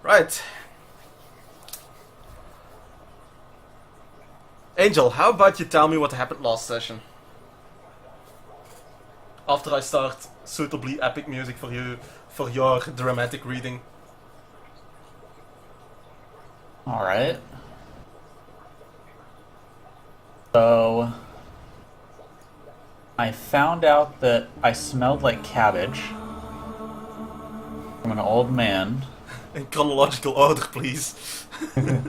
Right. Angel, how about you tell me what happened last session? After I start suitably epic music for you, for your dramatic reading. Alright. So, I found out that I smelled like cabbage from an old man. In chronological order, please. Wait,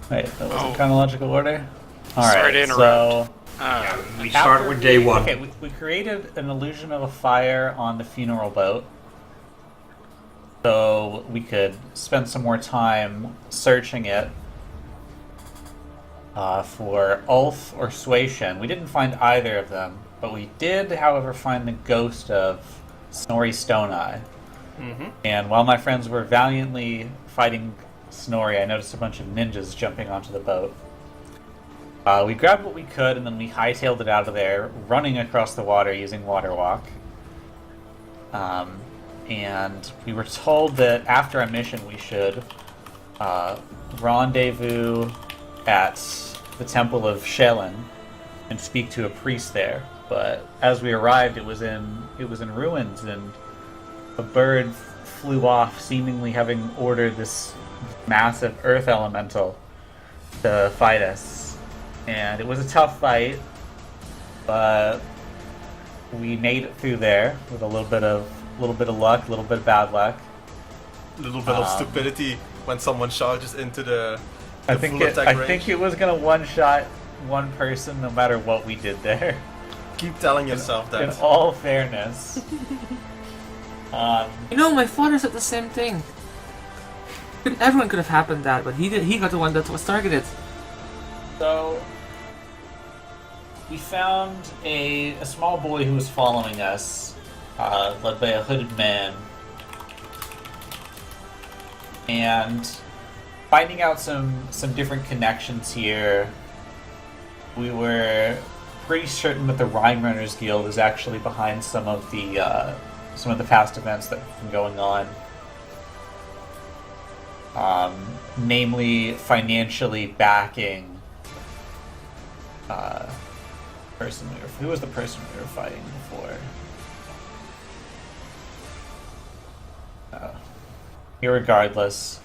that wasn't Oh. chronological order? Sorry to Alright, interrupt. so... We start with day one. Okay, we created an illusion of a fire on the funeral boat. So we could spend some more time searching it for Ulf or Suation. We didn't find either of them, but we did, however, find the ghost of Snorri Stoneeye. Mm-hmm. And while my friends were valiantly fighting Snorri, I noticed a bunch of ninjas jumping onto the boat. We grabbed what we could, and then we hightailed it out of there, running across the water using Water Walk. And we were told that after our mission we should rendezvous at the Temple of Shellen and speak to a priest there. But as we arrived, it was in ruins, and a bird flew off, seemingly having ordered this massive earth elemental to fight us. And it was a tough fight, but we made it through there with a little bit of luck, a little bit of bad luck. A little bit of stupidity when someone charges into the I full attack range. think it was gonna one-shot one person no matter what we did there. Keep telling yourself that. In all fairness. My father said the same thing. Everyone could have happened that, but he got the one that was targeted. So we found a small boy who was following us, led by a hooded man. And finding out some different connections here, we were pretty certain that the Rhyme Runners Guild is actually behind some of the past events that have been going on. Namely, financially backing who was the person we were fighting before? Irregardless,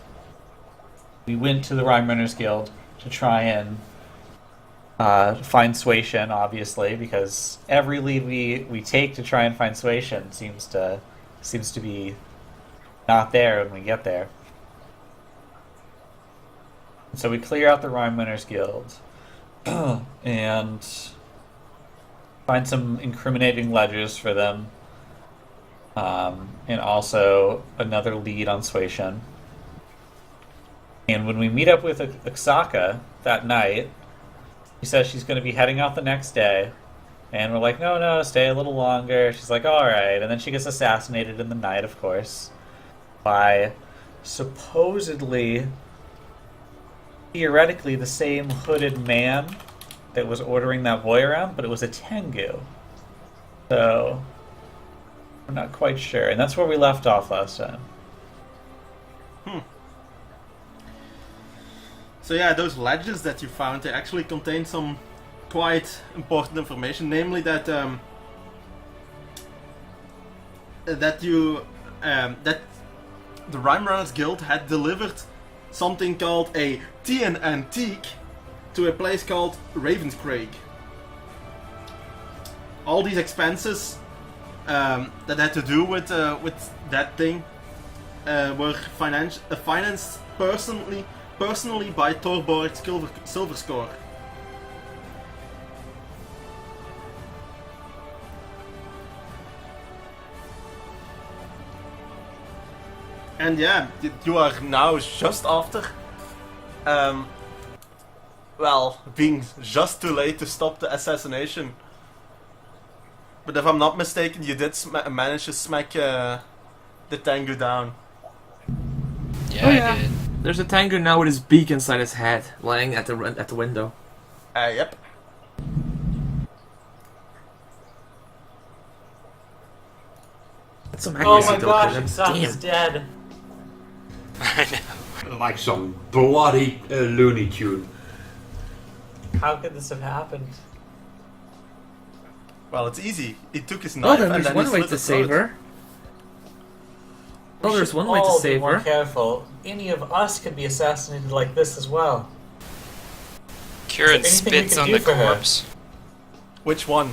we went to the Rhyme Runners Guild to try and find Suation, obviously, because every lead we take to try and find Suation seems to be not there when we get there. So we clear out the Rhyme Runners Guild and find some incriminating ledgers for them, and also another lead on Suation. And when we meet up with Oksaka that night, she says she's going to be heading out the next day, and we're like, no, stay a little longer. She's like, alright, and then she gets assassinated in the night, of course, by supposedly, theoretically, the same hooded man that was ordering that boy around, but it was a Tengu. So, we're not quite sure. And that's where we left off last time. So yeah, those ledges that you found, they actually contain some quite important information, namely that that the Rhyme Runners Guild had delivered something called a tea and antique to a place called Ravenscraig. All these expenses that had to do with that thing were financed personally by Thorborg Silverscore. And yeah, you are now just after, being just too late to stop the assassination. But if I'm not mistaken, you did manage to smack the Tengu down. Yeah, I did. There's a Tengu now with his beak inside his head, lying at the window. Yep. That's some Oh accuracy my though, gosh, Kevin. Oksaka's Damn. dead. I know. Like some bloody Looney Tune. How could this have happened? Well, it's easy. He took his Well, knife then and there's then one he way slit to his save throat. her. Well, there's should one way to all be save more her. careful. Any of us could be assassinated like this as well. Kieran Is there anything we spits can on do the for her? corpse. Which one?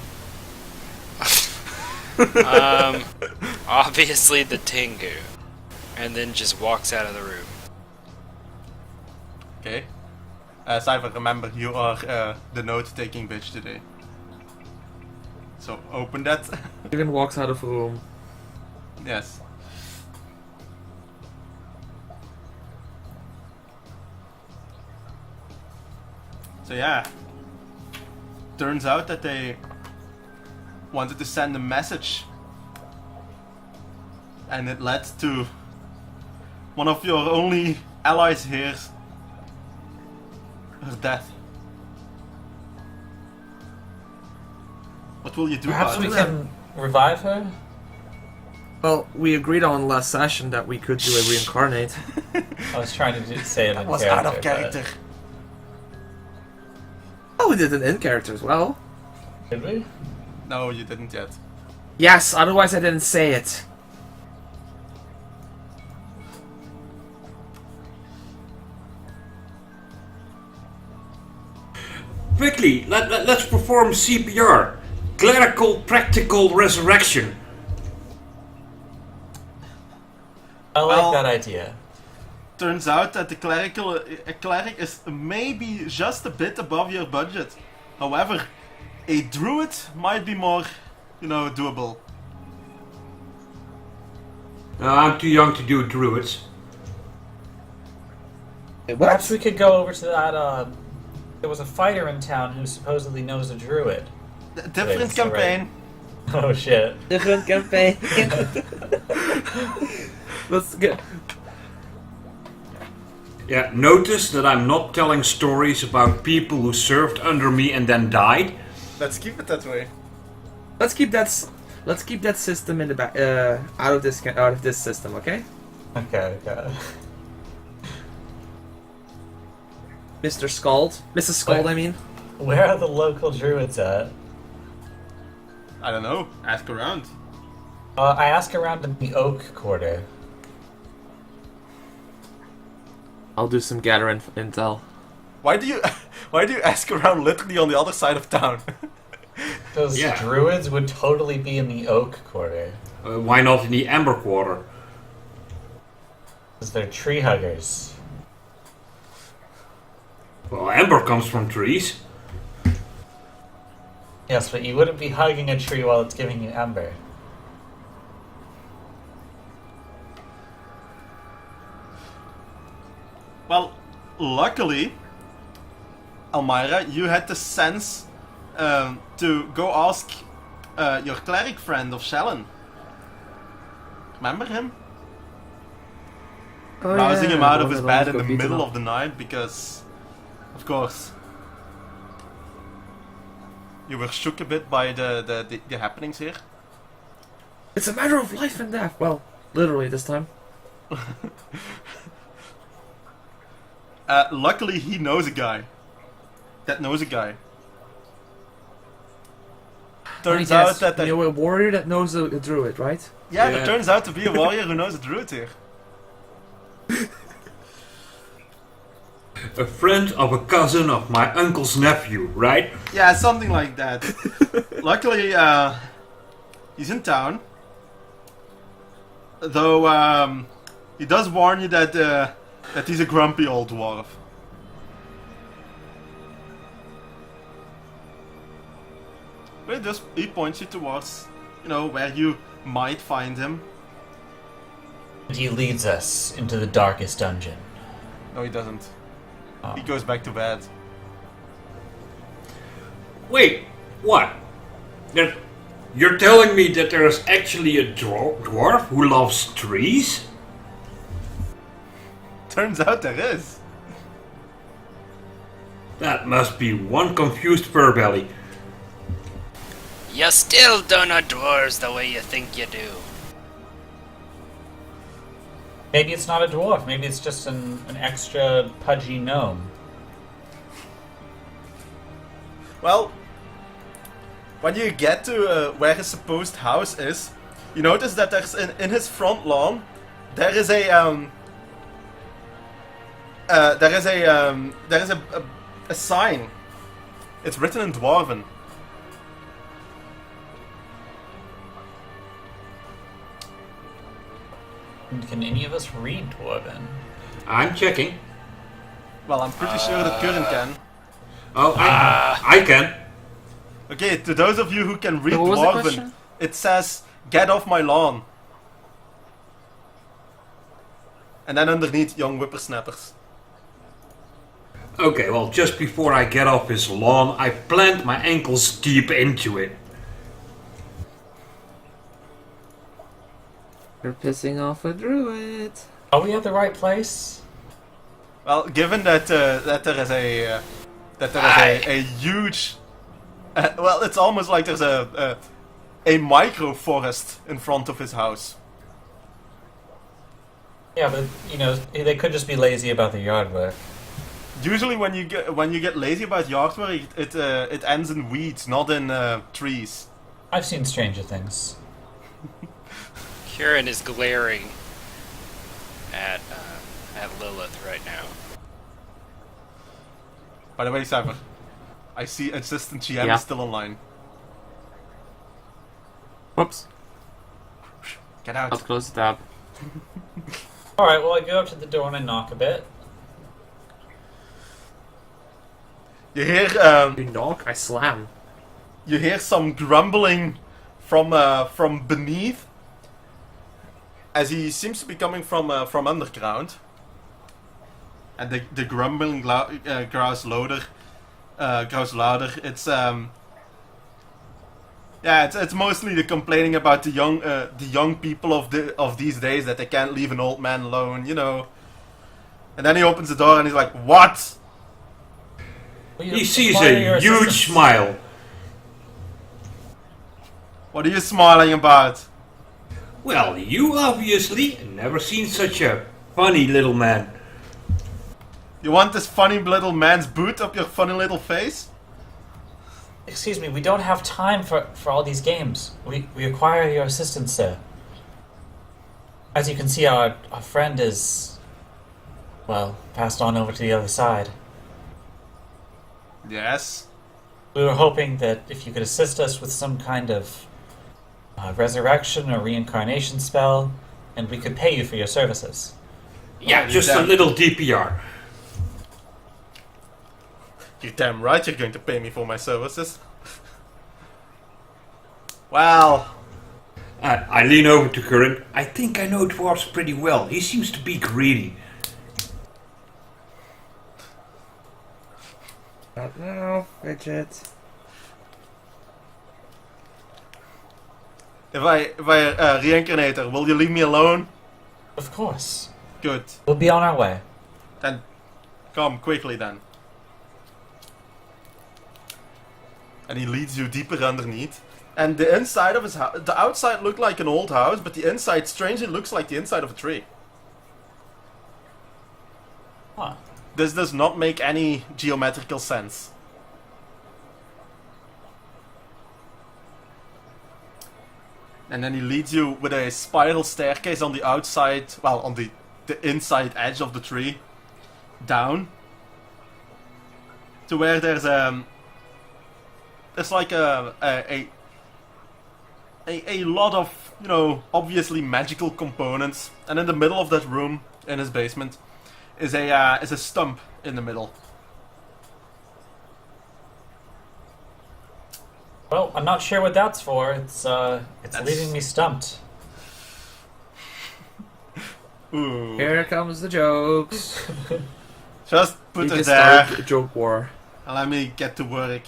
Obviously the Tengu. And then just walks out of the room. Okay. Cypher, remember, you are the note-taking bitch today. So, open that. Even walks out of the room. Yes. So yeah. Turns out that they wanted to send a message. And it led to one of your only allies here, her death. What will you do Perhaps about we it? can revive her? Well, we agreed on last session that we could do a reincarnate. I was trying to say it That in was character. out of character. Oh, we did an in character as well. Did we? No, you didn't yet. Yes, otherwise I didn't say it. Quickly, let's perform CPR. Clerical Practical Resurrection. I like Well- that idea. Turns out that the cleric is maybe just a bit above your budget. However, a druid might be more, doable. I'm too young to do druids. Perhaps we could go over to that, there was a fighter in town who supposedly knows a druid. Different Wait, sorry. campaign. Oh shit. Different campaign. Let's get. Yeah, notice that I'm not telling stories about people who served under me and then died. Let's keep it that way. Let's keep that system in the back. Out of this system, okay? Okay. Mr. Scald, Mrs. Scald, Wait. I mean. Where are the local druids at? I don't know. Ask around. I ask around in the Oak Quarter. I'll do some gathering intel. Why do you ask around literally on the other side of town? Those Yeah. druids would totally be in the Oak Quarter. Why not in the Amber Quarter? Because they're tree huggers. Well, amber comes from trees. Yes, but you wouldn't be hugging a tree while it's giving you amber. Well, luckily, Almyra, you had the sense to go ask your cleric friend of Shellen. Remember him? Oh, Rousing him out of the his one bed that in the got beaten middle up. of the night because, of course, you were shook a bit by the happenings here. It's a matter of life and death. Well, literally this time. Luckily, he knows a guy. That knows a guy. Turns out that you're a warrior that knows a druid, right? yeah, Yeah. there turns out to be a warrior who knows a druid here. A friend of a cousin of my uncle's nephew, right? Yeah, something like that. Luckily, he's in town. Though, he does warn you that he's a grumpy old dwarf. But he points you towards, where you might find him. And he leads us into the darkest dungeon. No, he doesn't. Oh. He goes back to bed. Wait, what? You're telling me that there's actually a dwarf who loves trees? Turns out there is. That must be one confused furbelly. You still don't know dwarves the way you think you do. Maybe it's not a dwarf. Maybe it's just an extra pudgy gnome. Well, when you get to where his supposed house is, you notice that there's in his front lawn there is a sign. It's written in Dwarven. Can any of us read Dwarven? I'm checking. Well, I'm pretty sure that Curran can. Oh, I can. Okay, to those of you who can read What was the Dwarven, question? it says, "Get off my lawn." And then underneath, young whippersnappers. Okay, well, just before I get off his lawn, I plant my ankles deep into it. You're pissing off a druid. Are we at the right place? Well, given that there is a huge, well, it's almost like there's a micro forest in front of his house. Yeah, but you know, they could just be lazy about the yard work. Usually, when you get lazy about yard work, it ends in weeds, not in trees. I've seen stranger things. Kieran is glaring at Lilith right now. By the way, Cypher, I see Assistant GM Yeah. is still online. Whoops. Get I'll out. close the tab. Alright, well, I go up to the door and I knock a bit. You hear You knock, I slam. you hear some grumbling from beneath, as he seems to be coming from underground. And the grumbling grows louder. It's it's mostly the complaining about the young people of these days, that they can't leave an old man alone, you know. And then he opens the door and he's like, "What?" He sees a huge smile. What are you smiling about? Well, you obviously never seen such a funny little man. You want this funny little man's boot up your funny little face? Excuse me, we don't have time for all these games. We require your assistance, sir. As you can see, our friend is, well, passed on over to the other side. Yes. We were hoping that if you could assist us with some kind of resurrection or reincarnation spell, and we could pay you for your services. Yeah, Oh, just you're a damn- little DPR. You're damn right you're going to pay me for my services. Well, I lean over to Curran. I think I know dwarves pretty well. He seems to be greedy. Not now, Regent. if I reincarnate her, will you leave me alone? Of course. Good. We'll be on our way. Then come quickly then. And he leads you deeper underneath. And the inside of his house, the outside looked like an old house, but the inside strangely looks like the inside of a tree. Huh. This does not make any geometrical sense. And then he leads you with a spiral staircase on the outside, well, on the inside edge of the tree, down to where there's like a lot of, you know, obviously magical components, and in the middle of that room in his basement is a stump in the middle. Well, I'm not sure what that's for. It's leaving me stumped. Ooh. Here comes the jokes. Just put You it just there started a joke war. and let me get to work.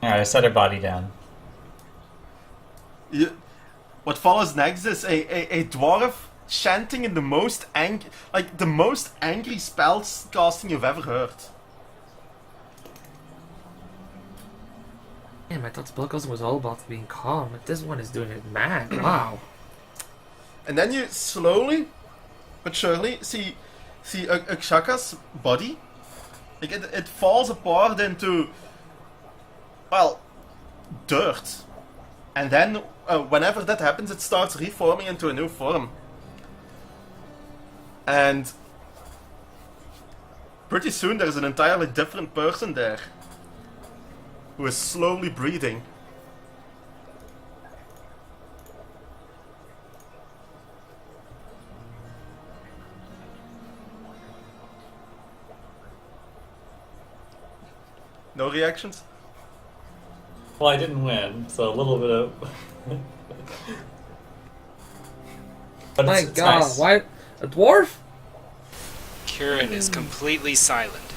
Alright, I set her body down. What follows next is a dwarf chanting in the most angry spells casting you've ever heard. Damn, I thought spellcasting was all about being calm, but this one is doing it mad. Wow. And then you slowly but surely, see Akshaka's body, like it falls apart into, well, dirt, and then whenever that happens, it starts reforming into a new form, and pretty soon there's an entirely different person there, who is slowly breathing. No reactions? Well, I didn't win, so a little bit of. But My it's God, nice. why a dwarf? Kieran is completely silent.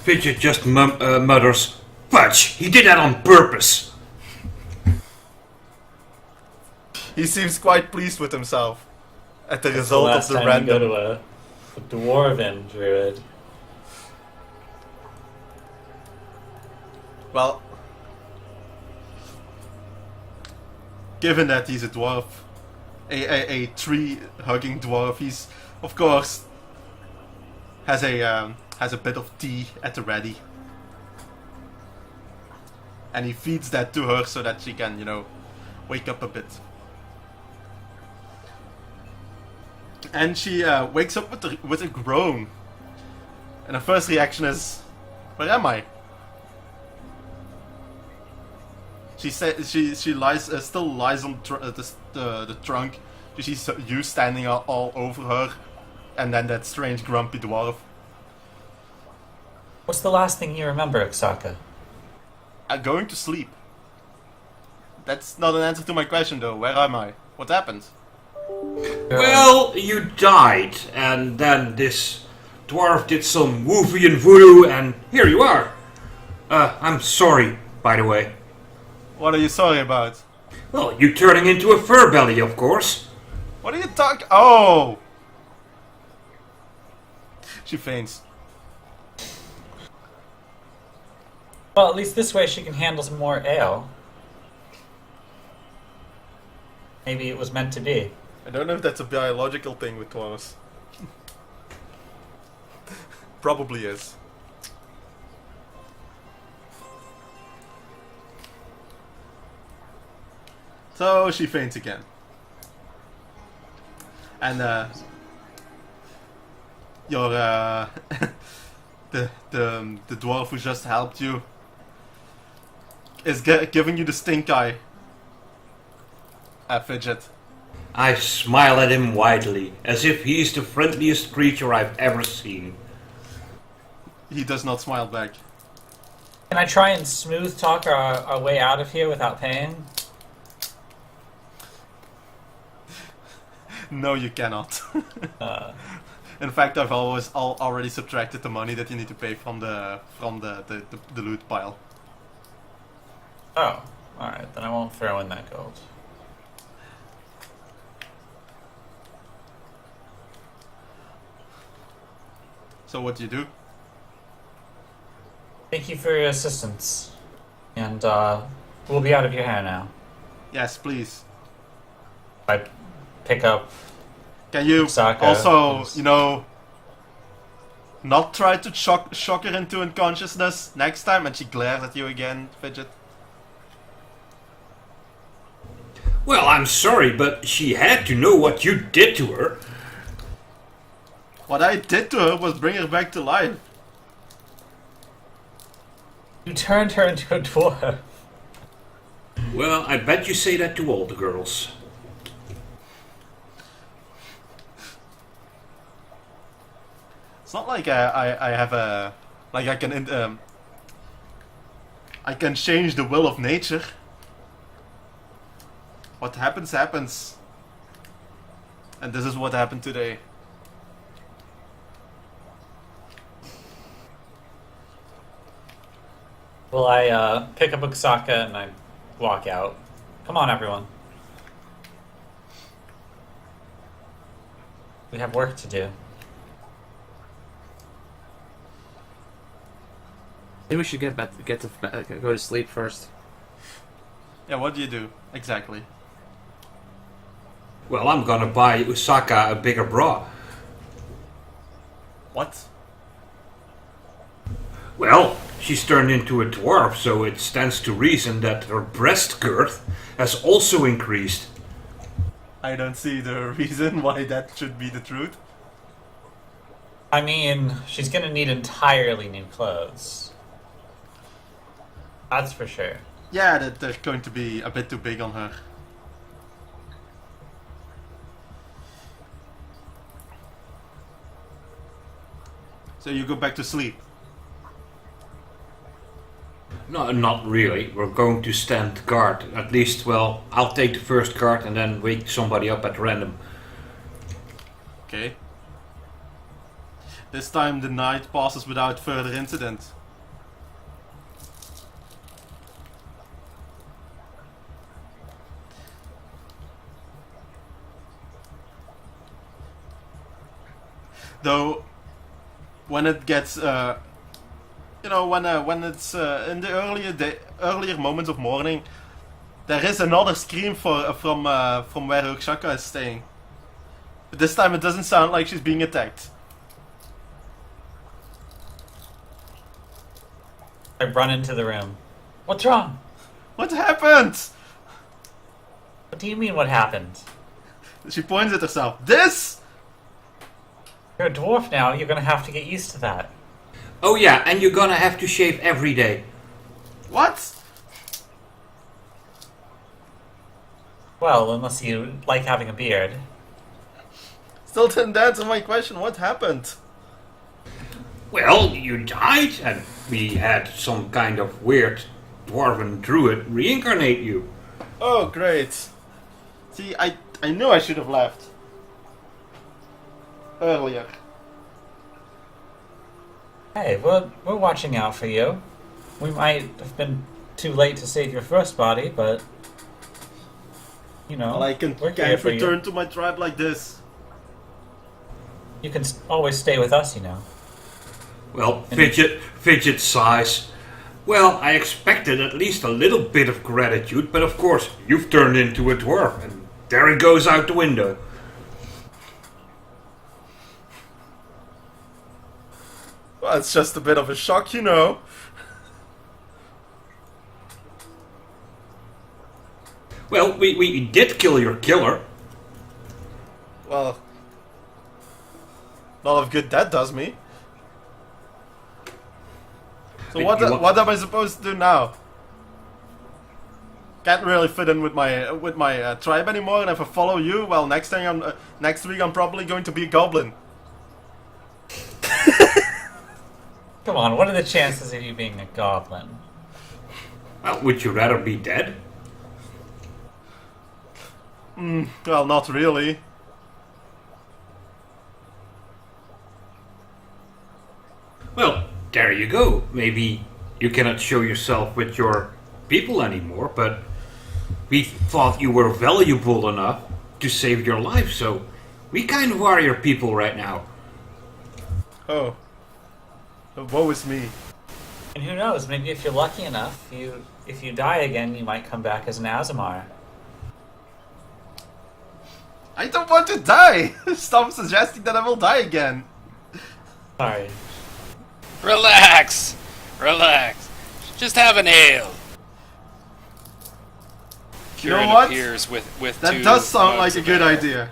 Fidget just mutters, "Fudge! He did that on purpose!" He seems quite pleased with himself at the It's result last of the time random. you go to a dwarven druid. Well, given that he's a dwarf, a tree-hugging dwarf, he's, of course, has a bit of tea at the ready. And he feeds that to her so that she can, wake up a bit. And she wakes up with a groan. And her first reaction is, where am I? She said she lies still lies on the trunk. She sees you standing all over her, and then that strange grumpy dwarf. What's the last thing you remember, Xaka? Going to sleep. That's not an answer to my question, though. Where am I? What happened? Well, you died, and then this dwarf did some woofy and voodoo, and here you are. I'm sorry, by the way. What are you sorry about? Well, you turning into a fur belly, of course. What are you talking? Oh! She faints. Well, at least this way she can handle some more ale. Maybe it was meant to be. I don't know if that's a biological thing with dwarves. Probably is. So she faints again. And your the dwarf who just helped you is giving you the stink eye. Fidget. I smile at him widely, as if he's the friendliest creature I've ever seen. He does not smile back. Can I try and smooth talk our way out of here without paying? No, you cannot. In fact, I've already subtracted the money that you need to pay from the loot pile. Oh, alright, then I won't throw in that gold. So what do you do? Thank you for your assistance. And, we'll be out of your hair now. Yes, please. I pick up... Can you Xaka also, not try to shock her into unconsciousness next time? And she glares at you again, Fidget. Well, I'm sorry, but she had to know what you did to her. What I did to her was bring her back to life. You turned her into a dwarf. Well, I bet you say that to all the girls. It's not like I have a... Like I can change the will of nature. What happens, happens. And this is what happened today. Well, I pick up Xaka and I walk out. Come on, everyone. We have work to do. Maybe we should go to sleep first. Yeah, what do you do? Exactly. Well, I'm gonna buy Usaka a bigger bra. What? Well, she's turned into a dwarf, so it stands to reason that her breast girth has also increased. I don't see the reason why that should be the truth. I mean, she's gonna need entirely new clothes. That's for sure. Yeah, that they're going to be a bit too big on her. So you go back to sleep. No, not really. We're going to stand guard. At least, well, I'll take the first guard and then wake somebody up at random. Okay. This time the night passes without further incident. Though, when it gets, you know, when it's in the earlier moments of morning, there is another scream from where Ukshaka is staying. But this time it doesn't sound like she's being attacked. I run into the room. What's wrong? What happened? What do you mean, what happened? She points at herself. This? You're a dwarf now, you're gonna have to get used to that. Oh yeah, and you're gonna have to shave every day. What? Well, unless you like having a beard. Still didn't answer my question. What happened? Well, you died, and we had some kind of weird dwarven druid reincarnate you. Oh, great. See, I knew I should have left. Earlier. Hey, we're watching out for you. We might have been too late to save your first body, but you know, Well, I we're here can't for return you. to my tribe like this. You can always stay with us, you know. Well, fidget sighs. Well, I expected at least a little bit of gratitude, but of course, you've turned into a dwarf, and there it goes out the window. Well, it's just a bit of a shock, you know. Well, we did kill your killer. Well, not of good that does me. So Wait, what am I supposed to do now? Can't really fit in with my tribe anymore, and if I follow you, well, next week I'm probably going to be a goblin. Come on, what are the chances of you being a goblin? Well, would you rather be dead? Well, not really. Well, there you go. Maybe you cannot show yourself with your people anymore, but we thought you were valuable enough to save your life, so we kind of are your people right now. Oh. Woe is me. And who knows, maybe if you're lucky enough, if you die again, you might come back as an Azamar. I don't want to die! Stop suggesting that I will die again. Sorry. Relax! Relax. Just have an ale. You know Kieran what? appears with That two does sound mugs like a of good ale. idea.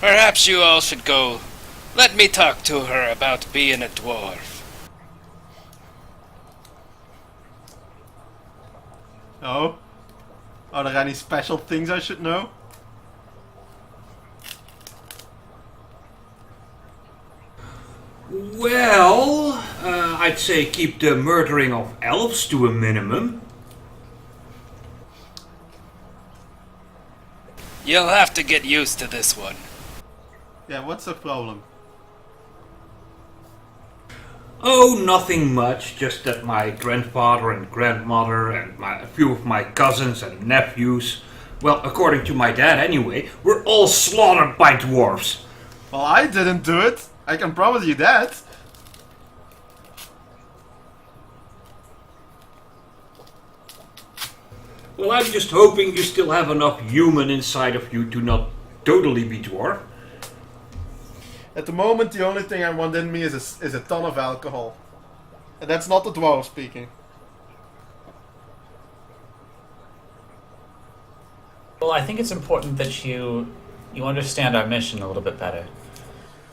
Perhaps you all should go. Let me talk to her about being a dwarf. Oh? Are there any special things I should know? Well, I'd say keep the murdering of elves to a minimum. You'll have to get used to this one. Yeah, what's the problem? Oh, nothing much, just that my grandfather and grandmother and a few of my cousins and nephews, well, according to my dad anyway, were all slaughtered by dwarves. Well, I didn't do it. I can promise you that. Well, I'm just hoping you still have enough human inside of you to not totally be dwarf. At the moment, the only thing I want in me is a ton of alcohol. And that's not the dwarf speaking. Well, I think it's important that you understand our mission a little bit better.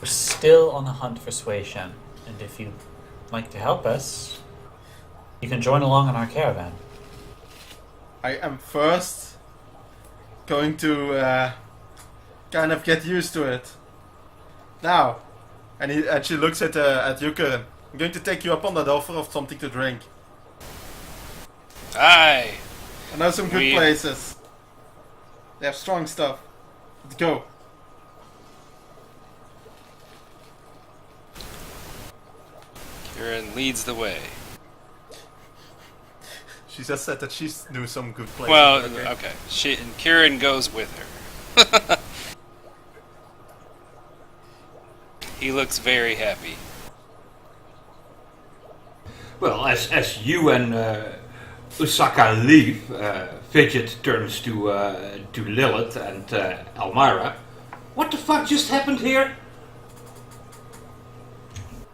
We're still on the hunt for Suation, and if you'd like to help us, you can join along on our caravan. I am first going to kind of get used to it. Now, and she looks at Yukurin. I'm going to take you up on that offer of something to drink. Aye. I know some good places. They have strong stuff. Let's go. Kieran leads the way. She just said that she knew some good places. Well, okay. And Kieran goes with her. He looks very happy. Well, as you and Usaka leave, Fidget turns to Lilith and Elmira. What the fuck just happened here?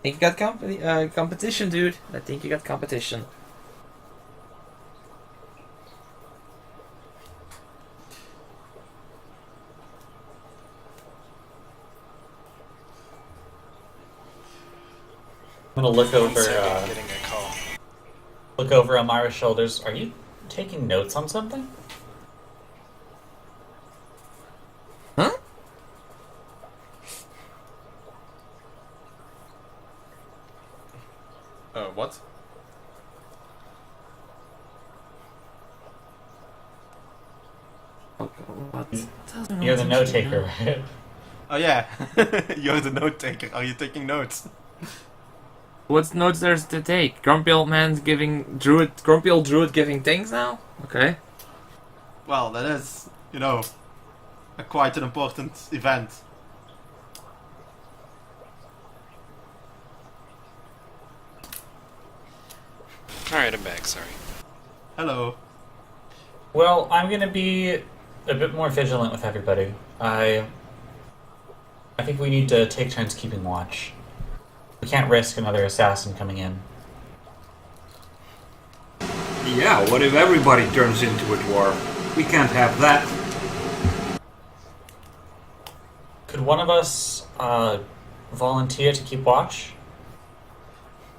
I think you got competition, dude. I think you got competition. I'm gonna look over. Getting a call. Look over Elmira's shoulders. Are you taking notes on something? Huh? What? What? You're the note taker, right? Oh yeah, you're the note taker. Are you taking notes? What notes there's to take? Grumpy old man's giving grumpy old druid giving things now? Okay. Well, that is, quite an important event. Alright, I'm back, sorry. Hello. Well, I'm gonna be a bit more vigilant with everybody. I think we need to take turns keeping watch. We can't risk another assassin coming in. Yeah, what if everybody turns into a dwarf? We can't have that. Could one of us volunteer to keep watch?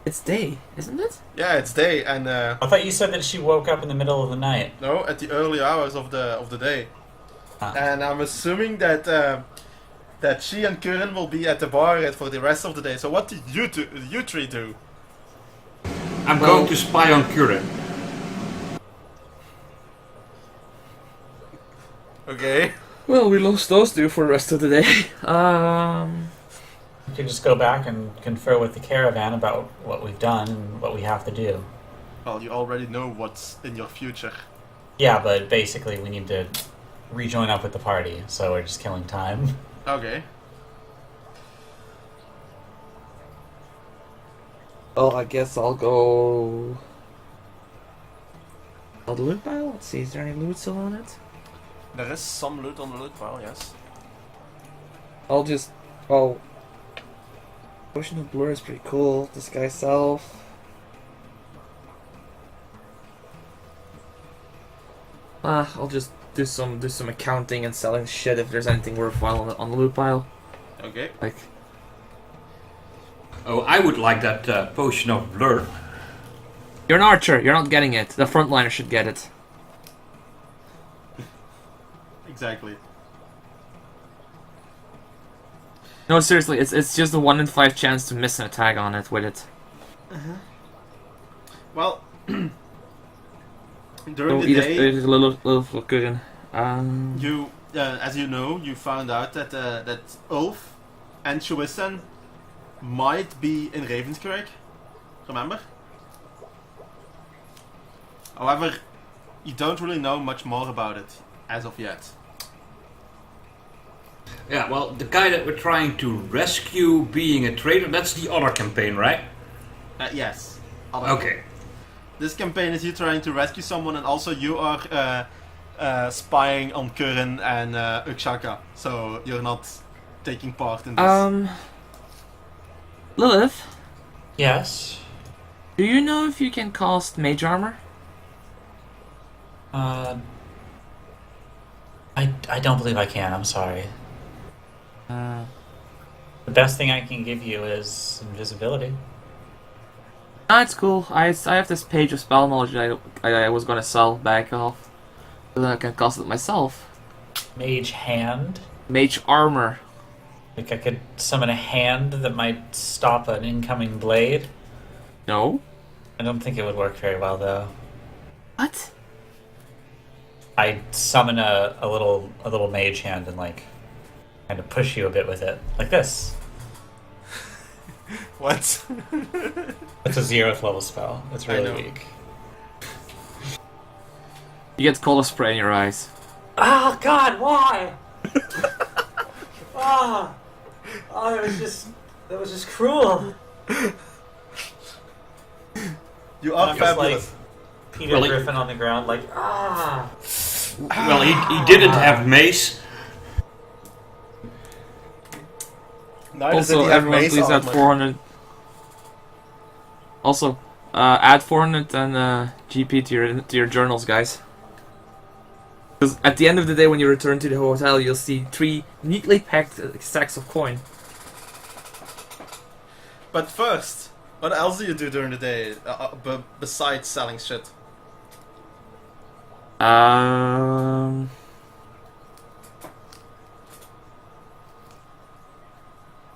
It's day, isn't it? Yeah, it's day, and I thought you said that she woke up in the middle of the night. no, at the early hours of the day. Ah. And I'm assuming that she and Curran will be at the bar for the rest of the day. So what do you three do? I'm going to spy on Curran. Okay. Well, we lost those two for the rest of the day. We could just go back and confer with the caravan about what we've done and what we have to do. Well, you already know what's in your future. Yeah, but basically we need to rejoin up with the party, so we're just killing time. Okay. Well, I guess I'll go. The loot pile? Let's see, is there any loot still on it? There is some loot on the loot pile, yes. Potion of Blur is pretty cool. Disguise Self. I'll just do some accounting and selling shit if there's anything worthwhile on the loot pile. Okay. Like, Oh, I would like that potion of blur. you're an archer. You're not getting it. The frontliner should get it. Exactly. No, seriously, it's just a 1 in 5 chance to miss an attack on it with it. Well, during So the eat day, a little cooking. you, as you know, you found out that that Ulf and Shuisan might be in Ravenscraig. Remember? However, you don't really know much more about it as of yet. Yeah, well, the guy that we're trying to rescue being a traitor, that's the other campaign, right? Yes. Okay. This campaign is you trying to rescue someone, and also you are spying on Curran and Ukshaka. So you're not taking part in this. Lilith, Yes. do you know if you can cast mage armor? I don't believe I can. I'm sorry. The best thing I can give you is invisibility. Ah, it's cool. I have this page of spell knowledge that I was gonna sell back off. So then I can cast it myself. Mage hand. Mage armor. Like I could summon a hand that might stop an incoming blade. No? I don't think it would work very well though. What? I summon a little mage hand and like kind of push you a bit with it, like this. What? It's a 0th level spell. It's I really know. weak. You get color spray in your eyes. Oh God, why? Oh, that was just cruel. You are I'm just fabulous. like Peter Well, Griffin on the ground, like Well, he didn't have mace. Neither did he Also, have everyone mace please add armor. 400. Also, add 400 and GP to your journals, guys. Because at the end of the day, when you return to the hotel, you'll see 3 neatly packed sacks of coin. But first, what else do you do during the day besides selling shit?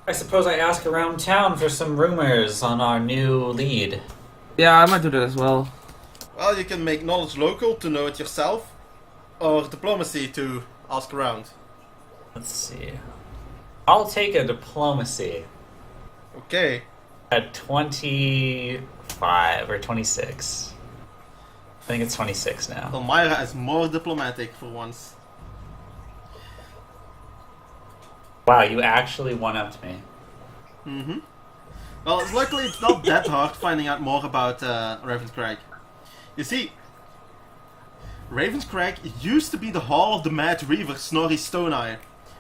I suppose I ask around town for some rumors on our new lead. Yeah, I might do that as well. Well, you can make knowledge local to know it yourself, or diplomacy to ask around. Let's see. I'll take a diplomacy Okay. at 25 or 26. I think it's 26 now. Elmira is more diplomatic for once. Wow, you actually one-upped me. Mm-hmm. Well, luckily it's not that hard finding out more about Ravenscrag. You see, Ravenscrag used to be the Hall of the Mad Reaver Snorri Stoneeye,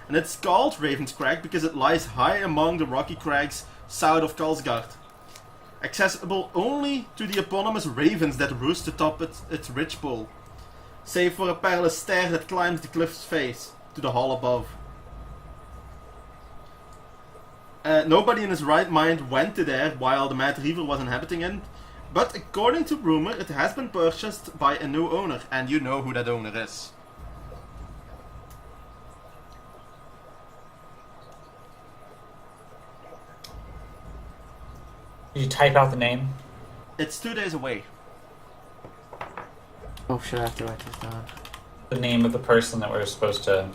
and it's called Ravenscrag because it lies high among the rocky crags south of Karlsgard, accessible only to the eponymous ravens that roost atop its ridgepole, save for a perilous stair that climbs the cliff's face to the hall above. Nobody in his right mind went to there while the Mad Reaver was inhabiting it, but according to rumor, it has been purchased by a new owner, and you know who that owner is. Did you type out the name? It's 2 days away. Oh shit, I have to write this down. The name of the person that we're supposed to...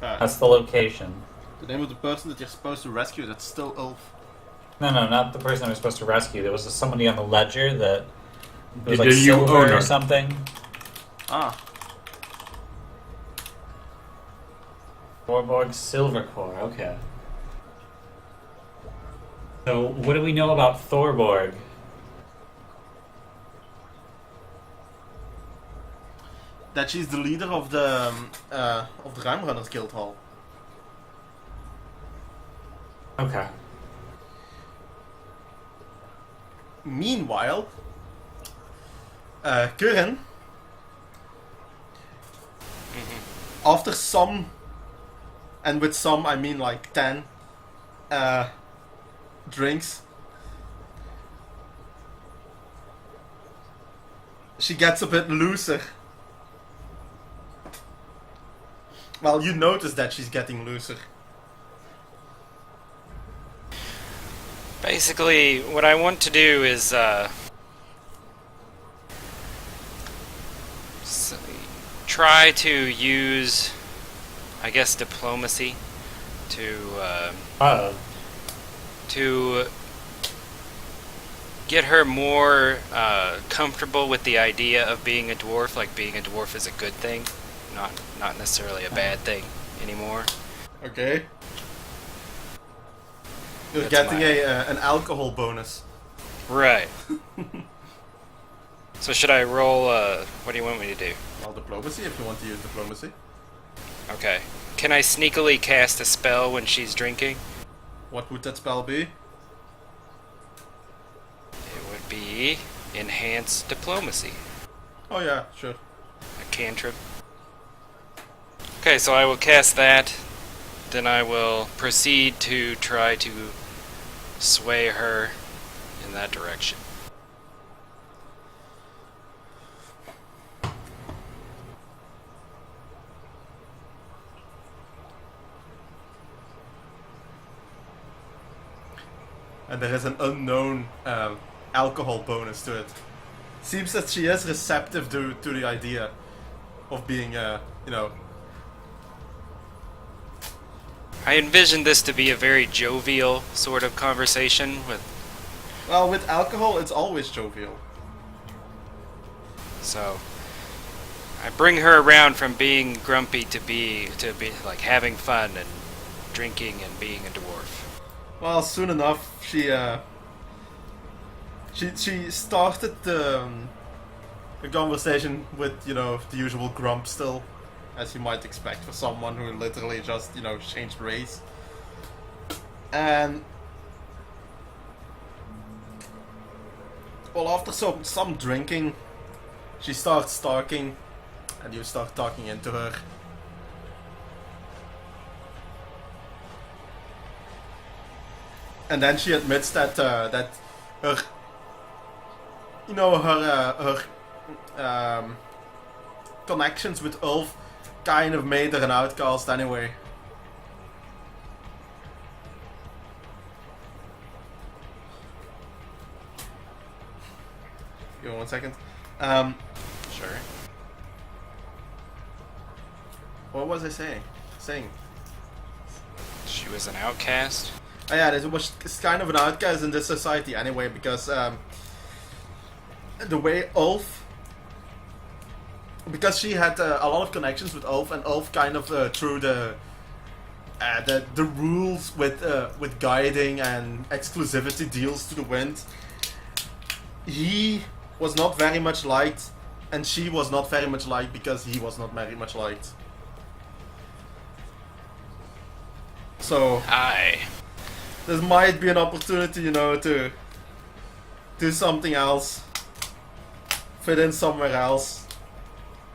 Uh, That's the location. the name of the person that you're supposed to rescue, that's still Ulf. No, not the person that we're supposed to rescue. There was somebody on the ledger that... It was The like new silver owner. or something. Ah, Thorborg Silvercore, okay. So, what do we know about Thorborg? that she's the leader of the Ruimrunners Guild Hall. Okay. Meanwhile, Curran, after some, and with some I mean like 10 drinks, she gets a bit looser. Well, you notice that she's getting looser. Basically, what I want to do is try to use, I guess, diplomacy to get her more comfortable with the idea of being a dwarf. Like, being a dwarf is a good thing, not necessarily a bad thing anymore. Okay. You're That's getting my- an alcohol bonus. Right. So should I roll, what do you want me to do? Well, diplomacy if you want to use diplomacy. Okay. Can I sneakily cast a spell when she's drinking? What would that spell be? It would be Enhance Diplomacy. Oh yeah, sure. A cantrip. Okay, so I will cast that. Then I will proceed to try to sway her in that direction. And there is an unknown alcohol bonus to it. Seems that she is receptive to the idea of being, you know... I envision this to be a very jovial sort of conversation with, Well, with alcohol, it's always jovial. so I bring her around from being grumpy to be like having fun and drinking and being a dwarf. Well, soon enough, she started the conversation with, you know, the usual grump still, as you might expect for someone who literally just, you know, changed race. And well, after some drinking, she starts talking, and you start talking into her. And then she admits that that her, you know, her connections with Ulf kind of made her an outcast anyway. Give me 1 second. Sure. What was I saying? She was an outcast. Oh yeah, it was kind of an outcast in this society anyway, because the way Ulf, because she had a lot of connections with Ulf, and Ulf kind of threw the rules with guiding and exclusivity deals to the wind. He was not very much liked, and she was not very much liked because he was not very much liked. So Aye. this might be an opportunity, you know, to do something else, fit in somewhere else,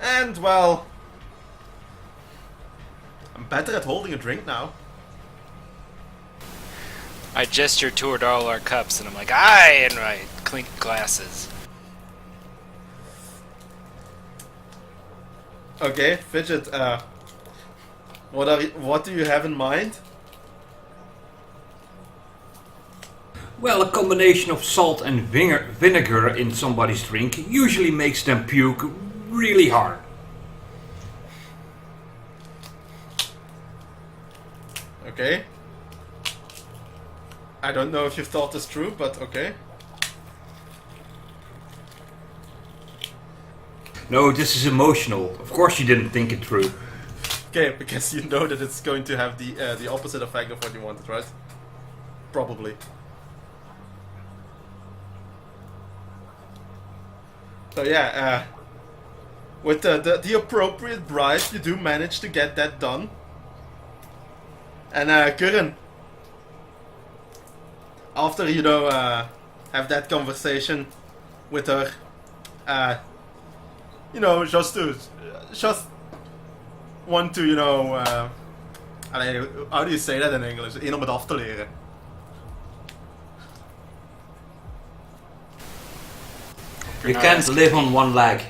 and well, I'm better at holding a drink now. I gesture toward all our cups and I'm like, aye, and I clink glasses. Okay, Fidget, what do you have in mind? Well, a combination of salt and vinegar in somebody's drink usually makes them puke really hard. Okay. I don't know if you've thought this through, but okay. No, this is emotional. Of course you didn't think it through. Okay, because you know that it's going to have the opposite effect of what you wanted, right? Probably. So yeah, with the appropriate bribe, you do manage to get that done. And Curran, after you know have that conversation with her, you know, just want to, you know, how do you say that in English? Eén om het af te leren. You can't live on one leg.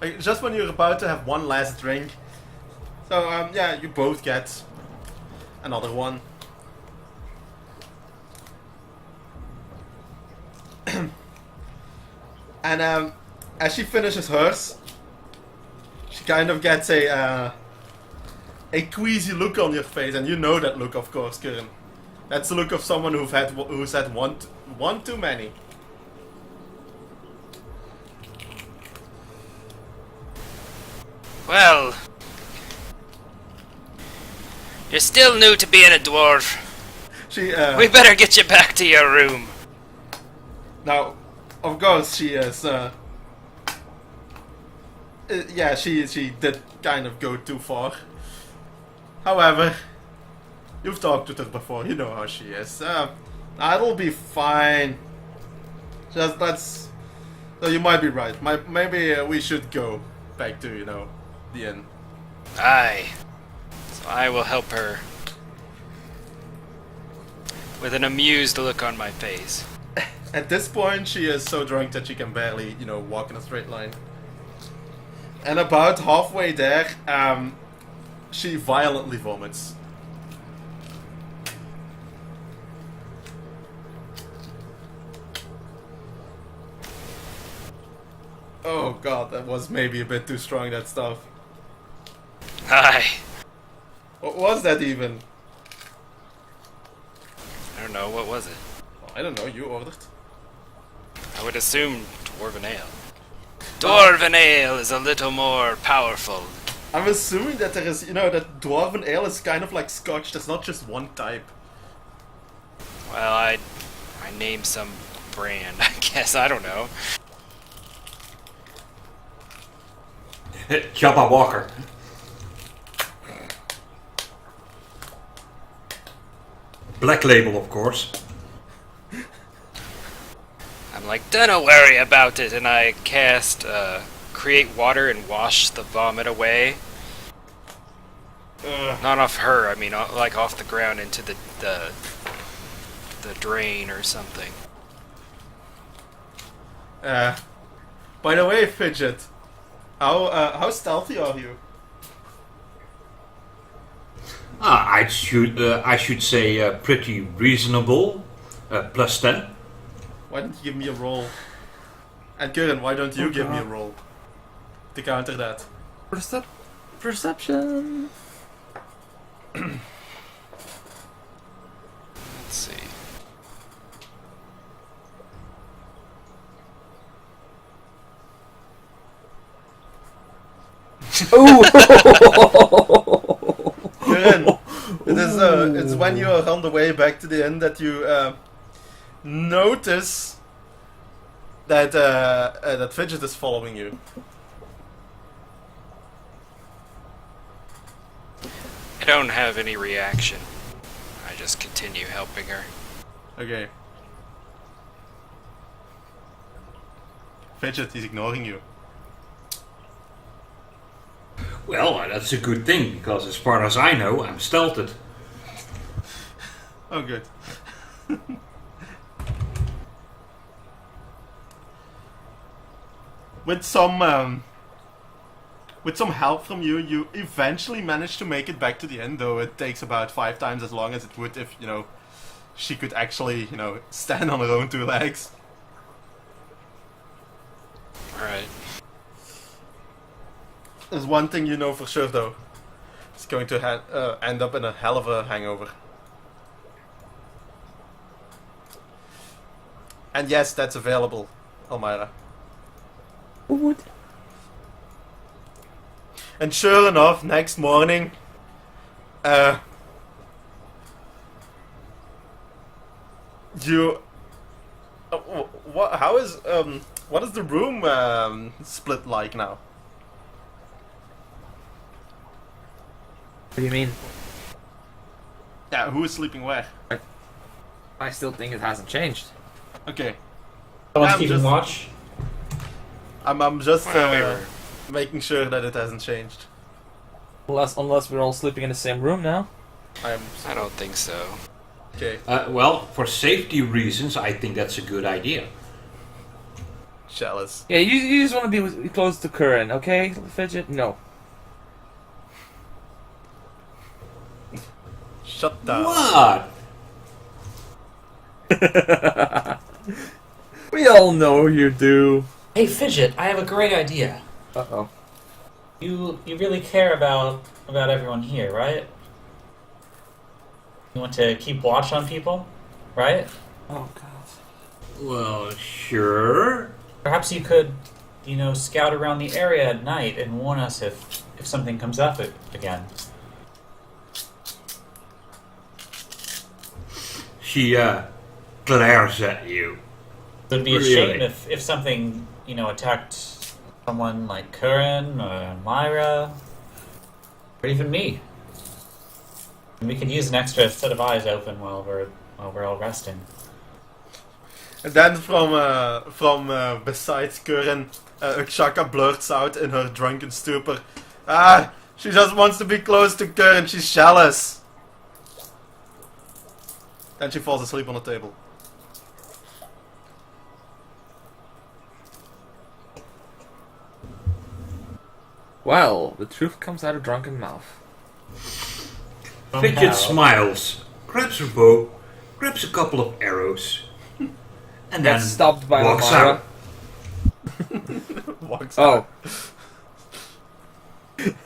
Like, just when you're about to have one last drink. So yeah, you both get another one. And as she finishes hers, she kind of gets a queasy look on your face, and you know that look, of course, Curran. That's the look of someone who's had one too many. Well, you're still new to being a dwarf. We better get you back to your room. Now, of course, she is. Yeah, she did kind of go too far. However, you've talked with her before. You know how she is. It'll be fine. Just let's. So you might be right. Maybe we should go back to the inn. Aye. So I will help her. With an amused look on my face. At this point, she is so drunk that she can barely, walk in a straight line. And about halfway there, she violently vomits. Oh god, that was maybe a bit too strong, that stuff. Aye. What was that even? I don't know, what was it? I don't know, you ordered. I would assume Dwarven Ale. Dwarven Ale is a little more powerful. I'm assuming that there is, that Dwarven Ale is kind of like Scotch, there's not just one type. Well, I named some brand, I guess, I don't know. Jabba Walker. Black label, of course. I'm like, don't worry about it, and I cast create water and wash the vomit away. Not off her, I mean, like off the ground into the drain or something. By the way, Fidget, how stealthy are you? I should say pretty reasonable. +10. Why don't you give me a roll? And Kieran, why don't you give me a roll to counter that? Perception. Let's see. Kieran, it's when you are on the way back to the inn that you notice that that Fidget is following you. I don't have any reaction. I just continue helping her. Okay. Fidget, he's ignoring you. Well, that's a good thing, because as far as I know, I'm stealthed. Oh, good. With some help from you, you eventually manage to make it back to the end, though it takes about 5 times as long as it would if, she could actually, stand on her own 2 legs. Alright. There's one thing you know for sure, though. It's going to end up in a hell of a hangover. And yes, that's available, Elmira. What? And sure enough, next morning, you, what is the room split like now? What do you mean? Yeah, who is sleeping where? I still think it hasn't changed. Okay, Someone's I'm keeping just- watch. I'm just Well, making sure that it hasn't changed. Unless we're all sleeping in the same room now. I don't think so. Okay, Well, for safety reasons, I think that's a good idea. jealous. Yeah, you just want to be close to Curran, okay, Fidget? No. Shut down. What? We all know you do. Hey, Fidget, I have a great idea. Uh-oh. You really care about everyone here, right? You want to keep watch on people, right? Oh, God. Well, sure. Perhaps you could, scout around the area at night and warn us if something comes up again. She glares at you. It would be a Really? shame if something, attacked someone like Curran or Myra, or even me. And we could use an extra set of eyes open while we're all resting. And then from besides Curran, Ukshaka blurts out in her drunken stupor, she just wants to be close to Curran, she's jealous. Then she falls asleep on the table. Well, the truth comes out of drunken mouth. Fidget smiles, grabs her bow, grabs a couple of arrows, and then Gets stopped by walks Elmira. out. Walks Oh,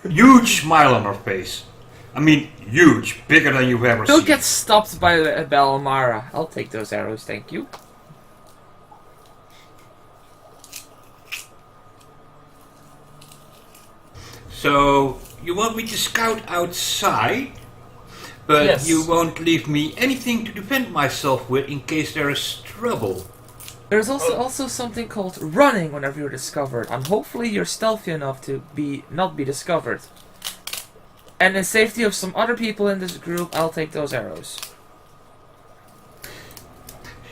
Huge smile on her face. I mean, huge, bigger than you've ever don't seen. get stopped by Elmira. I'll take those arrows, thank you. So, you want me to scout outside? But Yes. you won't leave me anything to defend myself with in case there is trouble. There's also something called running whenever you're discovered, and hopefully you're stealthy enough to not be discovered. And in safety of some other people in this group, I'll take those arrows.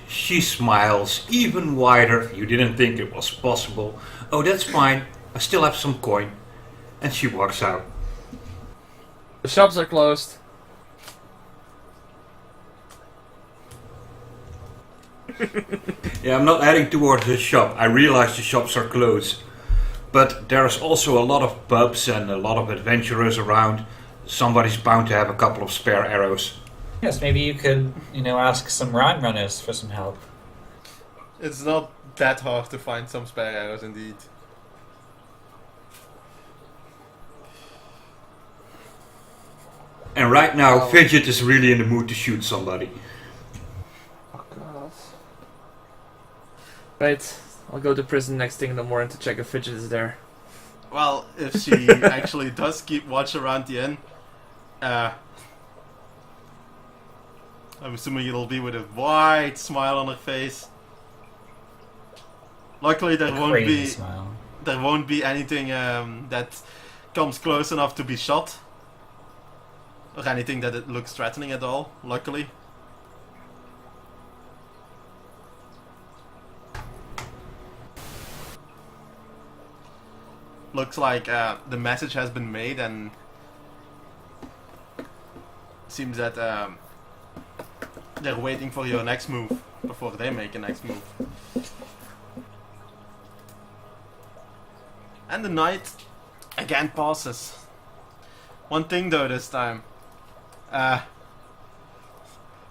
She smiles even wider. You didn't think it was possible. Oh, that's fine. I still have some coin. And she walks out. The shops are closed. Yeah, I'm not heading towards the shop. I realize the shops are closed. But there's also a lot of pubs and a lot of adventurers around. Somebody's bound to have a couple of spare arrows. Yes, maybe you could, ask some Rhine runners for some help. It's not that hard to find some spare arrows indeed. And right now, Fidget is really in the mood to shoot somebody. Oh god. Right, I'll go to prison next thing in the morning to check if Fidget is there. Well, if she actually does keep watch around the inn, I'm assuming it'll be with a wide smile on her face. Luckily, there won't Crazy be smile. anything that comes close enough to be shot, or anything that it looks threatening at all. Luckily. Looks like the message has been made, and seems that they're waiting for your next move before they make a next move. And the night again passes. One thing though this time,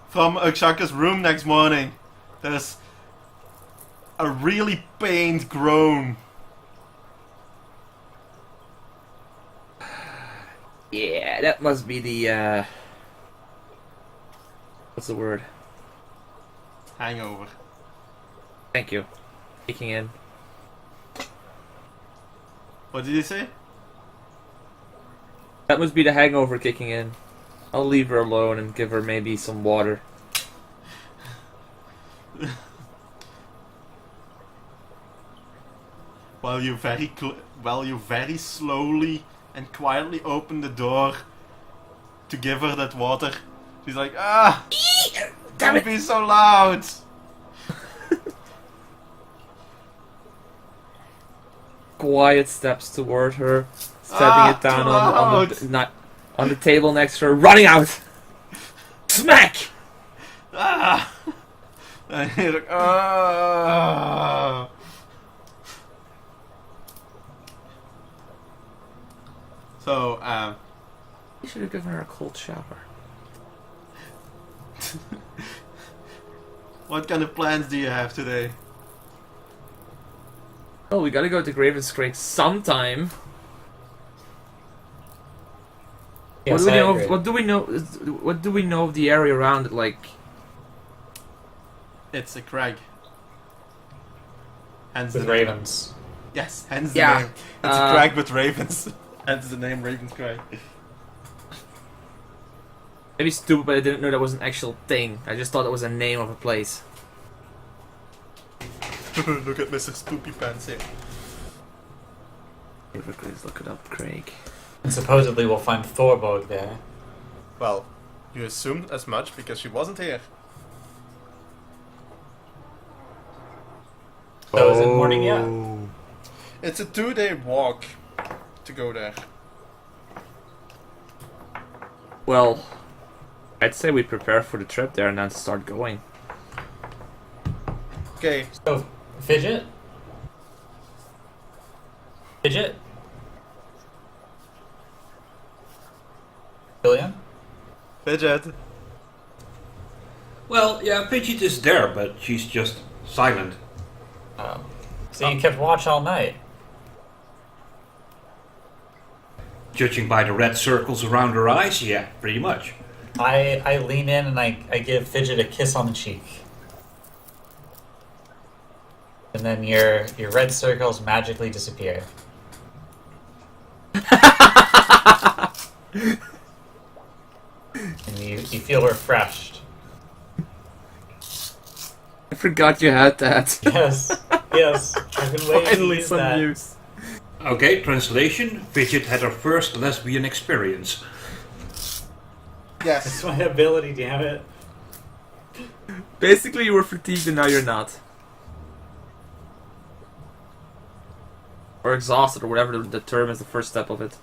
from Ukshaka's room next morning, there's a really pained groan. Yeah, that must be the, what's the word? Hangover. Thank you. Kicking in. What did you say? That must be the hangover kicking in. I'll leave her alone and give her maybe some water. While you very slowly and quietly open the door to give her that water, she's like, don't be so loud. Quiet steps toward her, setting it down too on the table next to her, running out. Smack! And he's like, ah. So, You should have given her a cold shower. what kind of plans do you have today? Oh, we gotta go to Graven's Crate sometime. Yes, what I do we know? agree. What do we know of the area around it? Like, It's a crag. Hence With the name. ravens. Yes, hence the Yeah, name. It's a crag with ravens. Hence the name Raven's Crag. Maybe stupid, but I didn't know that was an actual thing. I just thought it was a name of a place. Look at Mr. Spoopy Pants here. Let's look it up, Craig. And supposedly we'll find Thorborg there. Well, you assumed as much because she wasn't here. So is it morning yet? It's a 2-day walk to go there. Well, I'd say we prepare for the trip there and then start going. Okay, So, Fidget? Fidget? Billion? Fidget. Well, yeah, Fidget is there, but she's just silent. Oh. So you kept watch all night? Judging by the red circles around her eyes, yeah, pretty much. I lean in and I give Fidget a kiss on the cheek. And then your red circles magically disappear. And you feel refreshed. I forgot you had that. Yes, yes. I've been waiting to Finally use some that. use. Okay, translation. Fidget had her first lesbian experience. Yes. It's my ability, damn it. Basically, you were fatigued and now you're not. Or exhausted, or whatever the term is, the first step of it.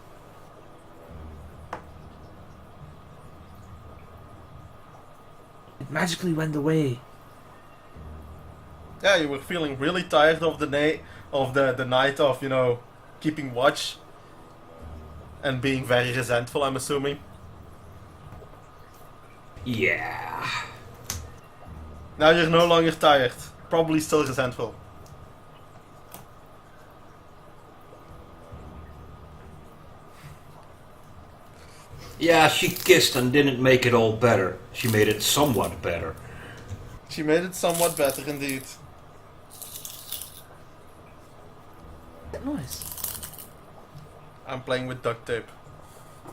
It magically went away. Yeah, you were feeling really tired of the night of, you know, keeping watch and being very resentful, I'm assuming. Yeah. Now you're no longer tired. Probably still resentful. Yeah, she kissed and didn't make it all better. She made it somewhat better. She made it somewhat better indeed. That noise. I'm playing with duct tape.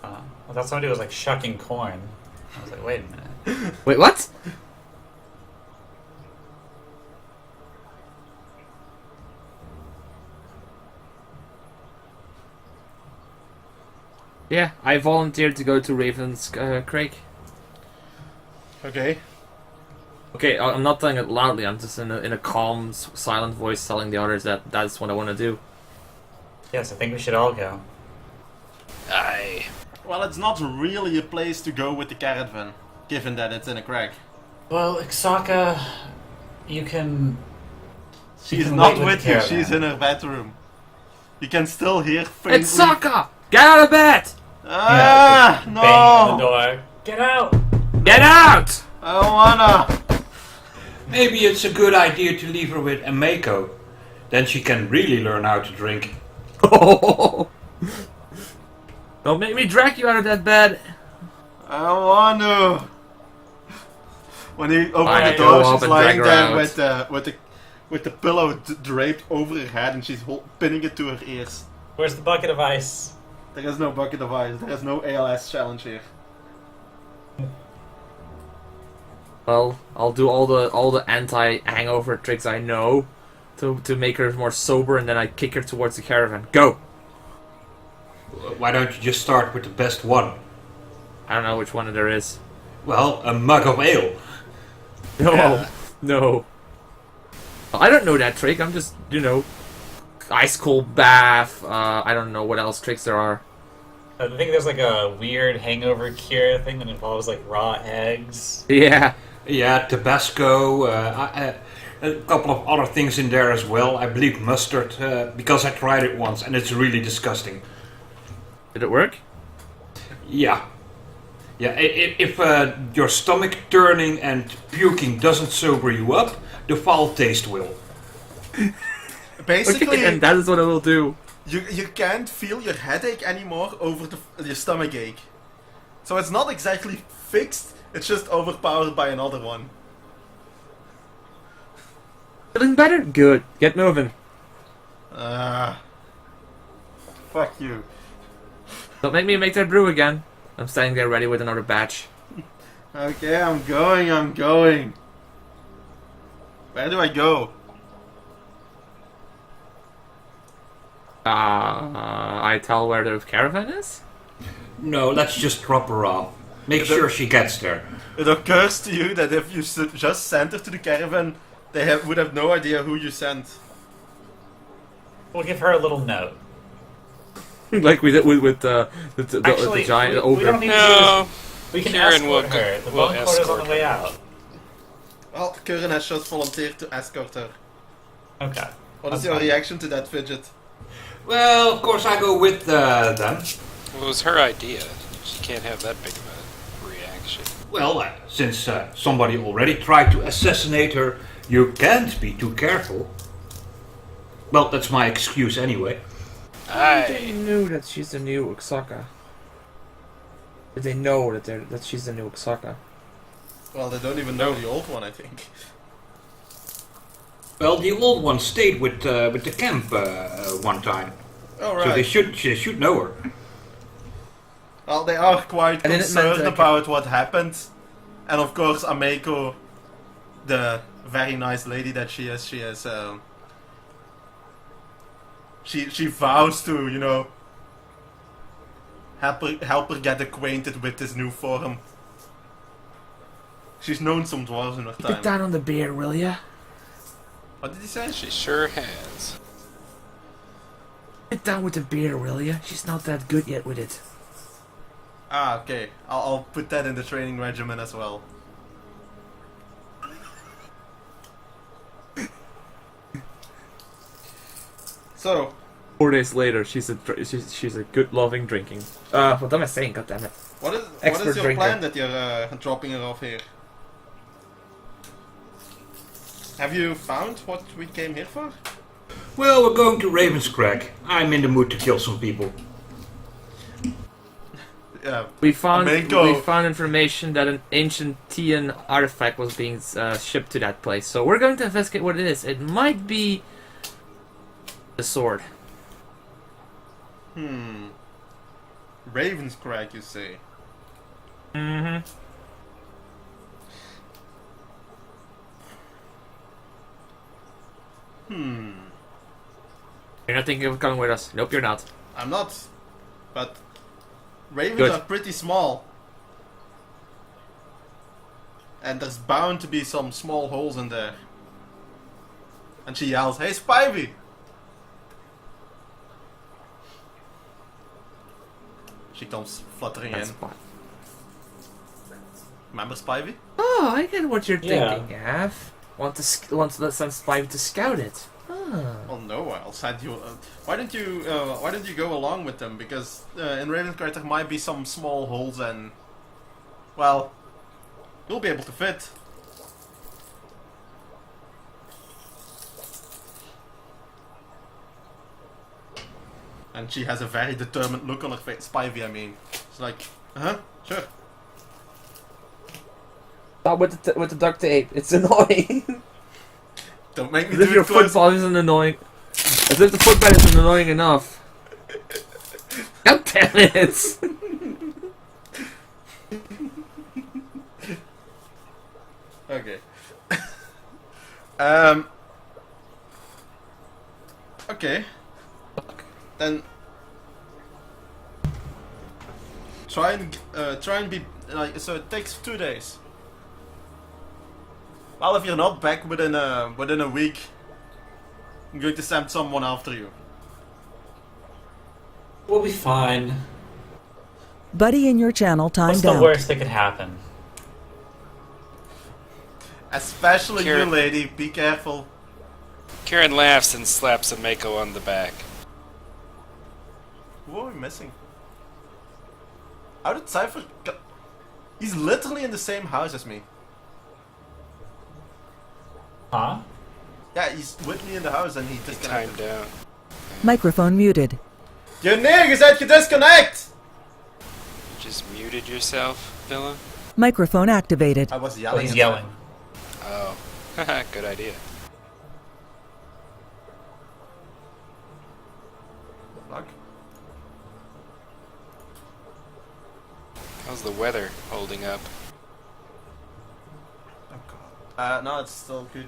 I thought somebody was like shucking corn. I was like, wait a minute. Wait, what? Yeah, I volunteered to go to Raven's Craig. Okay. Okay, I'm not telling it loudly. I'm just in a calm, silent voice telling the others that that's what I want to do. Yes, I think we should all go. Aye. Well, it's not really a place to go with the caravan, given that it's in a crack. Well, Ixaka, you can... She's can not wait with the you, caravan. she's in her bedroom. You can still hear faintly... It's Sokka! Get out of bed! Ah, Bang on the no! door. Get out! Get out! I don't wanna! Maybe it's a good idea to leave her with Emeko. Then she can really learn how to drink. Don't make me drag you out of that bed. I don't want to. When he opened I the go door, up she's and lying drag her there out. with the pillow draped over her head, and she's pinning it to her ears. Where's the bucket of ice? There is no bucket of ice. There is no ALS challenge here. Well, I'll do all the anti-hangover tricks I know to make her more sober, and then I kick her towards the caravan. Go! Why don't you just start with the best one? I don't know which one there is. Well, a mug of ale. No, no. I don't know that trick. I'm just, ice cold bath. I don't know what else tricks there are. I think there's like a weird hangover cure thing that involves like raw eggs. Yeah. Yeah, Tabasco, a couple of other things in there as well. I believe mustard, because I tried it once and it's really disgusting. Did it work? Yeah. Yeah, if your stomach turning and puking doesn't sober you up, the foul taste will. Basically, Okay, and that is what I will do. you can't feel your headache anymore over your stomach ache. So it's not exactly fixed, it's just overpowered by another one. Feeling better? Good. Get moving. Fuck you. Don't make me make that brew again. I'm standing there ready with another batch. Okay, I'm going. Where do I go? I tell where the caravan is? No, let's just drop her off. Make sure she gets there. It occurs to you that if you just sent her to the caravan, they would have no idea who you sent. We'll give her a little note. Like we did with Actually, the giant we ogre. don't need to No. We can Kieran escort will her. The will bone quarter's on escort the way her. out. Well, Curran has just volunteered to escort her. Okay. What is That's your fine. reaction to that, Fidget? Well, of course I go with them. Well, it was her idea. She can't have that big of a reaction. Well, since somebody already tried to assassinate her, you can't be too careful. Well, that's my excuse anyway. They knew that she's the new Uxaka. Did they know that she's the new Uxaka? Well, they don't even know the old one, I think. Well, the old one stayed with the camp one time, Oh, so they right. should know her. Well, they are quite And then it meant concerned that- about what happened. And of course, Ameko, the very nice lady that she is, she vows to, you know, help her get acquainted with this new form. She's known some dwarves in her Get time. down on the beer, will ya? What did he say? She sure has. Get down with the beer, will ya? She's not that good yet with it. Ah, okay. I'll put that in the training regimen as well. So, 4 days later, she's a good loving drinking. What am I saying? God damn it! what is Expert your drinker. plan that you're dropping her off here? Have you found what we came here for? Well, we're going to Ravenscrag. I'm in the mood to kill some people. Yeah. We found Ameko. information that an ancient Tian artifact was being shipped to that place. So we're going to investigate what it is. It might be the sword. Ravenscrag, you say? Mm-hmm. You're not thinking of coming with us. Nope, you're not. I'm not. But ravens Good. are pretty small. And there's bound to be some small holes in there. And she yells, "Hey, Spivey!" She comes fluttering That's in. fine. Remember Spivey? Oh, I get what you're Yeah. thinking, Av. Want to send Spivey to scout it. Oh. Well, no, I'll send you. Why don't you go along with them? Because in Ravenscrag there might be some small holes, and well, you'll be able to fit. And she has a very determined look on her face. Spivey, I mean, it's like, sure. Not with the duct tape. It's annoying. Don't make me As do if your it close. football isn't annoying. As if the football isn't annoying enough. God damn it! Okay. Okay. Then try and be like, so it takes 2 days. Well, if you're not back within a week, I'm going to send someone after you. We'll be fine. Buddy in your channel What's timed the out. worst that could happen? Especially you, Kieran. lady. Be careful. Kieran laughs and slaps Ameko on the back. Who are we missing? How did Cypher? He's literally in the same house as me. Huh? Yeah, he's with me in the house and he He disconnected. timed out. Microphone muted. Je neergezet, gedisconnect! You just muted yourself, Villa? Microphone activated. I was Oh, yelling. he's at yelling. Oh. Good idea. Fuck. How's the weather holding up? No, it's still good.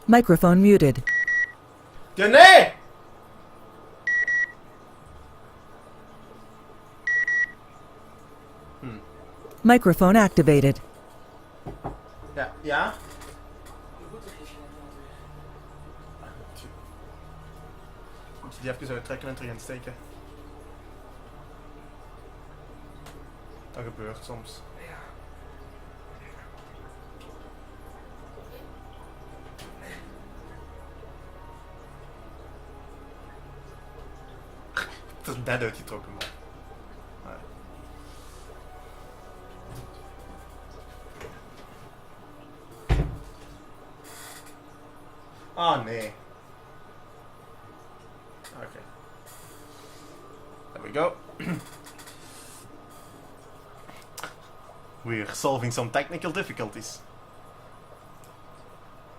Microphone muted. Dene! Microphone activated. Ja, ja? Moet je die even uittrekken en terug insteken? Dat gebeurt soms. Het is net uitgetrokken, man. Nee. Ah, nee. Okay. There we go. We're solving some technical difficulties.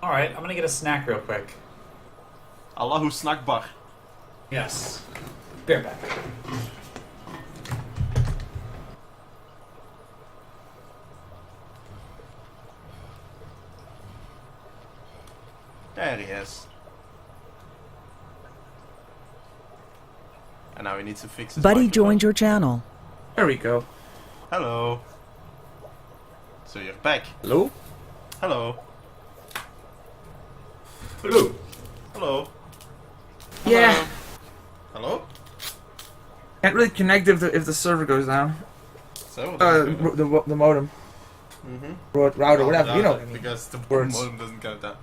Alright, I'm gonna get a snack real quick. Allahu snackbar. Yes. Be right back. There he is. And now we need to fix his Buddy microphone. joined your channel. There we go. Hello. So you're back. Hello? Hello. Hello. Hello. Yeah. Hello? Can't really connect if the server goes down. So, The modem. mm-hmm. Router, whatever, you know what I mean. Because the Words. modem doesn't count down.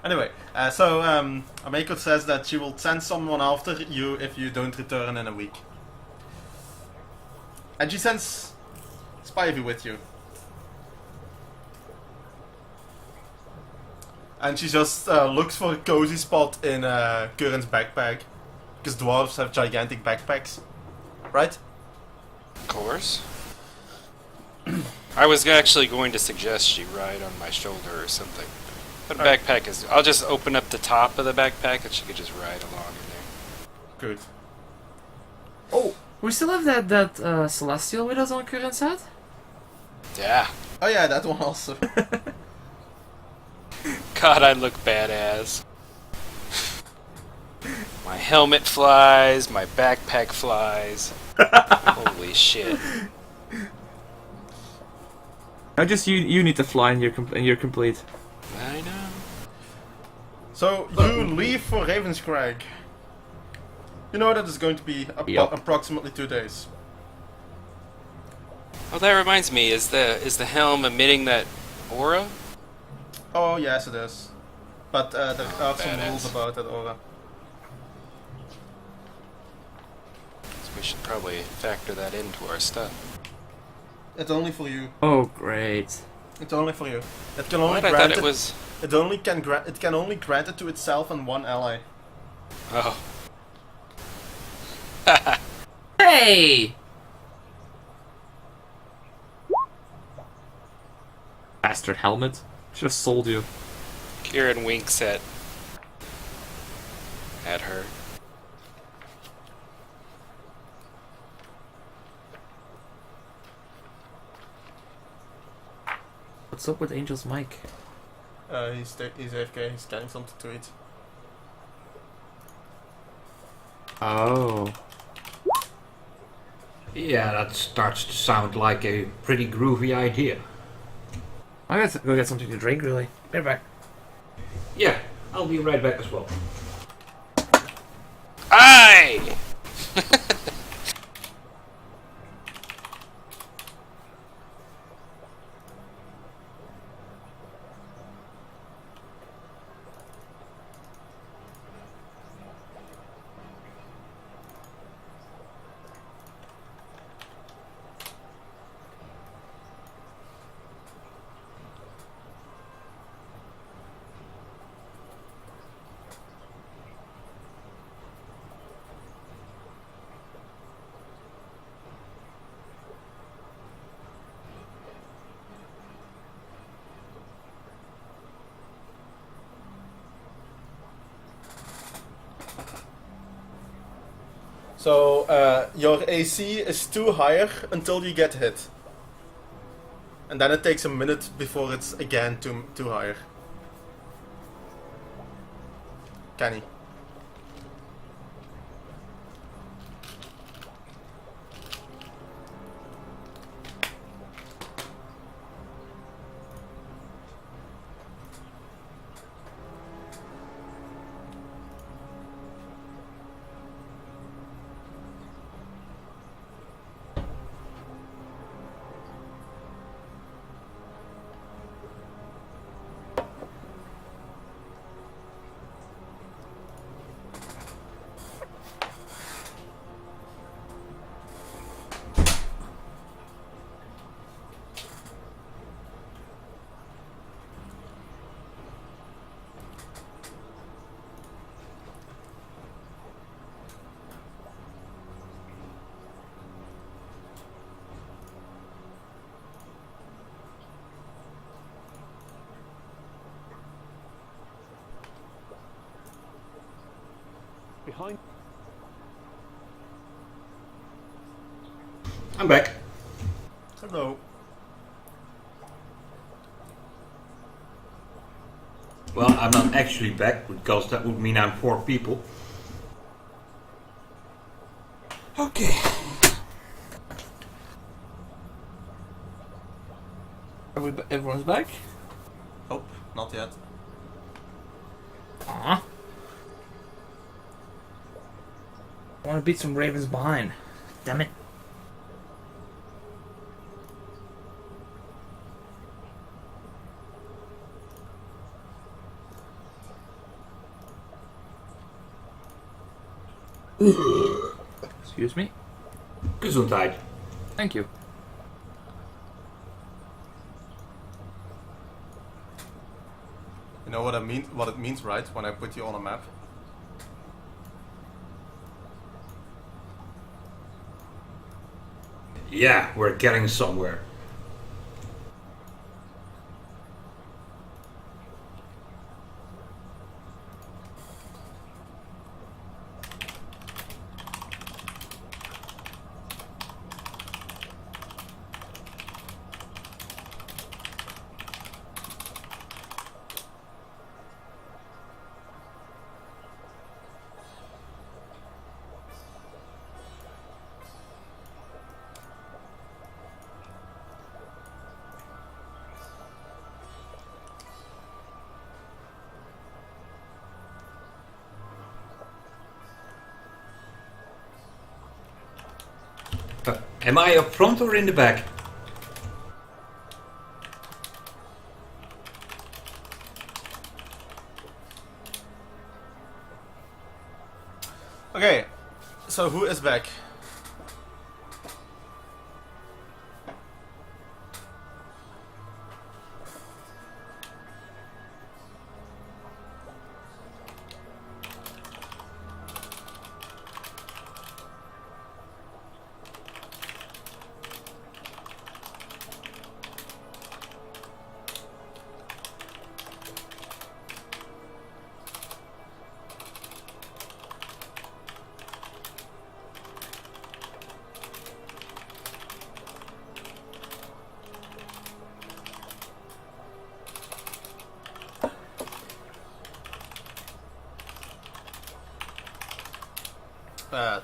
Anyway, Ameko says that she will send someone after you if you don't return in a week. And she sends Spivey with you. And she just looks for a cozy spot in Curran's backpack. Because dwarves have gigantic backpacks. Right? Of course. I was actually going to suggest she ride on my shoulder or something. But Alright. backpack is... I'll just open up the top of the backpack and she could just ride along in there. Good. Oh, we still have that Celestial with us on Curran's set? Yeah. Oh yeah, that one also. God, I look badass. My helmet flies, my backpack flies. Holy shit. No, just you need to fly and you're complete. I know. So, you leave for Ravenscrag. You know that is going to be Yup. approximately 2 days. Oh, that reminds me, is the helm emitting that aura? Oh, yes it is. But there are some badass. rules about that aura. So we should probably factor that into our stuff. It's only for you. Oh, great. It's only for you. It can What? only I thought grant it it. was... It can only grant it to itself and one ally. Oh. Hey! Bastard helmet. Should have sold you. Kieran winks at her. What's up with Angel's mic? He's AFK, he's getting something to eat. Oh. Yeah, that starts to sound like a pretty groovy idea. I gotta go get something to drink, really. Be right back. Yeah, I'll be right back as well. Aye! So, your AC is too higher until you get hit. And then it takes a minute before it's again too higher. Kenny. Behind. I'm back. Hello. Well, I'm not actually back because that would mean I'm 4 people. Okay. Everyone's back? Nope, not yet. Aww. I want to beat some ravens behind. Damn it. Excuse me. Gesundheit. Thank you. You know what I mean? What it means, right? When I put you on a map. Yeah, we're getting somewhere. Am I up front or in the back? Okay, so who is back?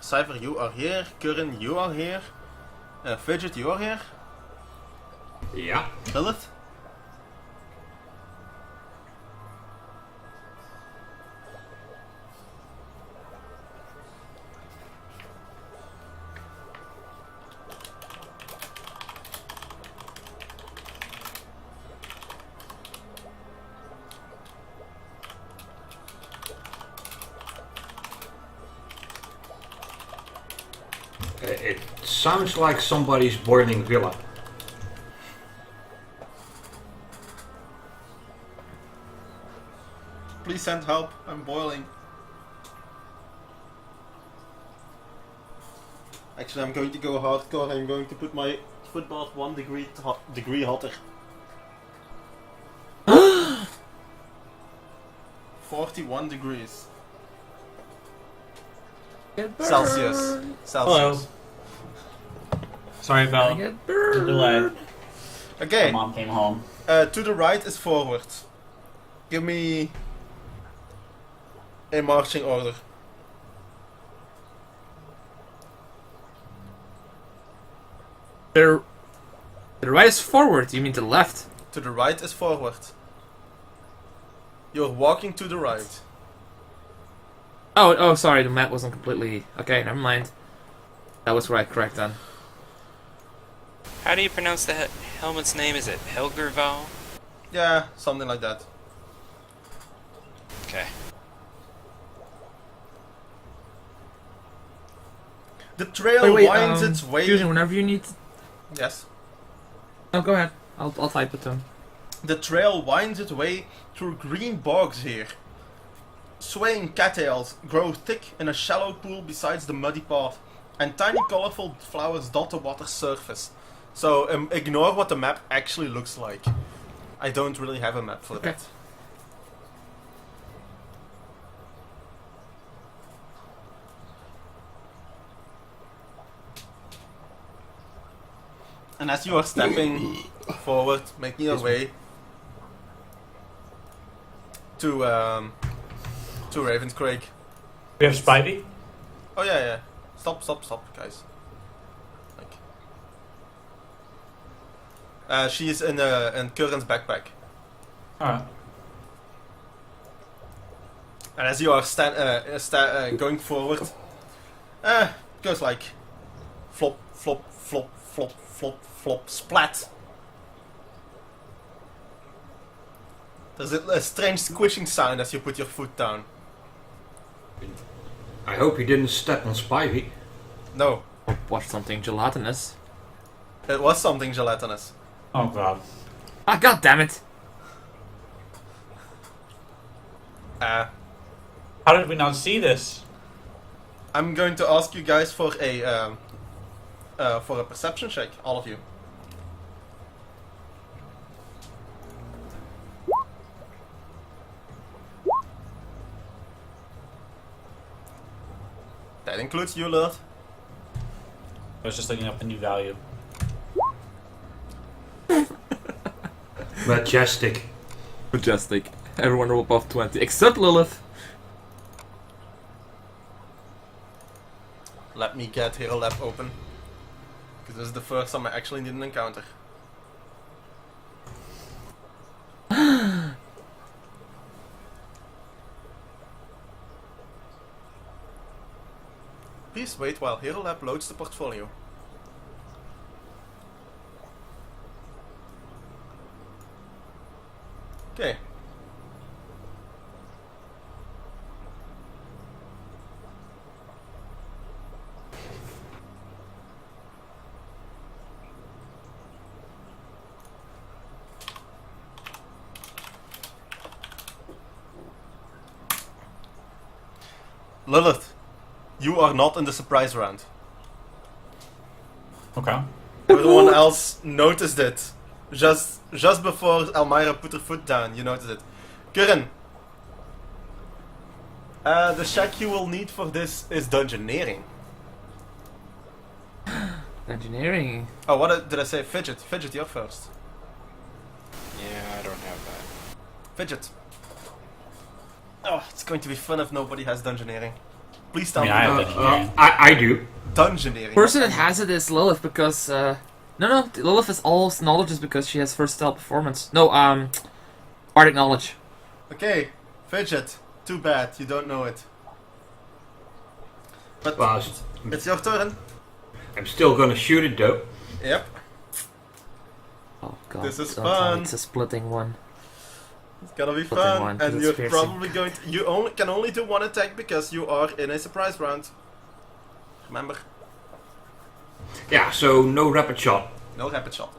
Cypher, you are here. Curran, you are here. Fidget, you are here. Yeah. Lilith? It sounds like somebody's boiling villa. Please send help. I'm boiling. Actually, I'm going to go hardcore. I'm going to put my footbath 1 degree hotter. 41 degrees. Get burned. Celsius. Hello. Sorry about Get the burned. delay. Okay. My mom came home. To the right is forward. Give me a marching order. The right is forward. You mean to the left? To the right is forward. You're walking to the right. Oh, sorry. The map wasn't completely. Okay, never mind. That was right. Correct then. How do you pronounce the helmet's name? Is it Helgerval? Yeah, something like that. Okay. The trail winds its way. Fusion, whenever you need. Yes. No, go ahead. I'll type it to him. The trail winds its way through green bogs here. Swaying cattails grow thick in a shallow pool beside the muddy path, and tiny colorful flowers dot the water's surface. So ignore what the map actually looks like. I don't really have a map for that. And as you are stepping forward, making your way to Ravenscraig. We have Spivey? Oh yeah. Stop, guys. Like, she is in Curran's backpack. Alright. And as you are going forward, goes like flop, flop, flop, flop, flop, flop, splat. There's a strange squishing sound as you put your foot down. I hope you didn't step on Spivey. No, Watch something gelatinous. it was something gelatinous. Oh god. Ah, god damn it! How did we not see this? I'm going to ask you guys for a perception check, all of you. That includes you, Lord. I was just looking up a new value. Majestic. Majestic. Everyone roll above 20, except Lilith. Let me get Hero Lab open. Because this is the first time I actually need an encounter. Please wait while Hero Lab loads the portfolio. Okay. Lilith, you are not in the surprise round. Okay. Everyone else noticed it. Just before Elmira put her foot down, you noticed it. Curran, the check you will need for this is Dungeoneering. Engineering. Oh, what did I say? Fidget. Fidget, you're first. Yeah, I don't have that. Fidget. Oh, it's going to be fun if nobody has Dungeoneering. Please tell I mean, me. I have engineering. I do. Dungeoneering. Person that has it is Lilith because no, Lilith is all knowledge is because she has first style performance. No, bardic knowledge. Okay, Fidget. Too bad you don't know it. But Well, it's your turn. I'm still gonna shoot it though. Yep. Oh god. This is don't tell me fun. It's a splitting one. It's gonna be Put fun, them on, and it's you're piercing. probably going to. You can only do one attack because you are in a surprise round. Remember, Yeah, so no rapid shot. no rapid shot.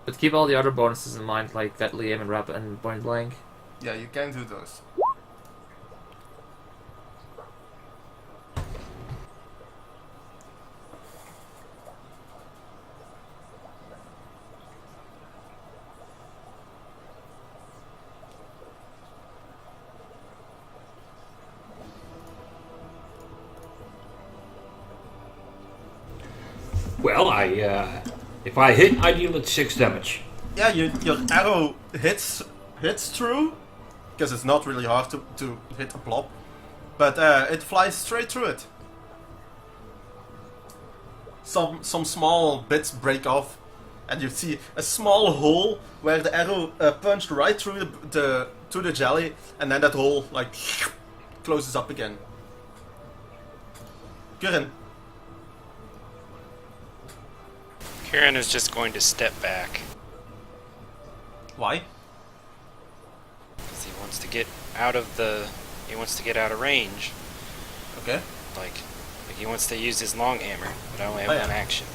But keep all the other bonuses in mind, like deadly aim and rapid and point blank. Yeah, you can do those. Well, I If I hit, I deal it 6 damage. Yeah, your arrow hits through, because it's not really hard to hit a blob, but it flies straight through it. Some small bits break off, and you see a small hole where the arrow punched right through the jelly, and then that hole like closes up again. Kurin. Kieran is just going to step back Why? because he wants to get out of range. Okay. Like he wants to use his long hammer, but I only have Oh, yeah. one action.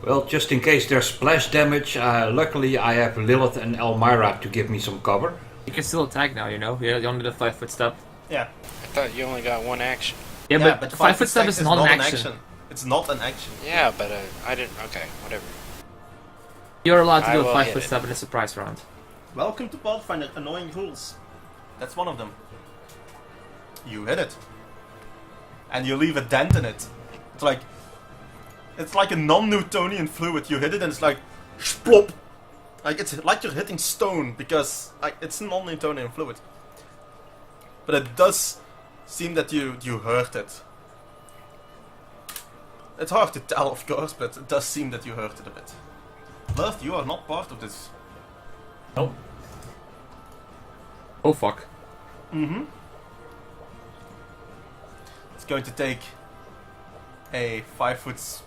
Well, just in case there's splash damage, luckily I have Lilith and Elmira to give me some cover. You can still attack now, you know? You only did a 5-foot step. Yeah. I thought you only got one action. Yeah, but 5-foot step is not an action. It's not an action. Yeah, but I didn't. Okay, whatever. You're allowed to I do a will 5-foot hit it. step in a surprise round. Welcome to Pathfinder, annoying rules. That's one of them. You hit it. And you leave a dent in it. It's like a non-Newtonian fluid. You hit it and it's like splop. Like it's like you're hitting stone because it's a non-Newtonian fluid. But it does seem that you hurt it. It's hard to tell, of course, but it does seem that you hurt it a bit. Love, you are not part of this. Nope. Oh fuck. Mm-hmm. It's going to take a 5-foot.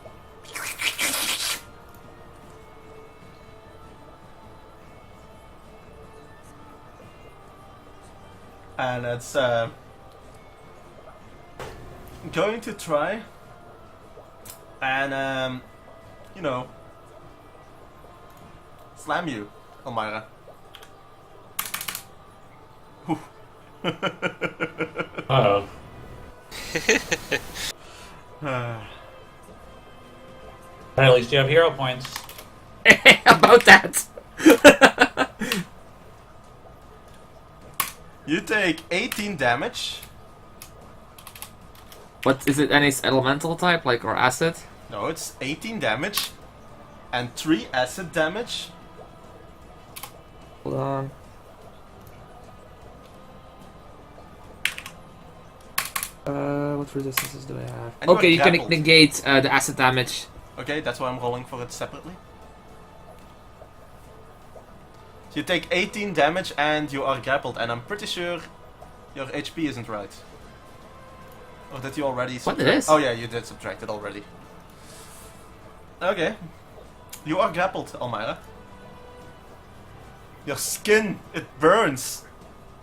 And it's going to try and slam you, Elmira. Uh-oh. At least you have hero points. About that! You take 18 damage. What is it? Any elemental type, like, or acid? No, it's 18 damage and 3 acid damage. Hold on. What resistances do I have? And you Okay, are you can grappled. negate the acid damage. Okay, that's why I'm rolling for it separately. So you take 18 damage and you are grappled, and I'm pretty sure your HP isn't right. Or did you already What, subtract? it is? Oh yeah, you did subtract it already. Okay. You are grappled, Elmira. Your skin, it burns.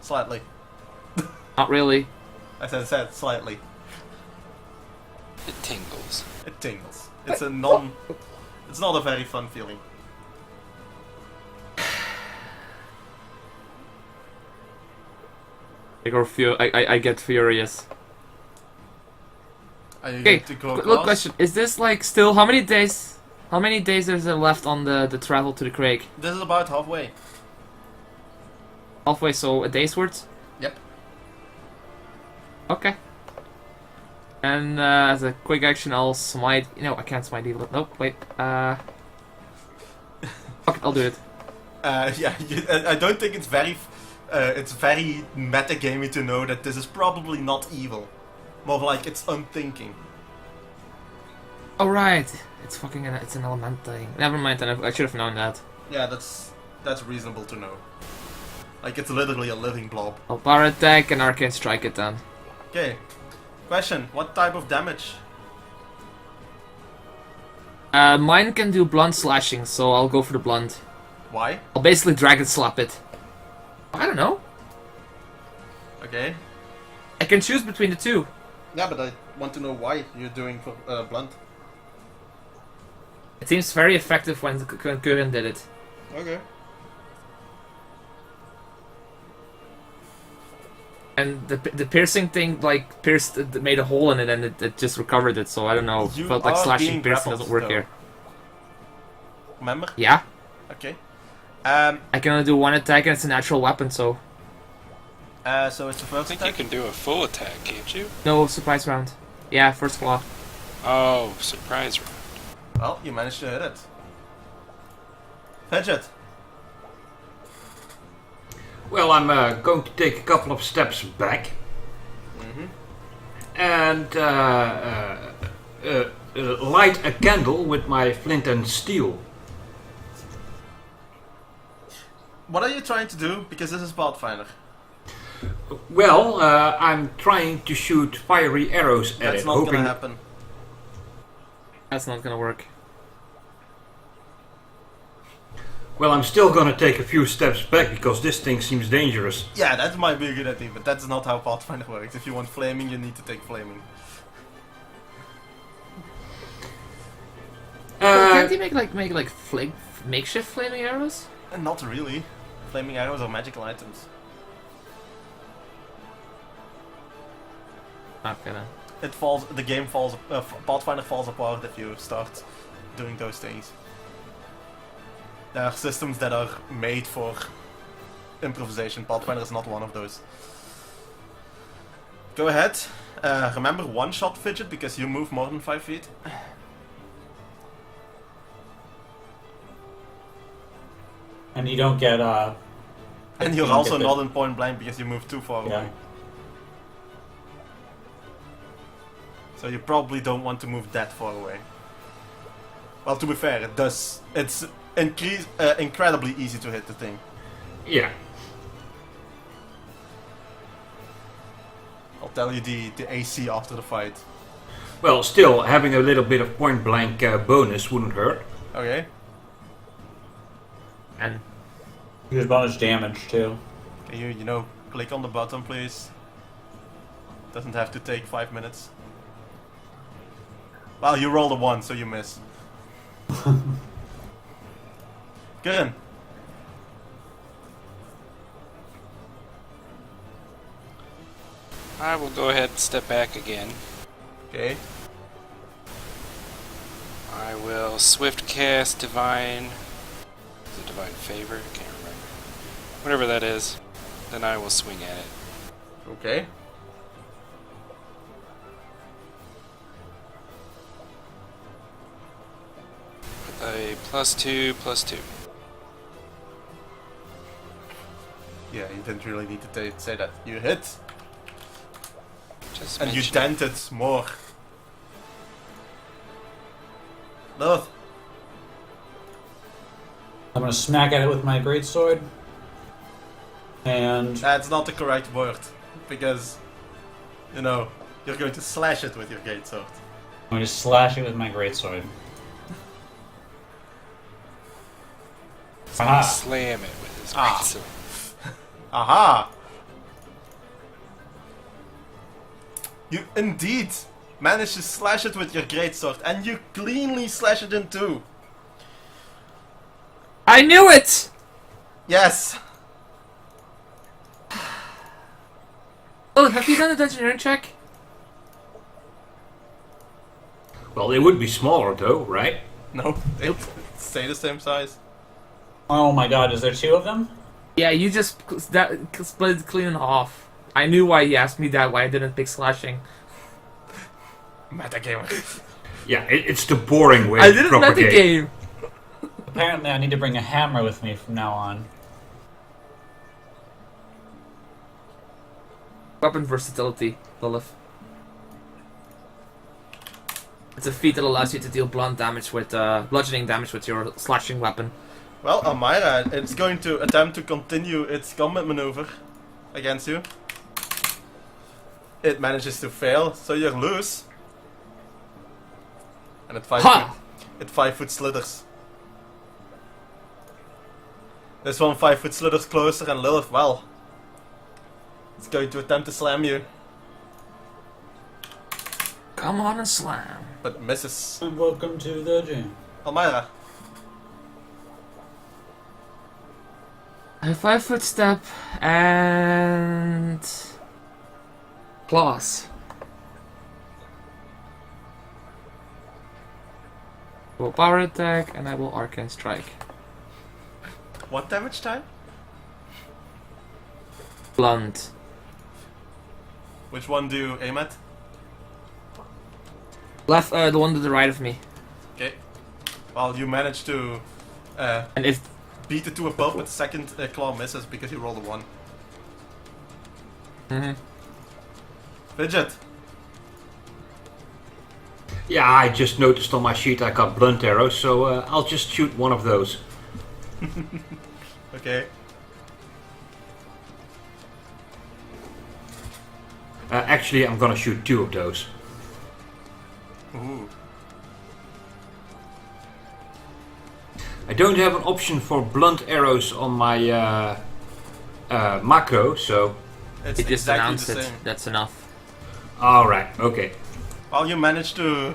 Slightly. Not really. As I said, slightly. It tingles. It tingles. It's a It's not a very fun feeling. I get furious. Are you Okay, going to go look, across? question. Is this like still how many days? How many days is there left on the travel to the crag? This is about halfway. Halfway, so a day's worth? Yep. Okay. And as a quick action, I'll smite. No, I can't smite evil. Nope, wait. Fuck it, I'll do it. Yeah, I don't think it's very metagamey to know that this is probably not evil. More like it's unthinking. Oh right, it's fucking it's an element thing. Never mind, then I should have known that. Yeah, that's reasonable to know. Like it's literally a living blob. I'll power attack and arcane strike it then. Okay. Question: what type of damage? Mine can do blunt slashing, so I'll go for the blunt. Why? I'll basically dragon slap it. I don't know. Okay. I can choose between the two. Yeah, but I want to know why you're doing for blunt. It seems very effective when Kurin did it. Okay. And the piercing thing, like, made a hole in it and it just recovered it, so I don't know. You Felt like are slashing being piercing grappled, doesn't work though. here. Remember? Yeah? Okay. I can only do one attack and it's a natural weapon, so... So it's the I first think you attack. can do a full attack, can't you? No, surprise round. Yeah, first claw. Oh, surprise round. Well, you managed to hit it. Fidget. Well, I'm going to take a couple of steps back. And light a candle with my flint and steel. What are you trying to do? Because this is Pathfinder. Well, I'm trying to shoot fiery arrows at That's it, not hoping. gonna happen. That's not gonna work. Well, I'm still gonna take a few steps back because this thing seems dangerous. Yeah, that might be a good idea, but that's not how Pathfinder works. If you want flaming, you need to take flaming. Can't he make makeshift flaming arrows? And not really. Flaming arrows are magical items. Okay then. It falls. The game falls. Pathfinder falls apart if you start doing those things. There are systems that are made for improvisation. Pathfinder is not one of those. Go ahead. Remember one-shot Fidget because you move more than 5 feet. And you don't get And you're also not in point blank because you move too far Yeah. away. So you probably don't want to move that far away. Well, to be fair, it does. It's incredibly easy to hit the thing. Yeah. I'll tell you the AC after the fight. Well, still, having a little bit of point blank bonus wouldn't hurt. Okay. And use bonus damage too. Can you click on the button, please? Doesn't have to take 5 minutes. Well, you rolled a 1, so you miss. Good. I will go ahead and step back again. Okay. I will swift cast divine. Is it divine favor? I can't remember. Whatever that is. Then I will swing at it. Okay. With a +2/+2. Yeah, you didn't really need to say that. You hit, Just and you mention it. dented more. Lilith. I'm gonna smack at it with my greatsword. And That's not the correct word, because you're going to slash it with your greatsword. I'm gonna slash it with my greatsword. So I slam it with his greatsword. Aha! You indeed managed to slash it with your greatsword, and you cleanly slash it in two. I knew it! Yes. Oh, have you done a dungeoneering check? Well, they would be smaller though, right? No, they stay the same size. Oh my god, is there two of them? Yeah, you just split it clean in half. I knew why you asked me that, why I didn't pick slashing. Metagamer. Yeah, it's the boring way I to didn't propagate. metagame! Apparently I need to bring a hammer with me from now on. Weapon versatility, Lilith. It's a feat that allows you to deal blunt damage with, bludgeoning damage with your slashing weapon. Well, Amira, it's going to attempt to continue its combat maneuver against you. It manages to fail, so you're loose. And at 5 Ha! foot, 5 foot slithers. This one 5 foot slithers closer, and Lilith, well, it's going to attempt to slam you, Come on and slam. but misses. And welcome to the gym. Amira, A 5 foot step and claws. Will power attack and I will arcane strike. what damage time? Blunt. Which one do you aim at? Left, the one to the right of me. Okay. Well, you managed to And if beat it to a pulp, but the second claw misses because you rolled a 1. Regent. Yeah, I just noticed on my sheet I got blunt arrows, so I'll just shoot one of those. Okay. Actually, I'm gonna shoot 2 of those. Ooh. I don't have an option for blunt arrows on my macro, so... It's you just exactly announce the it, same. that's enough. Alright, okay. Well, you managed to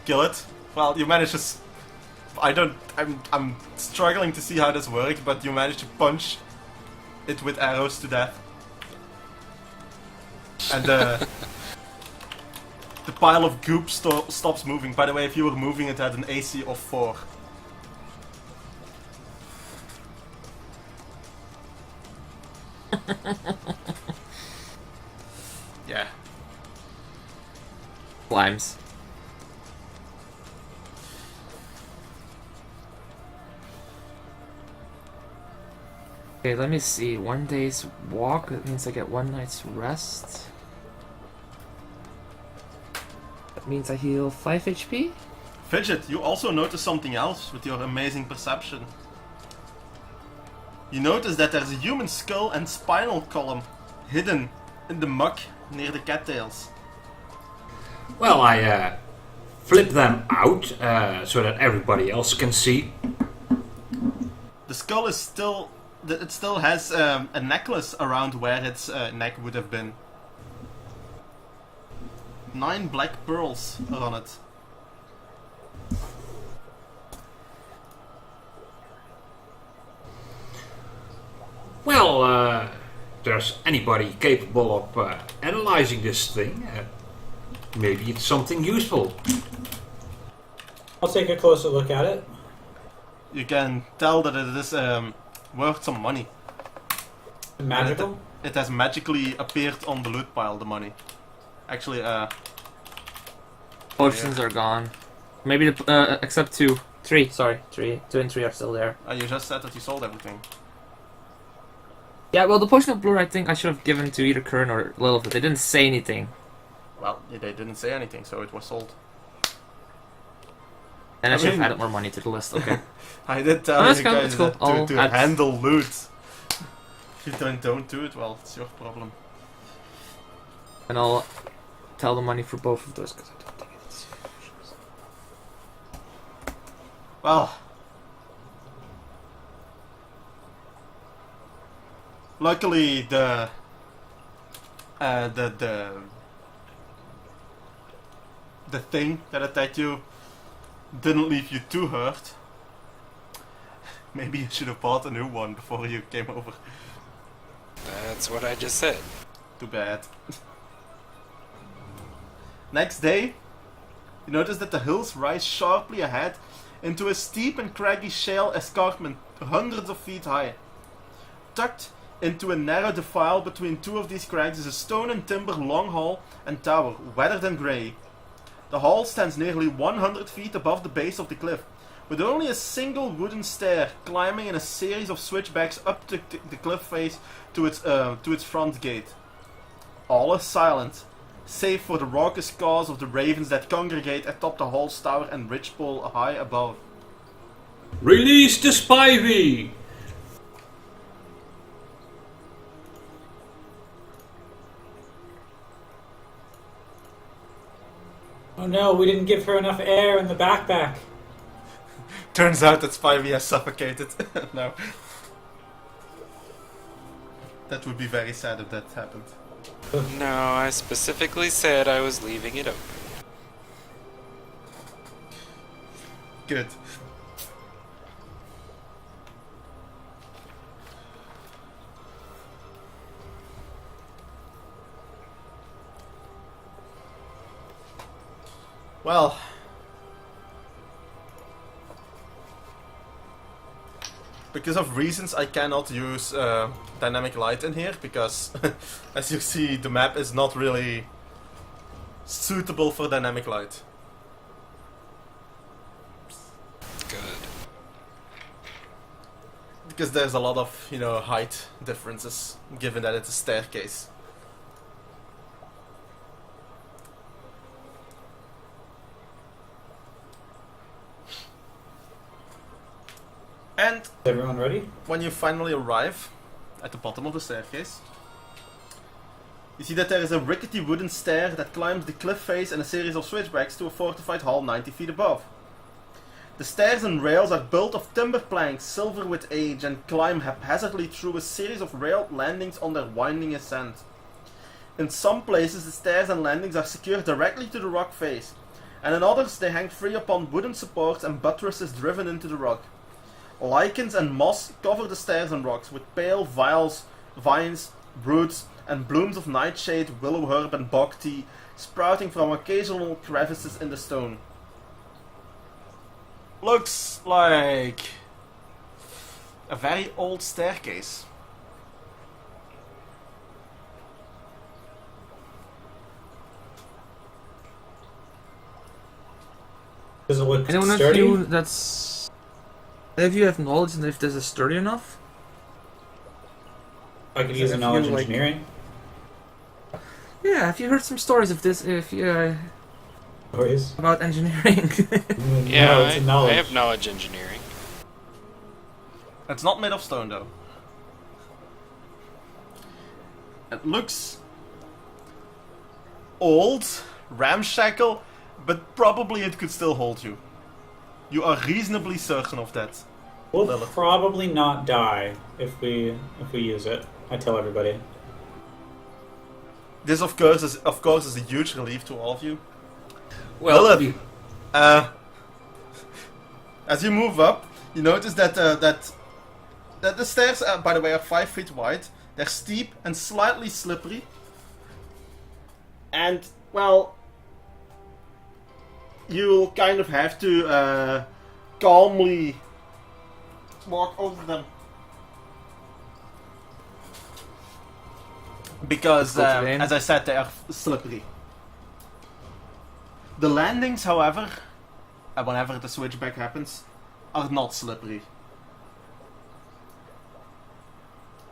kill it. Well, you managed to. I'm struggling to see how this works, but you managed to punch it with arrows to death. And the pile of goop stops moving. By the way, if you were moving, it had an AC of 4. Yeah. Limes. Okay, let me see. 1 day's walk, that means I get 1 night's rest. That means I heal 5 HP? Fidget, you also notice something else with your amazing perception. You notice that there's a human skull and spinal column hidden in the muck near the cattails. Well, I flip them out so that everybody else can see. The skull is still... It still has a necklace around where its neck would have been. 9 black pearls are on it. Well, if there's anybody capable of analyzing this thing, maybe it's something useful. I'll take a closer look at it. You can tell that it is worth some money. Magical? It has magically appeared on the loot pile, the money. Actually, Potions are gone. Maybe the, except 2. 3, sorry. 3. 2 and 3 are still there. you just said that you sold everything. Yeah, well, the potion of blue, I think I should have given to either Kern or Lilith, but they didn't say anything. Well, they didn't say anything, so it was sold. And I I should have mean- added more money to the list, okay. I did tell Oh, that's you cool, guys that's cool. that I'll to add- handle loot. If you don't do it, well, it's your problem. And I'll tell the money for both of those, because I don't think it's... Well, luckily the thing that attacked you didn't leave you too hurt. Maybe you should have bought a new one before you came over. That's what I just said. Too bad. Next day, you notice that the hills rise sharply ahead into a steep and craggy shale escarpment hundreds of feet high. Tucked into a narrow defile between 2 of these crags is a stone and timber long hall and tower, weathered and grey. The hall stands nearly 100 feet above the base of the cliff, with only a single wooden stair climbing in a series of switchbacks up the cliff face to its front gate. All is silent, save for the raucous caws of the ravens that congregate atop the hall's tower and ridgepole high above. Release the Spivey! Oh no, we didn't give her enough air in the backpack. Turns out that Spivey has suffocated. No. That would be very sad if that happened. No, I specifically said I was leaving it open. Good. Well, because of reasons I cannot use dynamic light in here because, as you see, the map is not really suitable for dynamic light. Good. Because there's a lot of, height differences, given that it's a staircase. And Is everyone ready? when you finally arrive at the bottom of the staircase, you see that there is a rickety wooden stair that climbs the cliff face and a series of switchbacks to a fortified hall 90 feet above. The stairs and rails are built of timber planks, silver with age, and climb haphazardly through a series of railed landings on their winding ascent. In some places, the stairs and landings are secured directly to the rock face, and in others they hang free upon wooden supports and buttresses driven into the rock. Lichens and moss cover the stairs and rocks, with pale vines, roots, and blooms of nightshade, willow herb, and bog tea sprouting from occasional crevices in the stone. Looks like a very old staircase. Does it look Anyone of sturdy? you that's... If you have knowledge and if this is sturdy enough? I could Does use it a knowledge feel like- engineering. Yeah, if you heard some stories of this, if you, Stories. about engineering. Yeah, No, it's a I knowledge. have knowledge engineering. It's not made of stone though. It looks old, ramshackle, but probably it could still hold you. You are reasonably certain of that. We'll Lilith. probably not die if we use it. I tell everybody. This of course is a huge relief to all of you. Well, Lilith, as you move up, you notice that the stairs, by the way, are 5 feet wide. They're steep and slightly slippery. And, well, you'll kind of have to calmly walk over them. Because, Let's go today. as I said, they are slippery. The landings, however, whenever the switchback happens, are not slippery.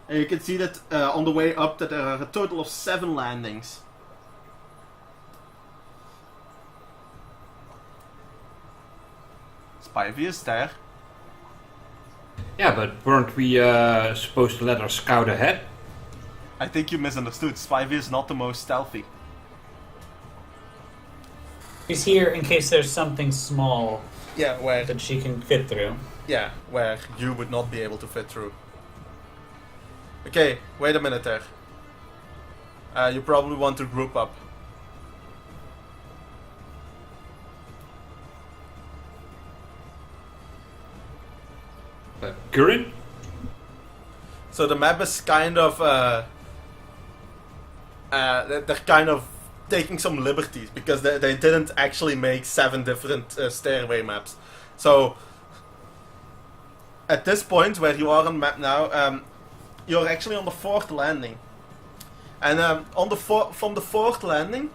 And you can see that on the way up that there are a total of 7 landings. Spivey is there. yeah, but weren't we supposed to let our scout ahead? I think you misunderstood. Spivey is not the most stealthy. She's here in case there's something small Yeah, where that she can fit through. where you would not be able to fit through. Okay, wait a minute there. You probably want to group up. Curran? So the map is kind of they're kind of taking some liberties because they didn't actually make 7 different stairway maps. So at this point where you are on map now, you're actually on the 4th landing, and from the 4th landing,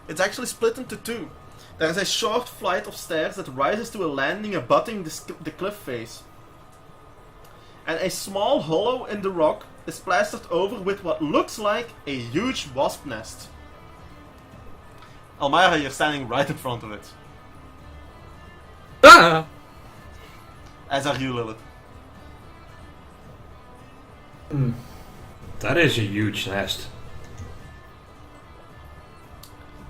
it's actually split into 2. There is a short flight of stairs that rises to a landing abutting the cliff face. And a small hollow in the rock is plastered over with what looks like a huge wasp nest. Almira, you're standing right in front of it. Ah! As are you, Lilith. That is a huge nest.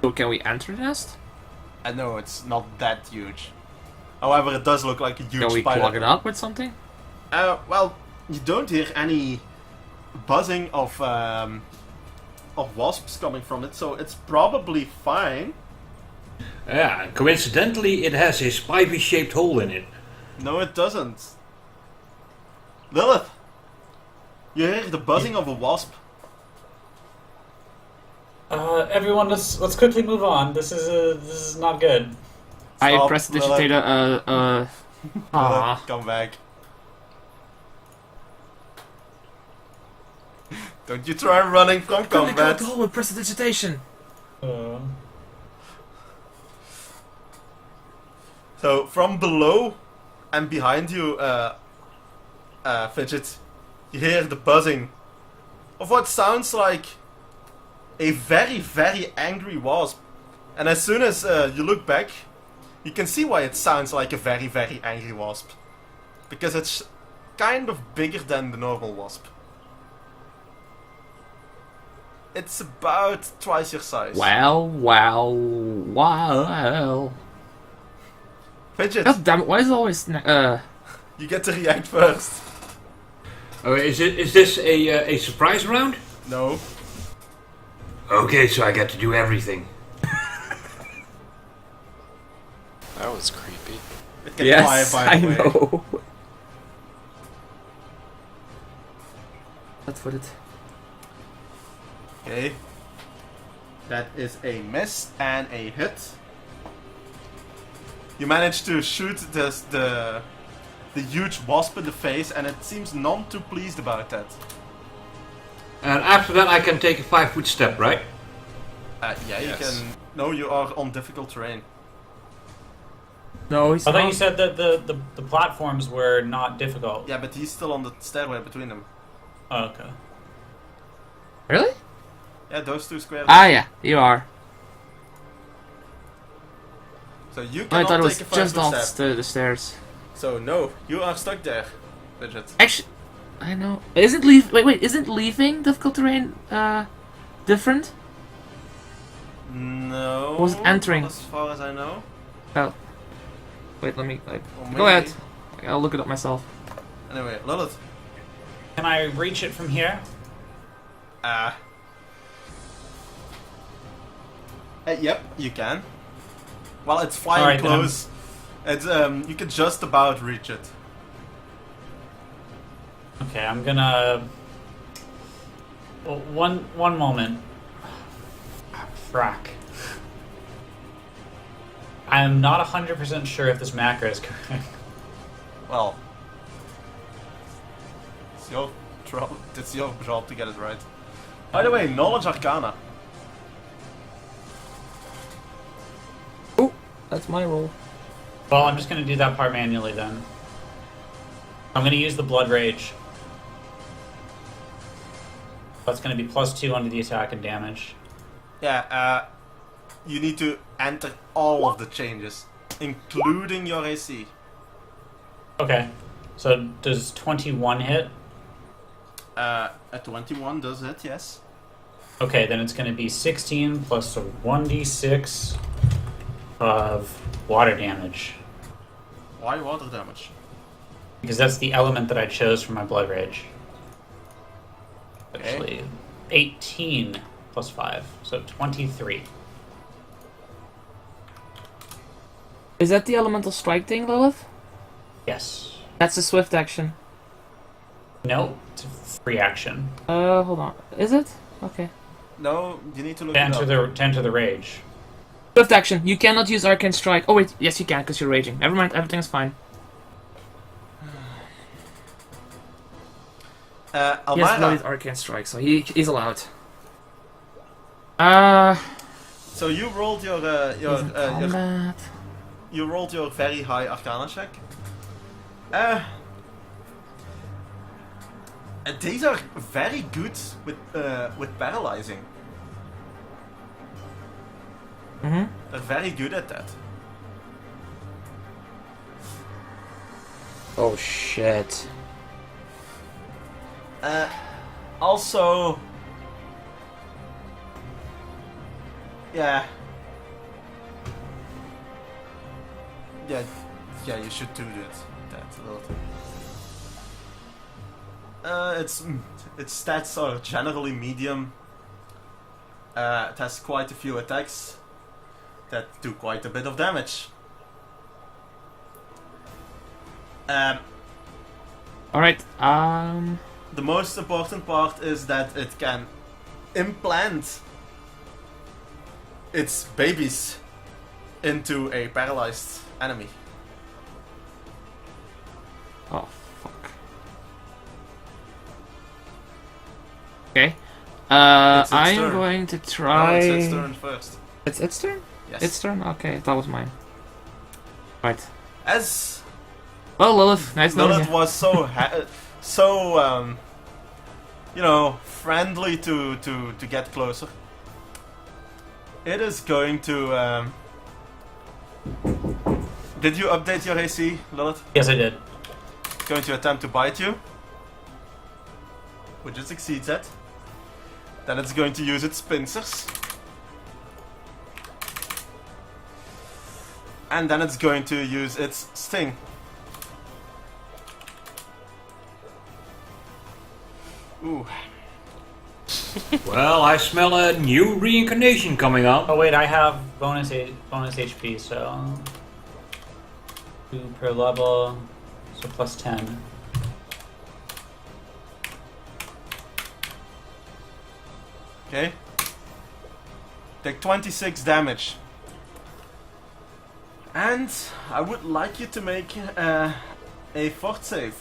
So can we enter the nest? I know it's not that huge. However, it does look like a huge Can we spider. plug it up with something? Well, you don't hear any buzzing of wasps coming from it, so it's probably fine. Yeah, coincidentally, it has a spivey-shaped hole in it. No, it doesn't. Lilith, you hear the buzzing of a wasp. Everyone, let's quickly move on. This is not good. I Stop, press Lilith. digitate Lilith, come back. Don't you try running from Quickly cut combat. the hole with prestidigitation. So from below and behind you, Fidget, you hear the buzzing of what sounds like a very, very angry wasp. And as soon as you look back, you can see why it sounds like a very, very angry wasp. Because it's kind of bigger than the normal wasp. It's about twice your size. Wow. Fidget, God damn it, why is it always... you get to react first. Oh, is this a surprise round? No. Okay, so I get to do everything. That was creepy. It can fly, by the way. know. That's what it... Okay. That is a miss and a hit. You manage to shoot the huge wasp in the face, and it seems none too pleased about that. And after that, I can take a 5-foot step, right? Yeah, Yes. you can. No, you are on difficult terrain. No, he's I thought not. you said that the platforms were not difficult. Yeah, but he's still on the stairway between them. Oh, okay. Really? Yeah, those two squares. Ah, yeah, you are. So you I cannot thought it was take a just 5-foot off step. the stairs. So no, you are stuck there, Regent. Actually, I know. Isn't isn't leaving difficult terrain different? No. Was it entering? Not as far as I know. Oh. Wait, let me. Or Go maybe- ahead. I'll look it up myself. Anyway, Lilith. Can I reach it from here? Yep, you can. While it's flying Alright, then close, it's you can just about reach it. Okay, I'm gonna. Well, one moment. Frack. I'm not 100% sure if this macro is correct. Well, it's your job to get it right. By the way, knowledge arcana. That's my roll. Well, I'm just gonna do that part manually then. I'm gonna use the Blood Rage. That's gonna be +2 under the attack and damage. Yeah, you need to enter all of the changes, including your AC. Okay. So does 21 hit? A 21 does it, yes. Okay, then it's gonna be 16 plus a 1d6 of water damage. Why water damage? Because that's the element that I chose for my Blood Rage. Okay. Actually, 18 plus 5, so 23. Is that the elemental strike thing, Lilith? Yes. That's a swift action. No, it's a free action. Hold on. Is it? Okay. No, you need to look To it up. enter the rage. Swift action. You cannot use arcane strike. Oh wait, yes you can because you're raging. Never mind. Everything's fine. He has Almira, bloodied arcane strike, so he's allowed. so you rolled your Combat. you rolled your very high arcana check. These are very good with paralyzing. Mhm. They're very good at that. Oh shit. Also, yeah, you should do that a little. Its stats are generally medium. It has quite a few attacks that do quite a bit of damage. Alright, The most important part is that it can implant its babies into a paralyzed enemy. Oh fuck. Okay. It's its I am turn. going to No, try. it's its turn first. It's its turn. Yes. Its turn. Okay, that was mine. Right. As Well, Lilith, nice knowing Lilith you. was so you know, friendly to get closer. It is going to. Did you update your AC, Lilith? Yes, I did. It's going to attempt to bite you, which it succeeds at. Then it's going to use its pincers. And then it's going to use its sting. Ooh. Well, I smell a new reincarnation coming up. Oh wait, I have bonus HP, so 2 per level, so plus 10. Okay. Take 26 damage. And I would like you to make a fort save.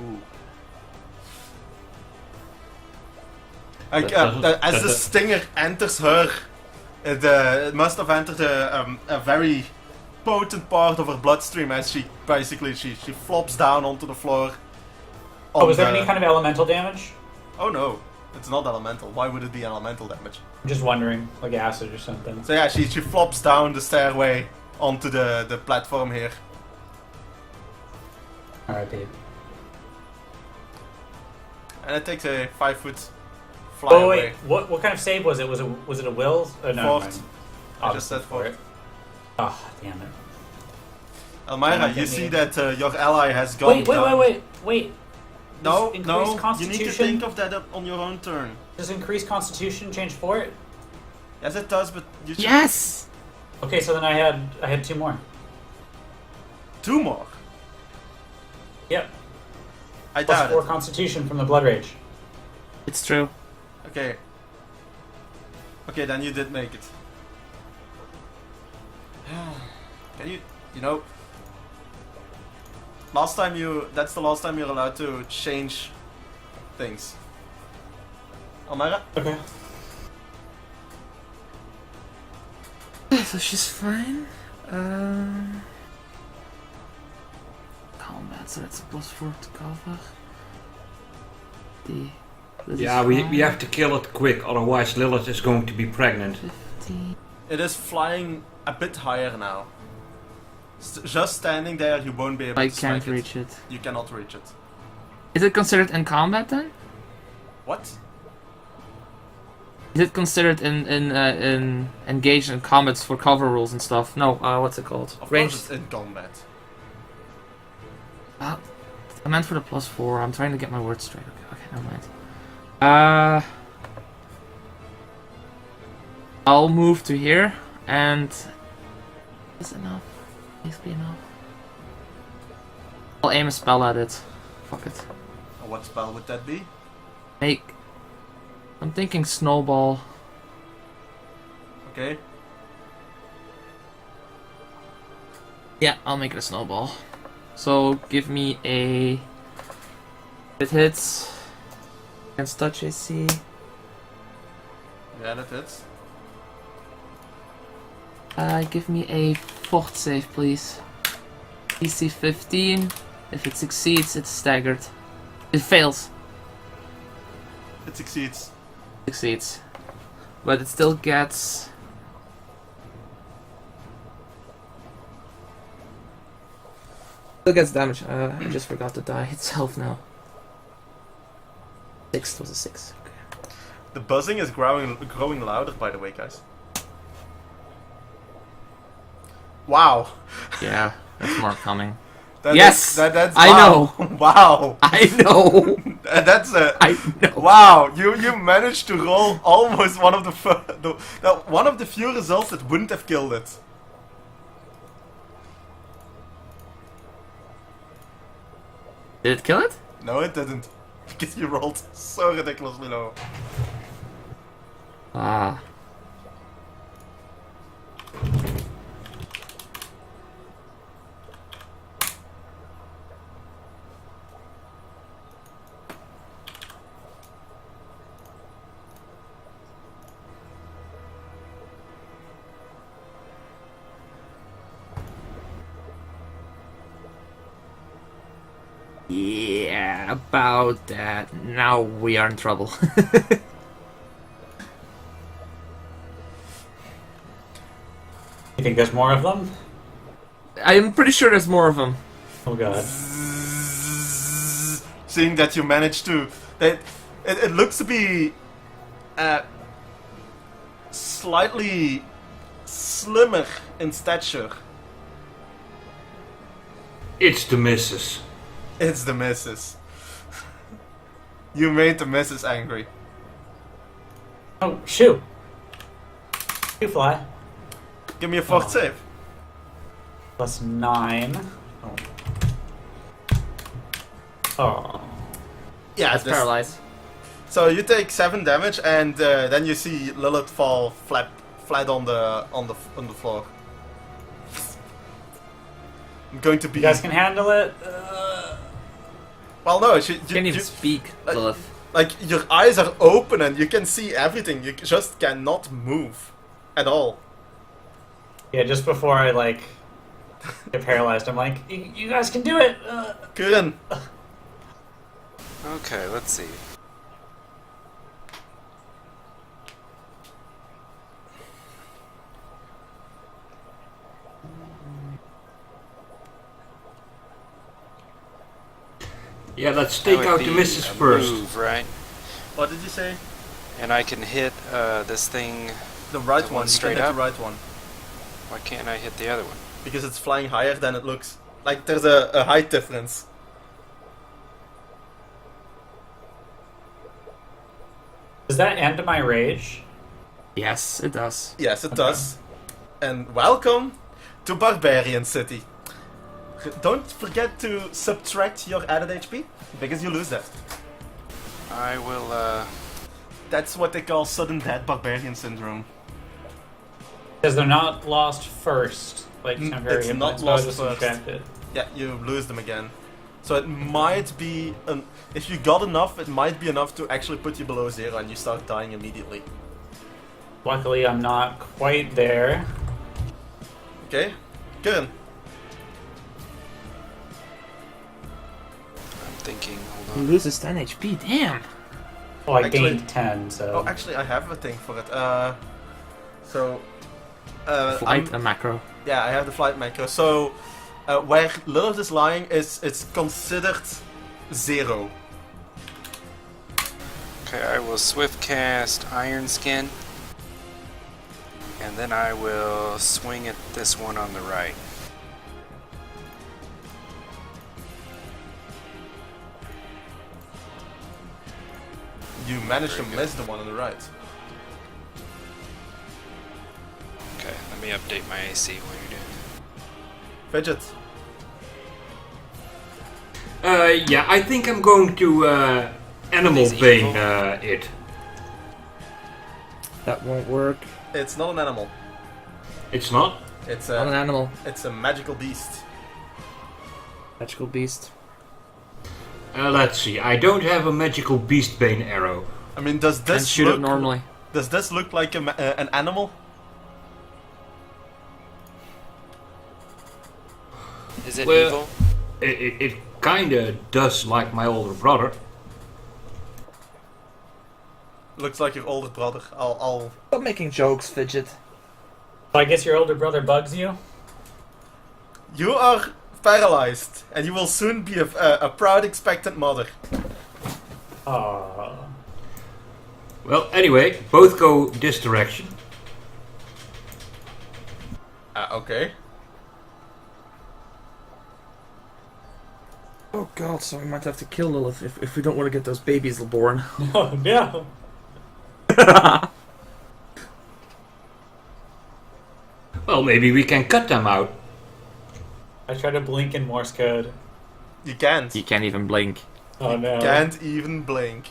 Ooh. Like, as the stinger enters her, it must have entered a very potent part of her bloodstream as she basically she flops down onto the floor. Oh, is there any kind of elemental damage? Oh no, it's not elemental. Why would it be elemental damage? I'm just wondering, like acid or something. So yeah, she flops down the stairway onto the platform here. Alright, babe. And it takes a 5-foot fly Oh away. wait, what kind of save was it? Was it a will? No, Fort. never mind. I just said For fort. it. Oh, damn it. Elmira, Don't you get see me. that your ally has gone Wait. No, Does no, increased you constitution? need to think of that on your own turn. Does increased constitution change for it? Yes, it does, but you should... Yes. Okay, so then I had 2 more. 2 more. Yep. I Plus doubt 4 it. constitution from the blood rage. It's true. Okay. Okay, then you did make it. Can you know... That's the last time you're allowed to change things. Elmira? Okay. So she's fine. Combat, so that's a +4 to cover. Yeah, we have to kill it quick, otherwise Lilith is going to be pregnant. 50. It is flying a bit higher now. Just standing there, you won't be able I to can't smack reach it. You cannot reach it. Is it considered in combat then? What? Is it considered in engaged in combats for cover rules and stuff? No, what's it called? Of Ranged. course it's in combat. I meant for the +4. I'm trying to get my words straight. Okay, never mind. I'll move to here and is enough. Please be enough. I'll aim a spell at it. Fuck it. What spell would that be? I'm thinking snowball. Okay. Yeah, I'll make it a snowball. So give me a. It hits. Against touch AC. Yeah, that hits. Give me a fort save, please. DC 15. If it succeeds, it's staggered. It fails. It succeeds. Succeeds. But it still gets... Still gets damage. I just forgot the die itself now. 6 was a 6. Okay. The buzzing is growing louder, by the way, guys. Wow. Yeah, that's more coming. That's I wow. know. Wow. I know. That's a. I know. Wow. You managed to roll almost one of one of the few results that wouldn't have killed it. Did it kill it? No, it didn't. Because you rolled so ridiculously low. Yeah, about that. Now we are in trouble. You think there's more of them? I'm pretty sure there's more of them. Oh god. Seeing that you managed to, it looks to be slightly slimmer in stature. It's the missus. It's the missus. You made the missus angry. Oh, shoot. You fly. Give me a fort Oh. save. +9. Oh. Yeah, That's paralyzed. So you take 7 damage, and then you see Lilith fall flat on the floor. I'm going to be. You guys can handle it? Well, no, You can't even speak, Lilith. like your eyes are open and you can see everything. You just cannot move at all. Yeah, just before I, like, get paralyzed, I'm like, you guys can do it! Kuren, Okay, let's see. Yeah, let's That take would out the be missus a first. Move, right? what did you say? And I can hit this thing. The right The one. one You straight can hit up? the right one Why can't I hit the other one? because it's flying higher than it looks. Like there's a height difference. Does that end my rage? Yes, it does. Yes, it does. And welcome to Barbarian City. Don't forget to subtract your added HP because you lose that. I will, That's what they call sudden death barbarian syndrome. Because they're not lost first. Like, temporary it's hit not points, but I was lost just first. subtracted. Yeah, you lose them again. So it might be, if you got enough, it might be enough to actually put you below 0 and you start dying immediately. Luckily, I'm not quite there. Okay? Good. I'm thinking, hold He on. loses 10 HP, damn! Oh, I Actually- gained 10, so... Oh, actually, I have a thing for it. Flight and macro. Yeah, I have the flight macro. So, where Lilith is lying it's considered 0. Okay, I will swift cast Iron Skin. And then I will swing at this one on the right. You managed to Very miss the one on the right. Okay, let me update my AC while you're doing Fidget. Yeah, I think I'm going to Animal He's Bane evil. it. That won't work. It's not an animal. It's not? It's Not an a animal. it's a magical beast. Magical beast. Let's see. I don't have a magical beast bane arrow. I mean, does Can't this shoot look it normally. Does this look like an animal? it. Is it Well- evil? It kinda does like my older brother. Looks like your older brother. I'll Stop making jokes, Fidget. So I guess your older brother bugs you? You are paralyzed, and you will soon be a proud, expectant mother. Aww. Well, anyway, both go this direction. Okay. Oh god, so we might have to kill Lilith if we don't want to get those babies born. Oh no! Well, maybe we can cut them out. I tried to blink in Morse code. You can't. You can't even blink. Oh no. Can't even blink.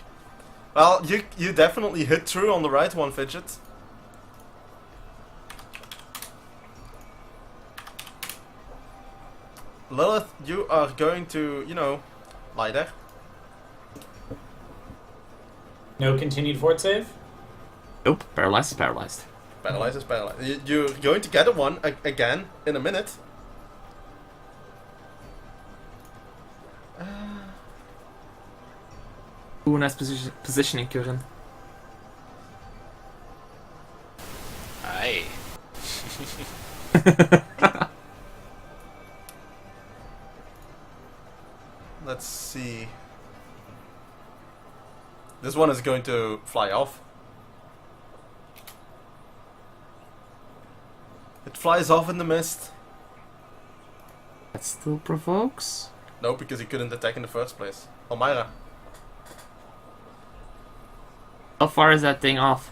Well, you definitely hit through on the right one, Fidget. Lilith, you are going to, lie there. No continued fort save? Nope, paralyzed is paralyzed. Paralyzed is paralyzed. You're going to get a one again in a minute. Ooh, nice positioning, Curran. Aye. Let's see. This one is going to fly off. It flies off in the mist. That still provokes. No, because he couldn't attack in the first place. Elmira. How far is that thing off?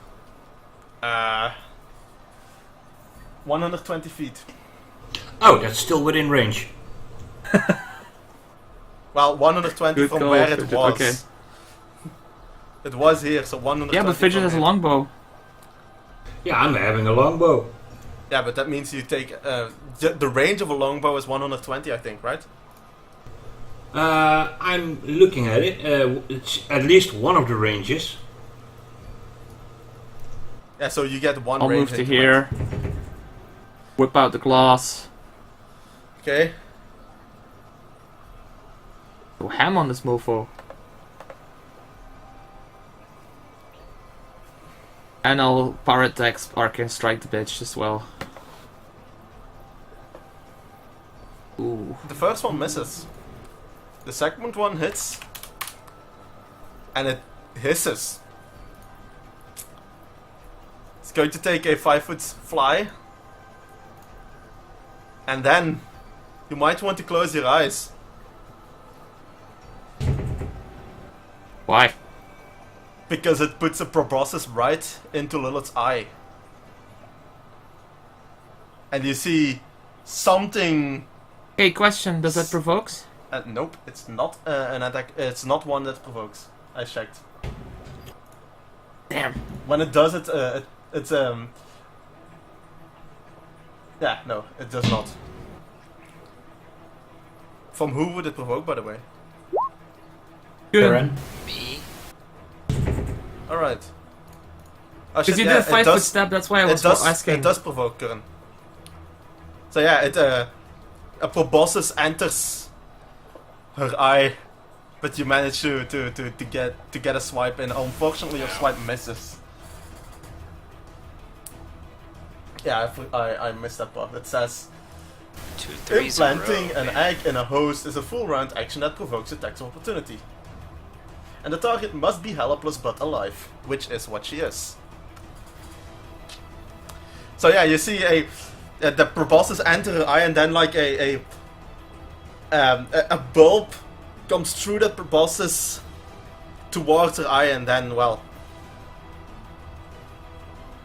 120 feet. Oh, that's still within range. Well, 120 Good from call, where it Fidget, was. okay. It was here, so 120. Yeah, but Fidget from has a here. longbow. Yeah, I'm having a longbow. Yeah, but that means you take the range of a longbow is 120, I think, right? I'm looking at it. It's at least one of the ranges. Yeah, so you get one I'll range move to increment. here. Whip out the glass. Okay. Go ham on this mofo. And I'll pirate dex arcane strike the bitch as well. Ooh. The first one misses. The second one hits. And it hisses. It's going to take a 5-foot fly. And then you might want to close your eyes. Why? Because it puts a proboscis right into Lilith's eye. And you see something... Hey, question, does that provokes? Nope, it's not an attack. It's not one that provokes. I checked. Damn. When it does it, it's yeah, no, it does not. From who would it provoke, by the way? Good. Curran. Me? Alright. Oh, Because shit, you yeah, did a 5-foot does- step, that's why I it was does, asking. It does provoke Curran. So yeah, it a proboscis enters her eye, but you manage to get a swipe in. Unfortunately, your swipe misses. Yeah, I missed that part. It says 2 threes in a row, implanting an man. egg in a host is a full round action that provokes attacks of opportunity. And the target must be helpless but alive, which is what she is. So yeah, you see the proboscis enter her eye, and then like a bulb comes through the proboscis towards her eye, and then well,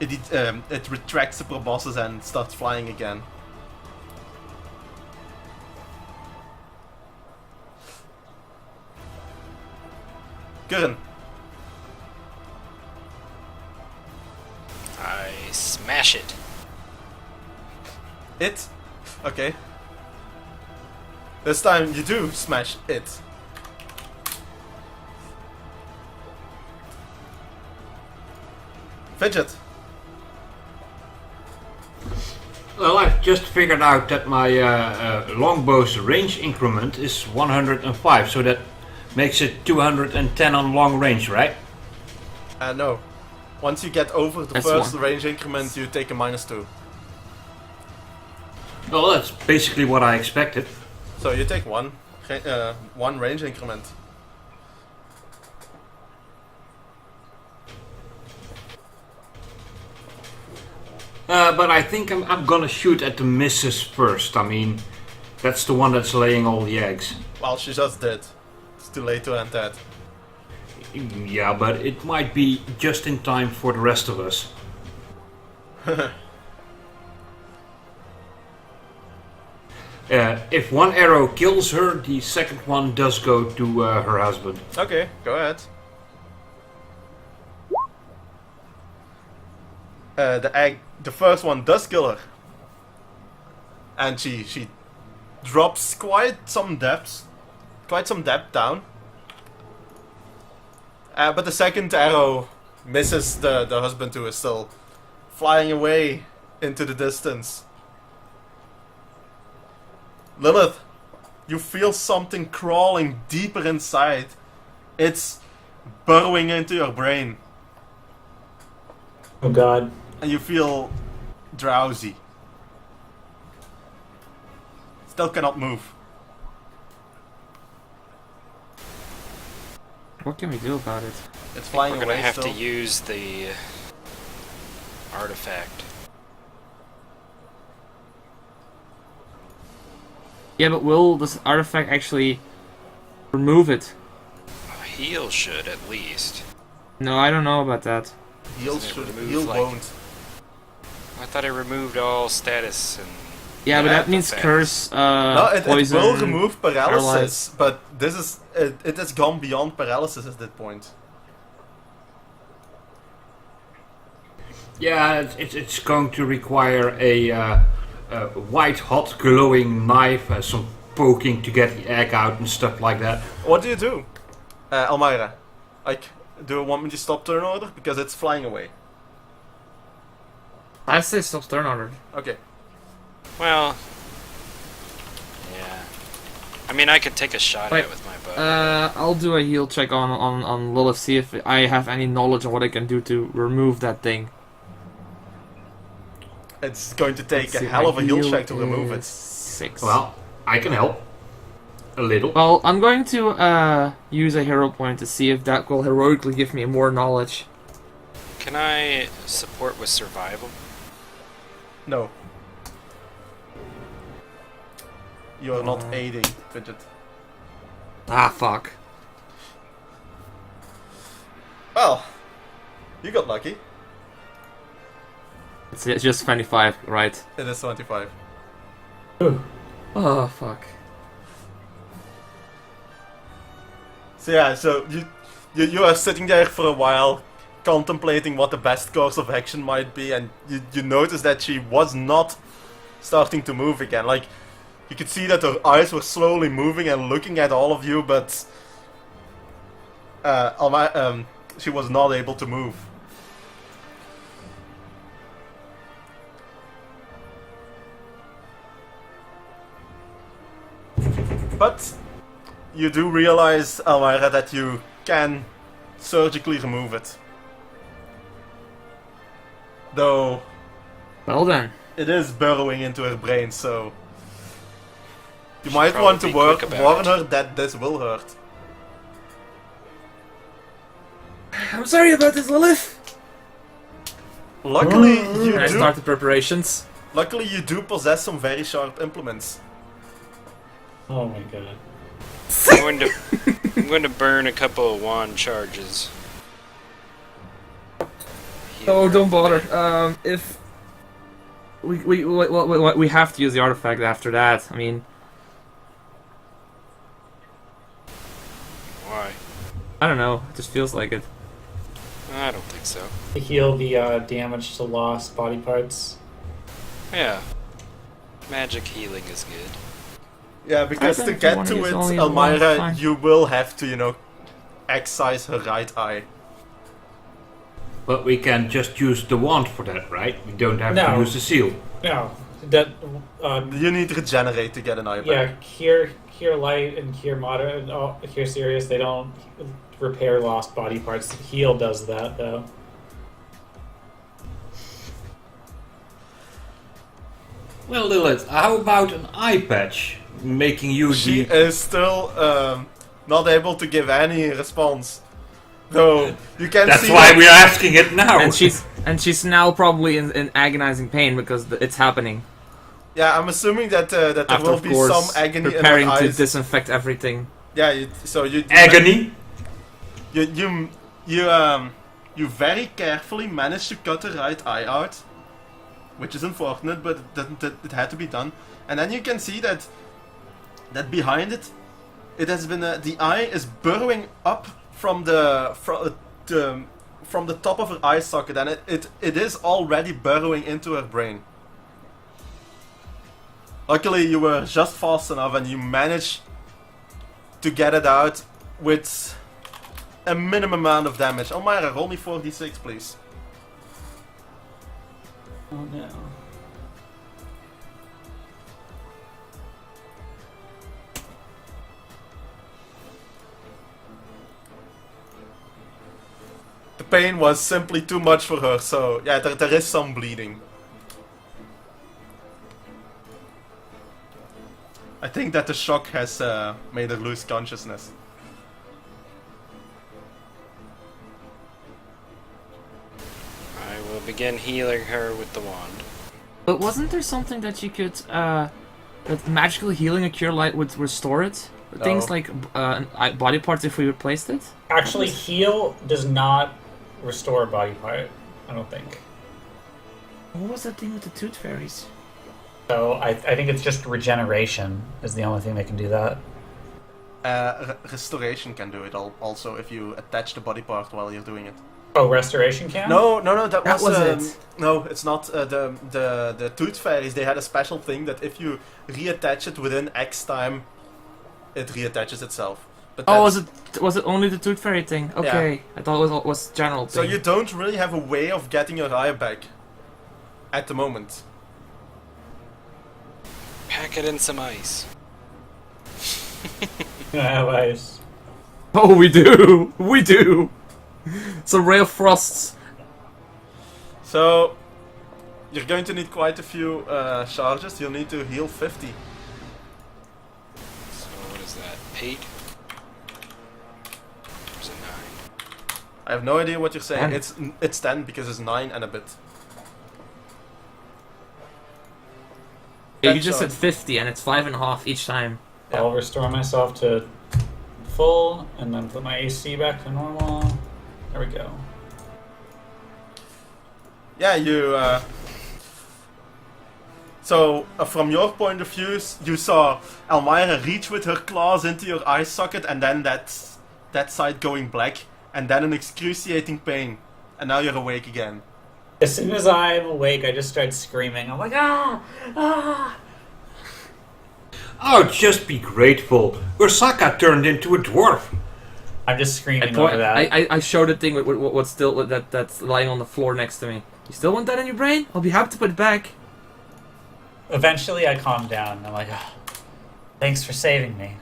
it retracts the proboscis and starts flying again. Curran. I smash it. It? Okay. This time you do smash it. Fidget. Well, I've just figured out that my longbow's range increment is 105, so that makes it 210 on long range, right? No. Once you get over the That's first one. range increment, you take a -2. Well, that's basically what I expected. So you take one range increment. But I think I'm gonna shoot at the missus first. I mean, that's the one that's laying all the eggs. Well, she just did. It's too late to end that. Yeah, but it might be just in time for the rest of us. If one arrow kills her, the second one does go to her husband. Okay, go ahead. The first one does kill her, and she drops quite some depth down. But the second arrow misses the husband, who is still flying away into the distance. Lilith, you feel something crawling deeper inside. It's burrowing into your brain, Oh god. and you feel drowsy. Still cannot move. What can we do about it? It's flying We're gonna away have still. to use the artifact. Yeah, but will this artifact actually remove it? A heal should, at least. No, I don't know about that. Heal Doesn't it should, remove, heal like- won't. I thought it removed all status and... Yeah, but Yeah, that means effects. curse, No, it poison. will remove paralysis, paralyze. but this is it has gone beyond paralysis at that point. Yeah, it's going to require a white hot glowing knife, some poking to get the egg out and stuff like that. What do you do, Elmira? Like, do you want me to stop turn order because it's flying away? I say stop turn order. Okay. Well... Yeah. I mean, I could take a shot Wait, at it with my bow. I'll do a heal check on Lilith, see if I have any knowledge of what I can do to remove that thing. It's going to take Let's a see, hell my of a heal heal check to remove is it. 6. Well, I can help. A little. Well, I'm going to use a hero point to see if that will heroically give me more knowledge. Can I support with survival? No. You are not aiding, Fidget. Ah, fuck. Well, you got lucky. It's just 25, right? It is 25. Oh, fuck. So yeah, so you are sitting there for a while, contemplating what the best course of action might be, and you notice that she was not starting to move again. Like, you could see that her eyes were slowly moving and looking at all of you, but she was not able to move. But you do realize, Elmira, that you can surgically remove it. Though Well then. it is burrowing into her brain, so you might probably want to be quick about warn it. her that this will hurt. I'm sorry about this, Lilith. Luckily, And I you start do. the preparations. Luckily, you do possess some very sharp implements. Oh my god. I'm going to burn a couple of wand charges. Oh, don't bother. If we have to use the artifact after that. I mean, Why? I don't know. It just feels like it. I don't think so. To heal the damage to lost body parts. Yeah. Magic healing is good. Yeah, because I to think if you get wanna to use it, only one, Elmira, fine. you will have to, excise her right eye. But we can just use the wand for that, right? We don't have No. to use the seal. No. That You need regenerate to get an eye back. yeah, cure light and cure moderate and cure serious, they don't repair lost body parts. Heal does that though. Well, Lilith, how about an eye patch? Making you She the... is still not able to give any response. Though you can That's see why that- we're asking it now. And she's now probably in agonizing pain because it's happening. Yeah, I'm assuming that that there After, will of be course, some agony in her preparing to eyes. disinfect everything. Yeah, Agony? You very carefully managed to cut the right eye out, which is unfortunate, but it had to be done. And then you can see that behind it, it has been the eye is burrowing up from the top of her eye socket, and it is already burrowing into her brain. Luckily, you were just fast enough, and you managed to get it out with a minimum amount of damage. Elmira, roll me 4d6, please. Oh no. pain was simply too much for her, so yeah, there is some bleeding. I think that the shock has made her lose consciousness. I will begin healing her with the wand. But wasn't there something that you could, that magical healing a cure light would restore it? No. Things like body parts if we replaced it? Actually, heal does not restore a body part, I don't think. What was that thing with the tooth fairies? So I think it's just regeneration is the only thing that can do that. Restoration can do it also if you attach the body part while you're doing it. Oh, restoration can? No, that That was it. No, it's not. The tooth fairies, they had a special thing that if you reattach it within X time, it reattaches itself. But Oh, that's- was it only the tooth fairy thing? Okay, I thought it was general So thing. you don't really have a way of getting your eye back at the moment. Pack it in some ice. You don't have ice. Oh, we do! We do! Some ray of frosts. So you're going to need quite a few charges. You'll need to heal 50. So what is that? 8? There's a 9. I have no idea what you're saying. 10. It's 10 because it's 9 and a bit. Yeah, 10 you just said charges. 50 and it's 5.5 each time. Yeah. I'll restore myself to full and then put my AC back to normal. There we go. Yeah, you. So from your point of view, you saw Elmira reach with her claws into your eye socket, and then that side going black, and then an excruciating pain, and now you're awake again. As soon as I'm awake, I just start screaming. I'm like, ah! Ah! Oh, just be grateful. Ursaka turned into a dwarf. I'm just I, screaming point, over that. I showed the thing with what's still that's lying on the floor next to me. You still want that in your brain? I'll be happy to put it back. Eventually, I calm down. I'm like, oh, thanks for saving me.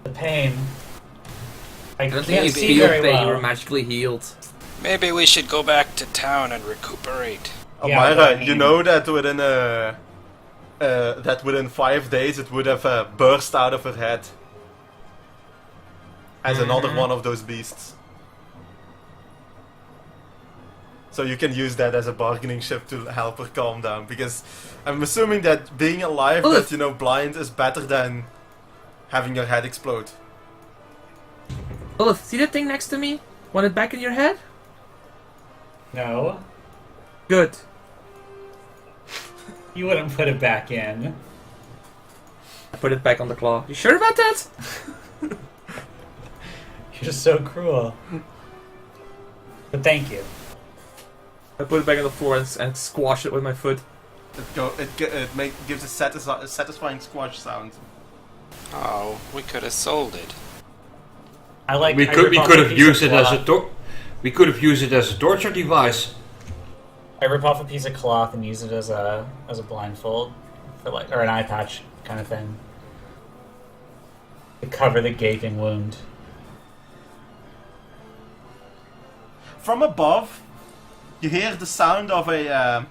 The pain. I I don't can't think you see feel very pain. well. You were magically healed. Maybe we should go back to town and recuperate. Yeah, Elmira, but I you mean- know that within 5 days it would have burst out of her head as another one of those beasts. So you can use that as a bargaining chip to help her calm down, because I'm assuming that being alive but blind is better than having your head explode. Olaf, see that thing next to me? Want it back in your head? No, Good. you wouldn't put it back in. I put it back on the claw. You sure about that? You're so cruel. But thank you. I put it back on the floor and squash it with my foot. It gives a satisfying squash sound. Oh, we could have sold it. I like. We I could rip off a have piece used of it as cloth. we could have used it as a torture device. I rip off a piece of cloth and use it as a blindfold for or an eye patch kind of thing to cover the gaping wound. From above, you hear the sound of a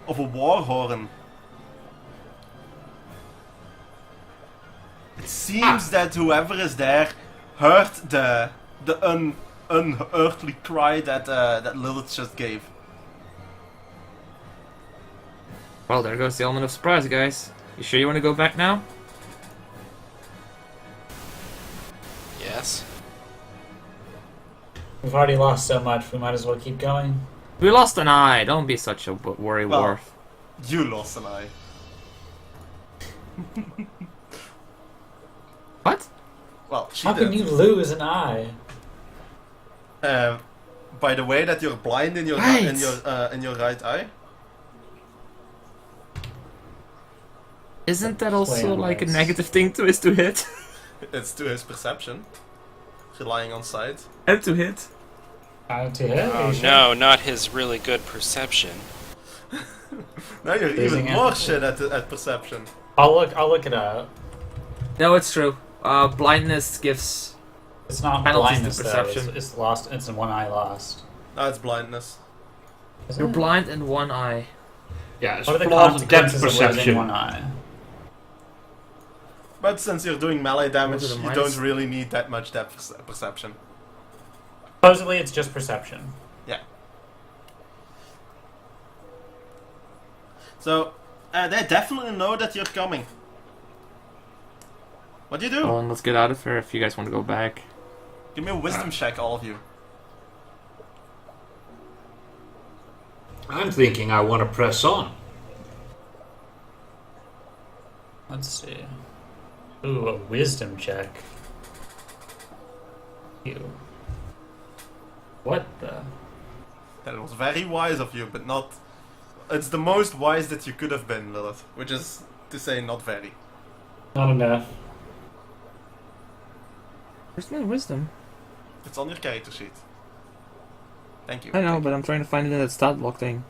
war horn. It seems that whoever is there heard the unearthly cry that Lilith just gave. Well, there goes the element of surprise, guys. You sure you want to go back now? Yes. We've already lost so much. We might as well keep going. We lost an eye. Don't be such a worry Well, Worf. You lost an eye. What? Well, she How can did. you lose an eye? By the way that you're blind in your Right. in your right eye. Isn't that also Play on like a ice. negative thing to hit? It's to his perception, relying on sight. And to hit. To hit? Are Oh you sure? no, not his really good perception. Now you're Losing even it. more shit at perception. I'll look it up. No, it's true. Blindness gives It's not Penalties to blindness, though. perception. It's lost. It's in one eye lost. No, it's blindness. You're blind in one eye. Yeah, it's What are the flawed depth consequences of losing perception. one eye? But since you're doing melee damage, Those are the you minus- don't really need that much depth perception. Supposedly, it's just perception. Yeah. So, they definitely know that you're coming. What do you do? Oh, and let's get out of here if you guys want to go back. Give me a wisdom check, all of you. I'm thinking I want to press on. Let's see. Ooh, a wisdom check. Ew. What the? That was very wise of you, but not... It's the most wise that you could have been, Lilith. Which is to say, not very. Not enough. Where's my wisdom? It's on your character sheet. Thank you. I know, Thank but you. I'm trying to find it in that stat block thing.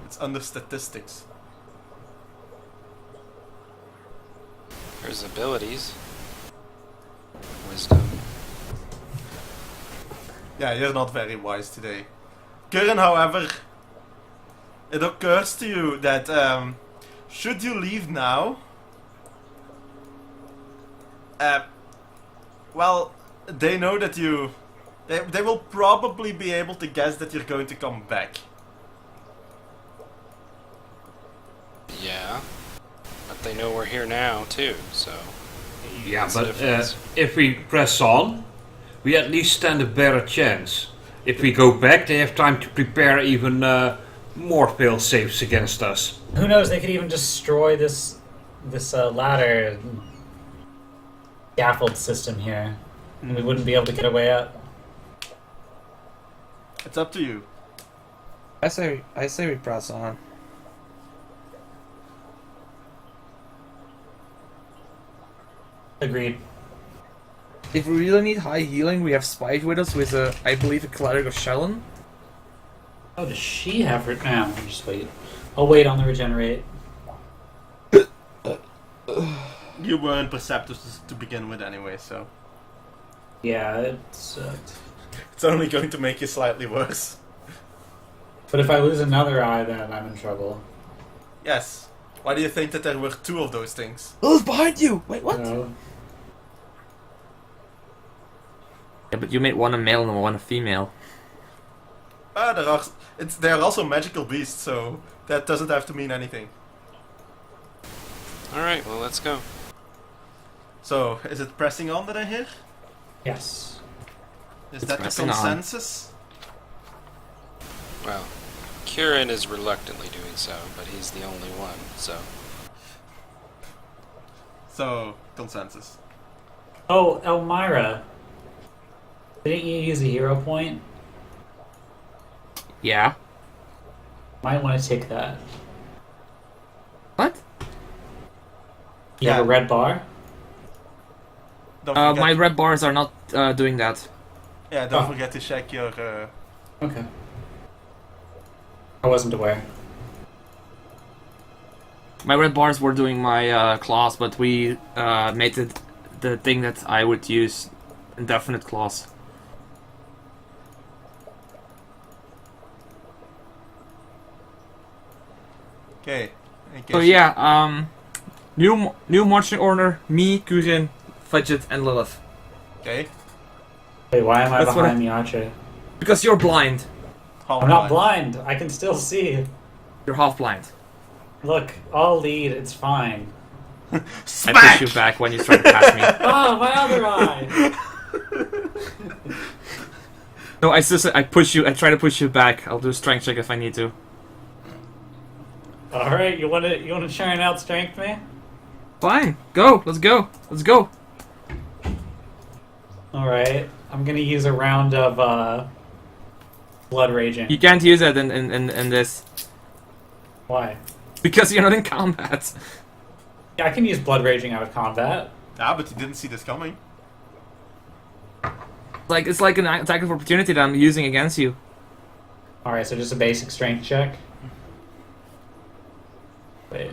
It's under statistics. There's abilities. Wisdom. Yeah, you're not very wise today. Curran, however, it occurs to you that should you leave now, well, they know that you... They will probably be able to guess that you're going to come back. Yeah. But they know we're here now, too, so... Yeah, What's the but difference? if we press on, we at least stand a better chance. If we go back, they have time to prepare even more fail safes against us. Who knows? They could even destroy this ladder scaffold system here, and we wouldn't be able to get away up. It's up to you. I say we press on. Agreed. If we really need high healing, we have Spike with us with I believe a cleric of Shellen. Oh, does she have her now? Just wait. I'll wait on the regenerate. You weren't perceptive to begin with anyway, so... Yeah, it sucked. It's only going to make you slightly worse. But if I lose another eye, then I'm in trouble. Yes. Why do you think that there were two of those things? Oh, it's behind you! Wait, what? No. Yeah, but you made one a male and one a female. They are also magical beasts, so that doesn't have to mean anything. Alright, well, let's go. So, is it pressing on that I hear? Yes. Is It's that the pressing on. consensus? Well, Kieran is reluctantly doing so, but he's the only one, so... So, consensus. Oh, Elmira. Didn't you use a hero point? Yeah. Might want to take that. What? You have a Yeah. red bar? Don't forget, My red bars are not doing that. yeah, don't Oh. forget to check your... Okay. I wasn't aware. My red bars were doing my claws, but we made it the thing that I would use indefinite claws. Okay. So yeah, new marching order: me, Kurin, Fudget, and Lilith. Okay. Wait, why am I That's what behind the archer? Because you're blind. I'm not blind. I can still see. You're half blind. Look, I'll lead. It's fine. I push you back when you try to pass me. Oh, my other eye! No, I push you. I try to push you back. I'll do a strength check if I need to. All right, you wanna try and outstrength me? Fine. Go. Let's go. Let's go. All right, I'm gonna use a round of blood raging. You can't use it in this Why? because you're not in combat. Yeah, I can use blood raging out of combat. Ah, but you didn't see this coming. Like it's like an attack of opportunity that I'm using against you. All right, so just a basic strength check. Wait,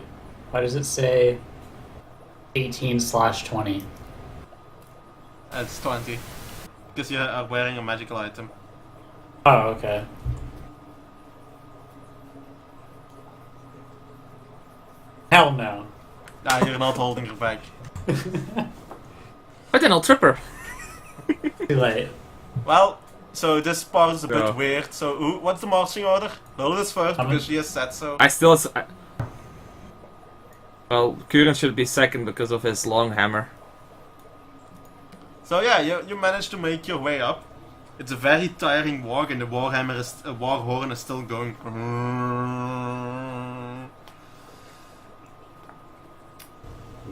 why does it say 18/20? It's 20. Because you are wearing a magical item. Oh, okay. Hell no. Nah, you're not holding her back. But then I'll trip her. Too late. Well, so this part is a Yeah. bit weird. So, what's the marching order? Lilith is first I'm because in- she has said so. Well, Kuren should be second because of his long hammer. So yeah, you managed to make your way up. It's a very tiring walk, and the war horn is still going.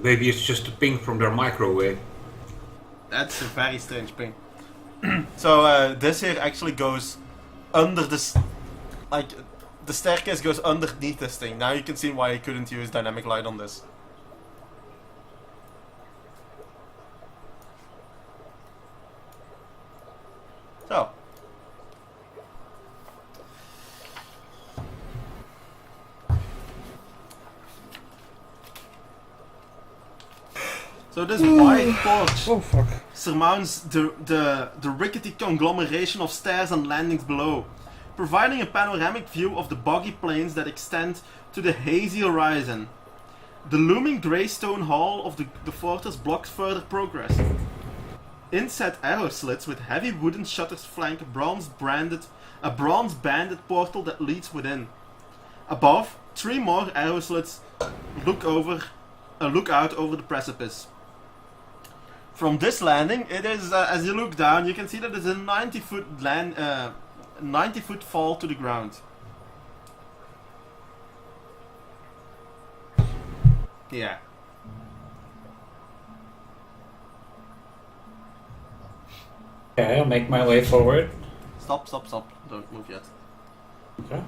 Maybe it's just a ping from their microwave. That's a very strange ping. So this here actually goes under this, like the staircase goes underneath this thing. Now you can see why I couldn't use dynamic light on this. So. So this wide porch Oh fuck. surmounts the rickety conglomeration of stairs and landings below, providing a panoramic view of the boggy plains that extend to the hazy horizon. The looming grey stone hall of the fortress blocks further progress. Inset arrow slits with heavy wooden shutters flank a bronze-banded portal that leads within. Above, 3 more arrow slits look out over the precipice. From this landing, it is as you look down, you can see that it's a 90-foot fall to the ground. Yeah. Okay, I'll make my way forward. Stop. Don't move yet. Okay.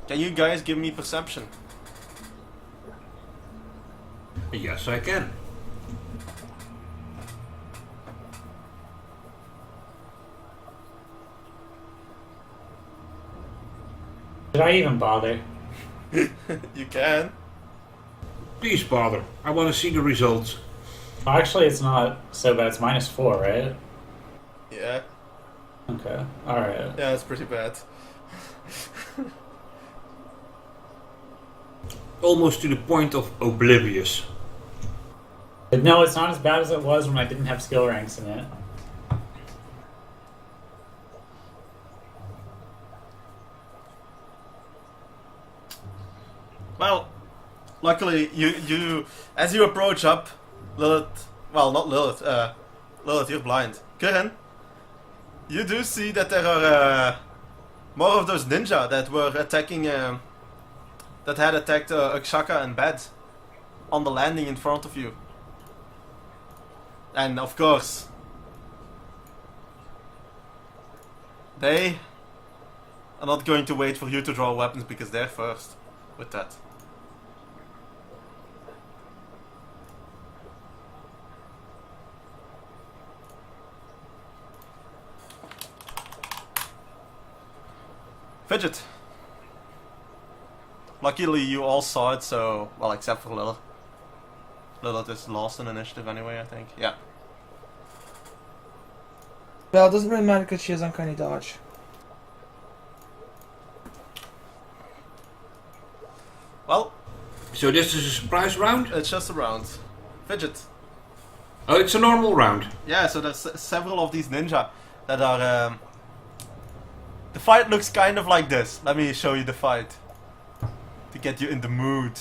Can you guys give me perception? Yes, I can. Did I even bother? You can. Please bother. I want to see the results. Well, actually, it's not so bad. It's -4, right? Yeah. Okay. Alright. Yeah, it's pretty bad. Almost to the point of oblivious. But no, it's not as bad as it was when I didn't have skill ranks in it. Well, luckily, you as you approach up, Lilith. Well, not Lilith. Lilith, you're blind. Kirin, you do see that there are more of those ninja that were attacking. That had attacked Akshaka and Bed on the landing in front of you. And of course, they are not going to wait for you to draw weapons because they're first with that. Fidget. Luckily you all saw it, so... Well, except for Lilith. Lilith is lost in initiative anyway, I think. Yeah. Well, it doesn't really matter because she has uncanny dodge. Well, So this is a surprise round? it's just a round. Fidget. Oh, it's a normal round. Yeah, so there's several of these ninja that are... The fight looks kind of like this. Let me show you the fight. To get you in the mood.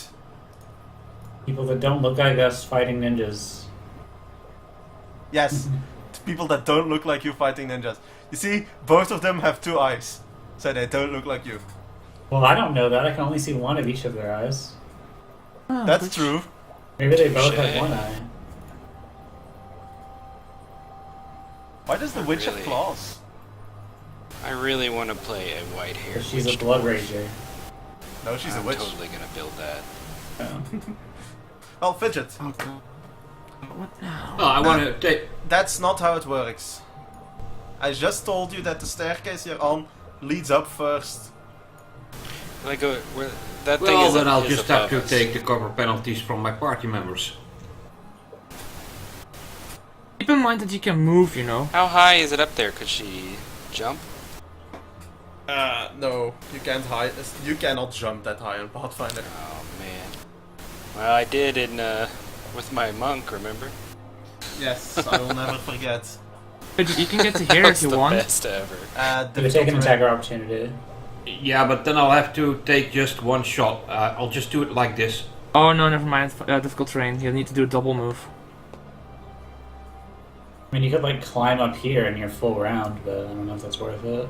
People that don't look like us fighting ninjas. Yes, to people that don't look like you fighting ninjas. You see, both of them have 2 eyes. So they don't look like you. Well, I don't know that. I can only see one of each of their eyes. Ah, That's which- true. Maybe they both Touche. have one eye. Why does the witch have Really? claws? I really want to play a white-haired But she's a witch blood dwarf. rager. No, she's a I'm witch. totally gonna build that. Oh, Fidget. Oh god. What now? Well, I want to take. That's not how it works. I just told you that the staircase you're on leads up first. Like that thing Well, is then I'll is just have above to us. take the cover penalties from my party members. Keep in mind that you can move, you know. How high is it up there? Could she jump? No, you can't hide. You cannot jump that high on Pathfinder. Oh man. Well, I did in with my monk. Remember? Yes, I will never forget. But you can get to here if That's you the want. best ever. They take an attacker opportunity. Yeah, but then I'll have to take just one shot. I'll just do it like this. Oh no, never mind. Difficult terrain. You'll need to do a double move. I mean, you could like climb up here in your full round, but I don't know if that's worth it.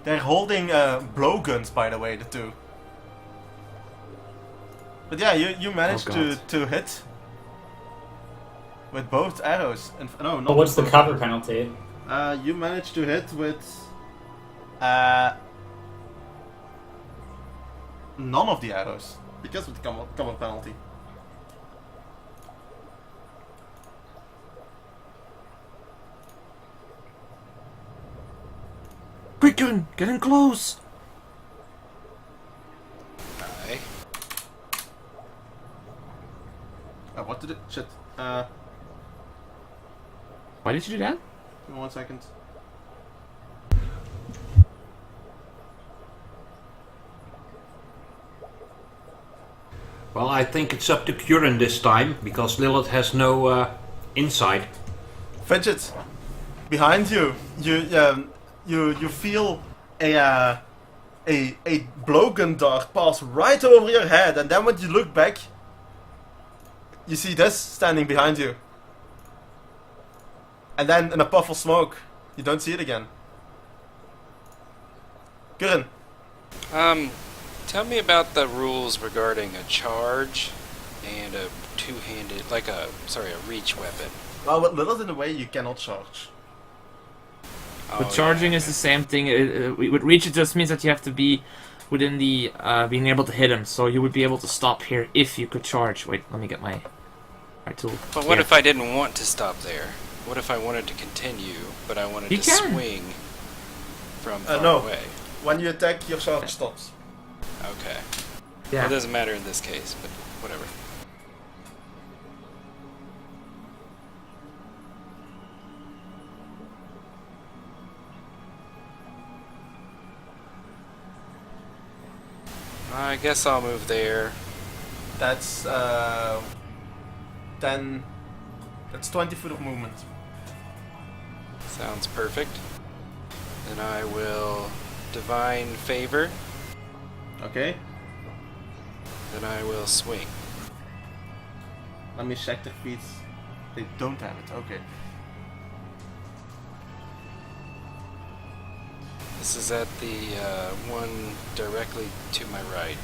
They're holding blowguns, by the way, the two. But yeah, you managed Oh, to hit with both arrows. And no, not But what's the both. cover penalty? You managed to hit with none of the arrows because of the cover penalty. Quicken! Get in close! Aye. What did it? Shit. Why did you do that? Give me 1 second. Well, I think it's up to Curran this time because Lilith has no insight. Fidget, behind you, you feel a blowgun dart pass right over your head, and then when you look back, you see this standing behind you. And then in a puff of smoke, you don't see it again. Curran, Tell me about the rules regarding a charge and a two-handed, a reach weapon. well, with Lilith in the way, you cannot charge. Oh, But charging yeah, is the same thing. With reach, it just means that you have to be within the being able to hit him. So you would be able to stop here if you could charge. Wait, let me get my tool. But what Yeah. if I didn't want to stop there? What if I wanted to continue, but I wanted You to can. swing from far No. away? When you attack, your charge stops. Okay. Yeah. It doesn't matter in this case, but whatever. I guess I'll move there. That's 10. That's 20 foot of movement. Sounds perfect. Then I will divine favor. Okay. Then I will swing. Let me check the feats. They don't have it. Okay. This is at the one directly to my right,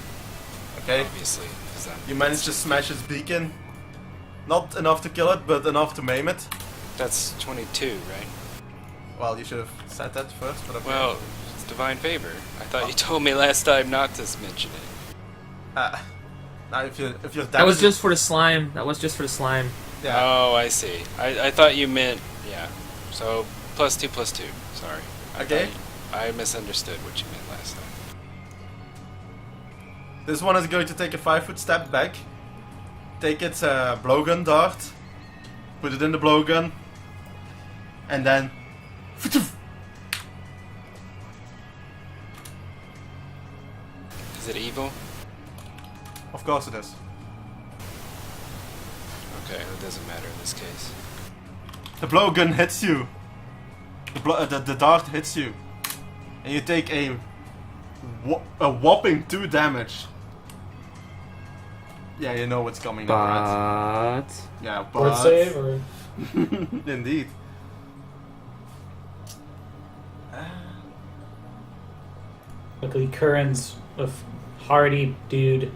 Okay. obviously. 'Cause You managed to smash its beacon. Not enough to kill it, but enough to maim it. That's 22, right? Well, you should have said that first, but okay. Well, it's divine favor. I thought you told me last time not to mention it. Now if you're That was just for the slime. That was just for the slime. yeah. Oh, I see. I thought you meant, yeah. So, +2, +2. Sorry. Okay. I misunderstood what you meant last time. This one is going to take a 5-foot step back. Take its blowgun dart. Put it in the blowgun. And then Is it evil? of course it is. Okay, it doesn't matter in this case. The blowgun hits you. The dart hits you. And you take a whopping 2 damage. Yeah, you know what's coming now, right? But Yeah, Board but... save or Indeed. luckily Curran's a hardy dude.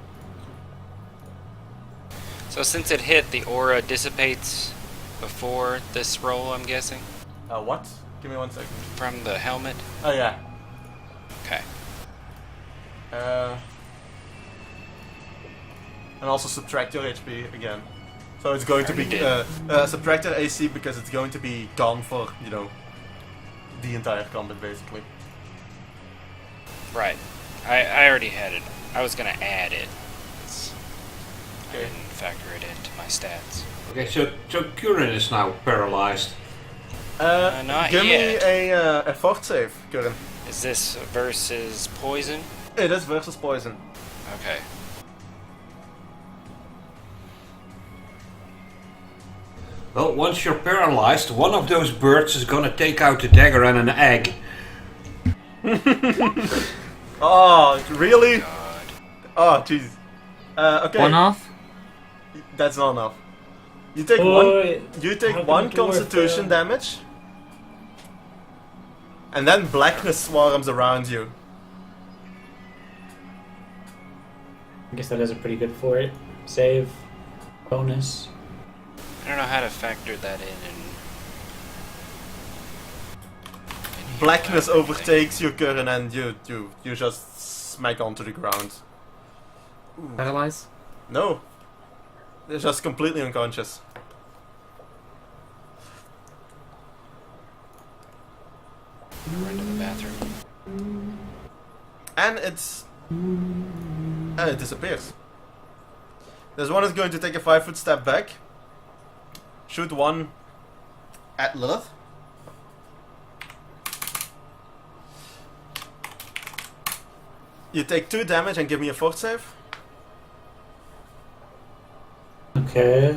So since it hit, the aura dissipates before this roll, I'm guessing? What? Give me 1 second. From the helmet? Oh yeah. Okay. And also subtract your HP again. So it's going to be subtract your AC because it's going to be gone for, you know, the entire combat basically. Right. I already had it. I was gonna add it. I Okay. didn't factor it into my stats. Okay, so Curran is now paralyzed. Not Give yet. me a fort save, Curran. Is this versus poison? It is versus poison. Okay. Well, once you're paralyzed, one of those birds is gonna take out a dagger and an egg. Oh, really? God. Oh, jeez. Okay. One off. That's not enough. You take Boy, You how take can one a dwarf constitution fail? damage, and then blackness swarms around you. I guess that is a pretty good for it. Save. Bonus. I don't know how to factor that in. Blackness overtakes you, Curran, and you just smack onto the ground. Paralyze. No, you're just completely unconscious. Run to the bathroom. And it disappears. This one is going to take a 5-foot step back. Shoot one at Lilith. You take 2 damage and give me a fort save. Okay.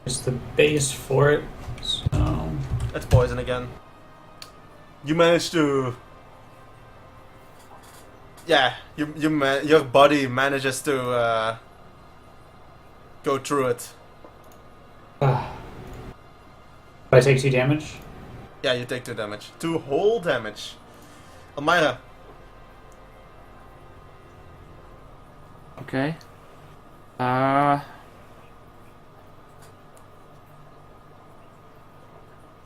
It's the base for it. So. It's poison again. You manage to... Yeah, your body manages to go through it. I take 2 damage? Yeah, you take 2 damage. 2 whole damage. Elmira. Okay.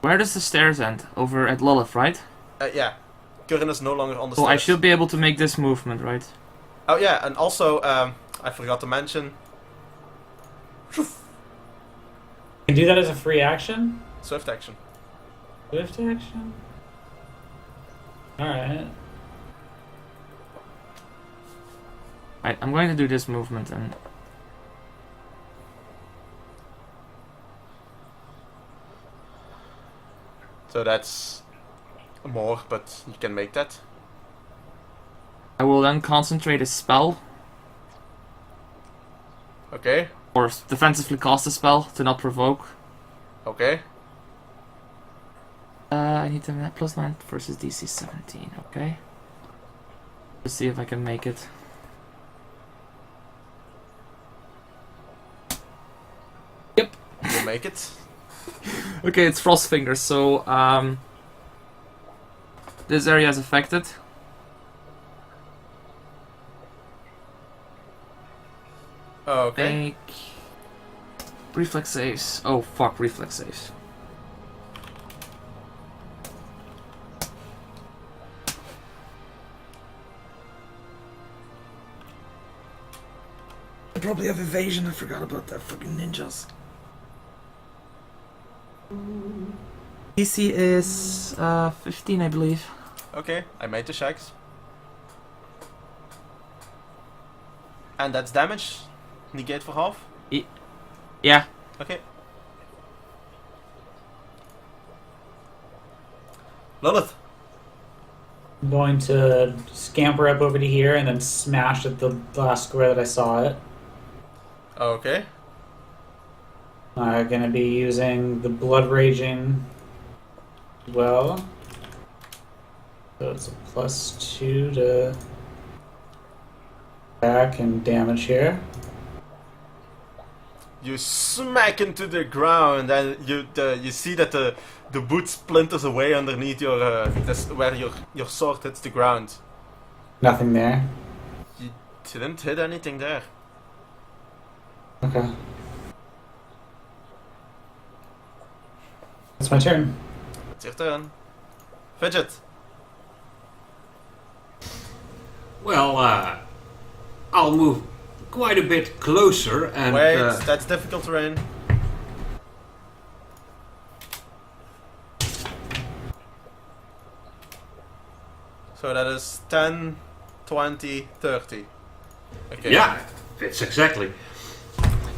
Where does the stairs end? Over at Lilith, right? Yeah. Curran is no longer on the So stairs. I should be able to make this movement, right? Oh yeah, and also, I forgot to mention... You can do that as a free action? Swift action. Swift action? Alright. Right, I'm going to do this movement and... So that's more, but you can make that. I will then concentrate a spell, Okay, or defensively cast a spell to not provoke. okay. I need to +9 versus DC 17, okay? Let's see if I can make it. Yep. You make it. Okay, it's Frost Fingers, so this area is affected. Okay. Make reflex saves. Oh fuck, reflex saves. I probably have evasion. I forgot about that fucking ninjas. DC is 15, I believe. Okay, I made the checks. And that's damage. Negate for half. Yeah. Okay. Lilith. I'm going to scamper up over to here and then smash at the last square that I saw it. Okay. I'm gonna be using the blood raging as well. So it's a +2 to attack and damage here. You smack into the ground, and you see that the boot splinters away underneath your where your sword hits the ground. Nothing there. You didn't hit anything there. Okay. It's my turn. It's your turn. Fidget. Well, I'll move quite a bit closer and... Wait, that's difficult terrain. So that is 10, 20, 30. Okay. Yeah, fits exactly.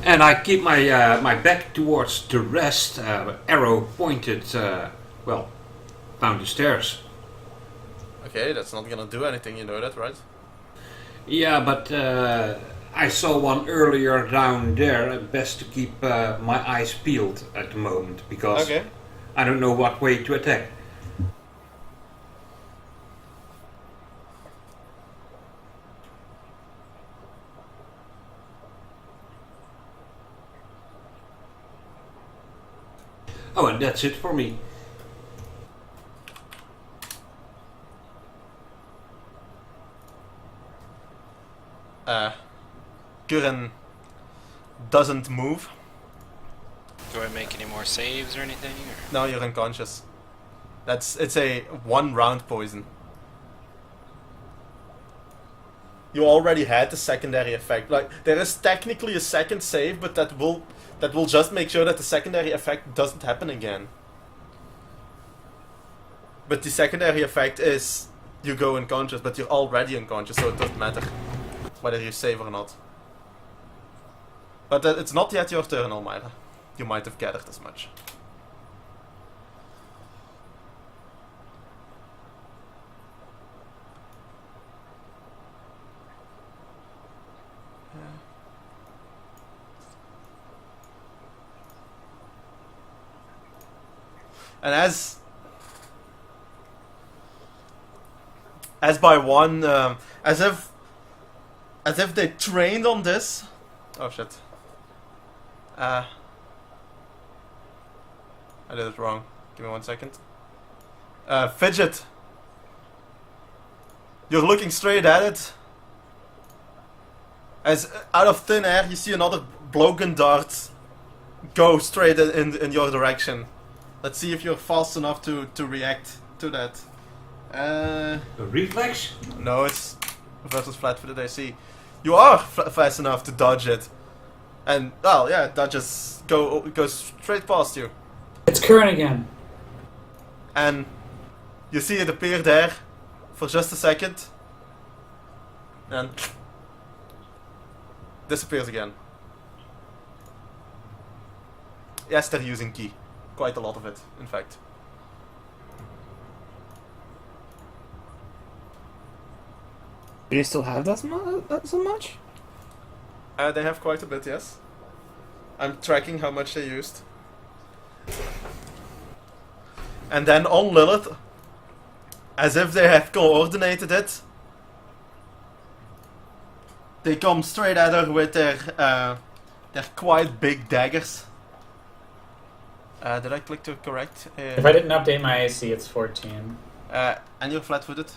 And I keep my my back towards the rest, arrow pointed, well, down the stairs. Okay, that's not gonna do anything, you know that, right? Yeah, but I saw one earlier down there. Best to keep my eyes peeled at the moment, because Okay. I don't know what way to attack. Oh, and that's it for me. Gurren doesn't move. Do I make any more saves or anything? Or? No, you're unconscious. It's a 1 round poison. You already had the secondary effect. Like, there is technically a second save, but that will just make sure that the secondary effect doesn't happen again. But the secondary effect is you go unconscious, but you're already unconscious, so it doesn't matter whether you save or not. But it's not yet your turn, Elmira. You might have gathered as much. And as by one, as if they trained on this. Oh shit. I did it wrong. Give me 1 second. Fidget. You're looking straight at it. As out of thin air, you see another bloken dart go straight in your direction. Let's see if you're fast enough to react to that. A reflex? No, it's versus flat-footed AC. You are fast enough to dodge it. And, well, yeah, dodges go straight past you. It's Curran again. And you see it appear there for just a second. And disappears again. Yes, they're using key. Quite a lot of it, in fact. Do you still have that so much? They have quite a bit, yes. I'm tracking how much they used. And then on Lilith, as if they have coordinated it, they come straight at her with their quite big daggers. Did I click to correct? If I didn't update my AC, it's 14. And you're flat-footed?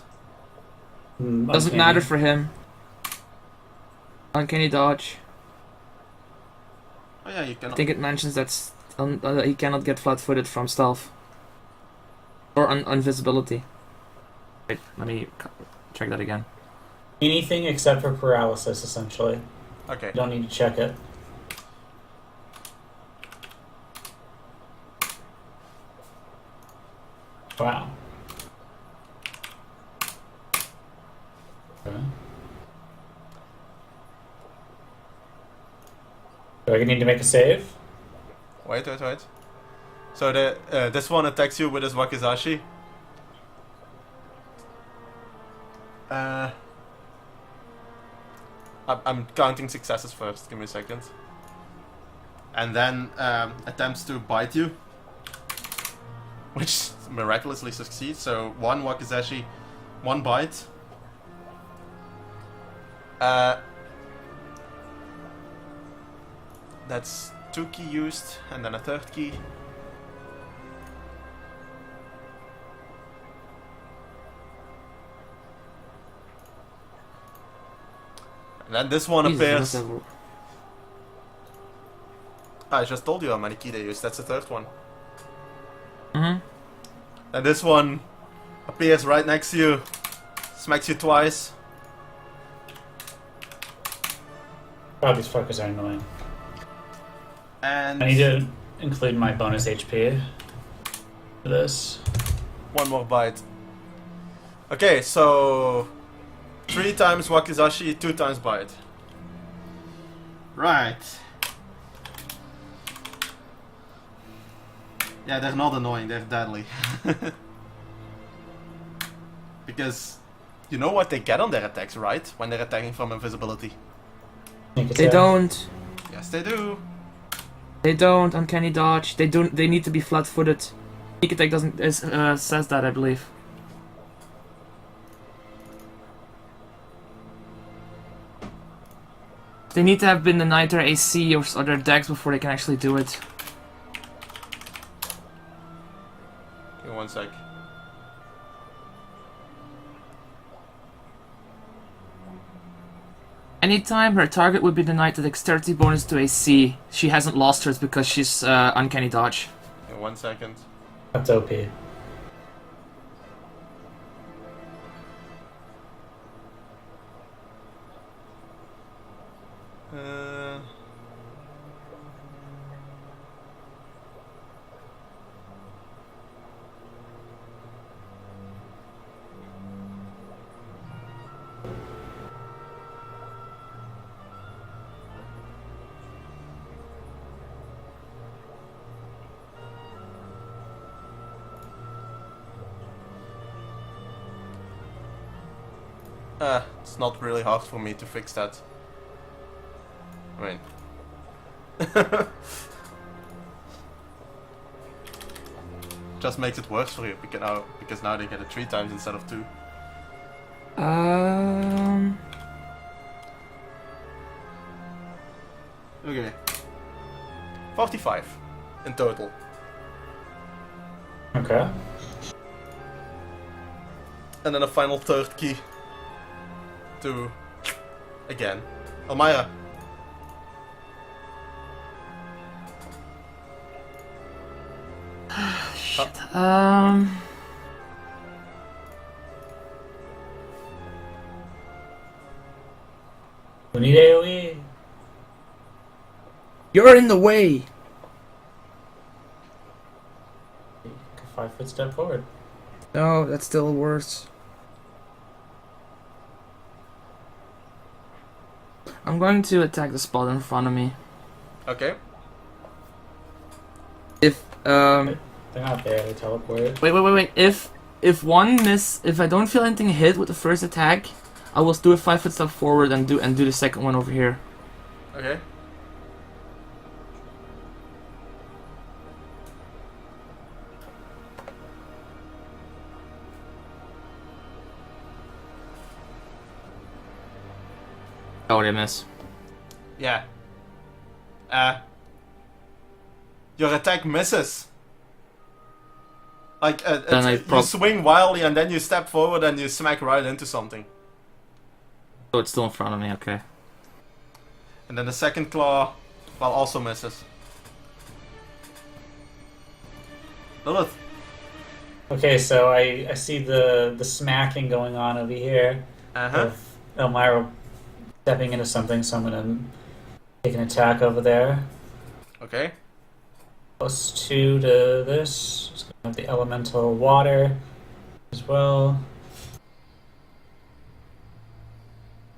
Doesn't Uncanny. matter for him. Uncanny dodge. Oh yeah, you I cannot. think it mentions that he cannot get flat-footed from stealth. Or invisibility. Wait, let me check that again. Anything except for paralysis, essentially. Okay. You don't need to check it. Wow. Okay. Do I need to make a save? Wait. So this one attacks you with his wakizashi. I'm counting successes first. Give me a second. And then attempts to bite you, which miraculously succeeds. So 1 wakizashi, 1 bite. That's 2 key used, and then a 3rd key. And then this one appears. I just told you how many key they used. That's the 3rd one. Mm-hmm. And this one appears right next to you, smacks you twice. God, these fuckers are annoying. And I need to include my bonus HP for this. one more bite. Okay, so 3 times Wakizashi, 2 times bite. Right. Yeah, they're not annoying, they're deadly. Because you know what they get on their attacks, right? When they're attacking from invisibility. They don't. Yes, they do. They don't. Uncanny dodge. They don't. They need to be flat-footed. Sneak attack doesn't says that, I believe. They need to have been denied their AC or other decks before they can actually do it. Give me 1 sec. Anytime her target would be denied the dexterity bonus to AC, she hasn't lost hers because she's uncanny dodge. In 1 second. That's OP. Uh, it's not really hard for me to fix that. I mean... just makes it worse for you because now they get it 3 times instead of 2. Okay. 45 in total. Okay. And then a final third key to again. Elmira. We need AoE. You're in the way. 5-foot step forward. No, that's still worse. I'm going to attack the spot in front of me. Okay. If They're not there. They teleported. wait. If I don't feel anything hit with the first attack, I will do a 5-foot step forward and do the second one over here. Okay. Oh, did I miss? Yeah. Your attack misses. Like, you swing wildly and then you step forward and you smack right into something. Oh, it's still in front of me. Okay. And then the second claw, well, also misses. Lilith. Okay, so I see the smacking going on over here. Of Elmira stepping into something, so I'm gonna take an attack over there. Okay. +2 to this. Just gonna have the elemental water as well.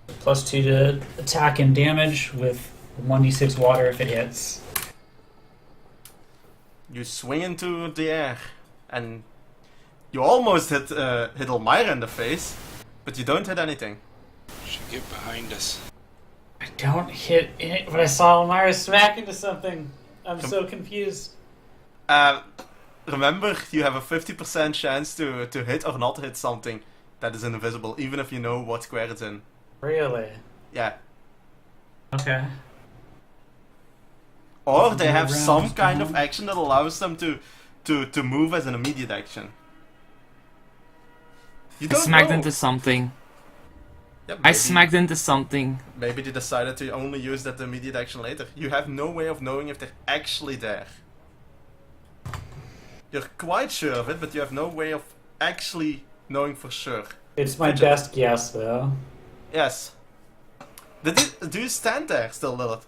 +2 to attack and damage with 1d6 water if it hits. You swing into the air and you almost hit Elmira in the face, but you don't hit anything. Should get behind us. I don't hit it, but I saw Elmira smack into something. I'm so confused. Remember, you have a 50% chance to hit or not hit something that is invisible, even if you know what square it's in. Really? Yeah. Okay. Or they have some kind of action that allows them to move as an immediate action. You I don't smacked know. into something. Yeah, I smacked into something. Maybe they decided to only use that immediate action later. You have no way of knowing if they're actually there. You're quite sure of it, but you have no way of actually knowing for sure. It's my Regent. best guess, though. Yes. Do you stand there still, Lilith?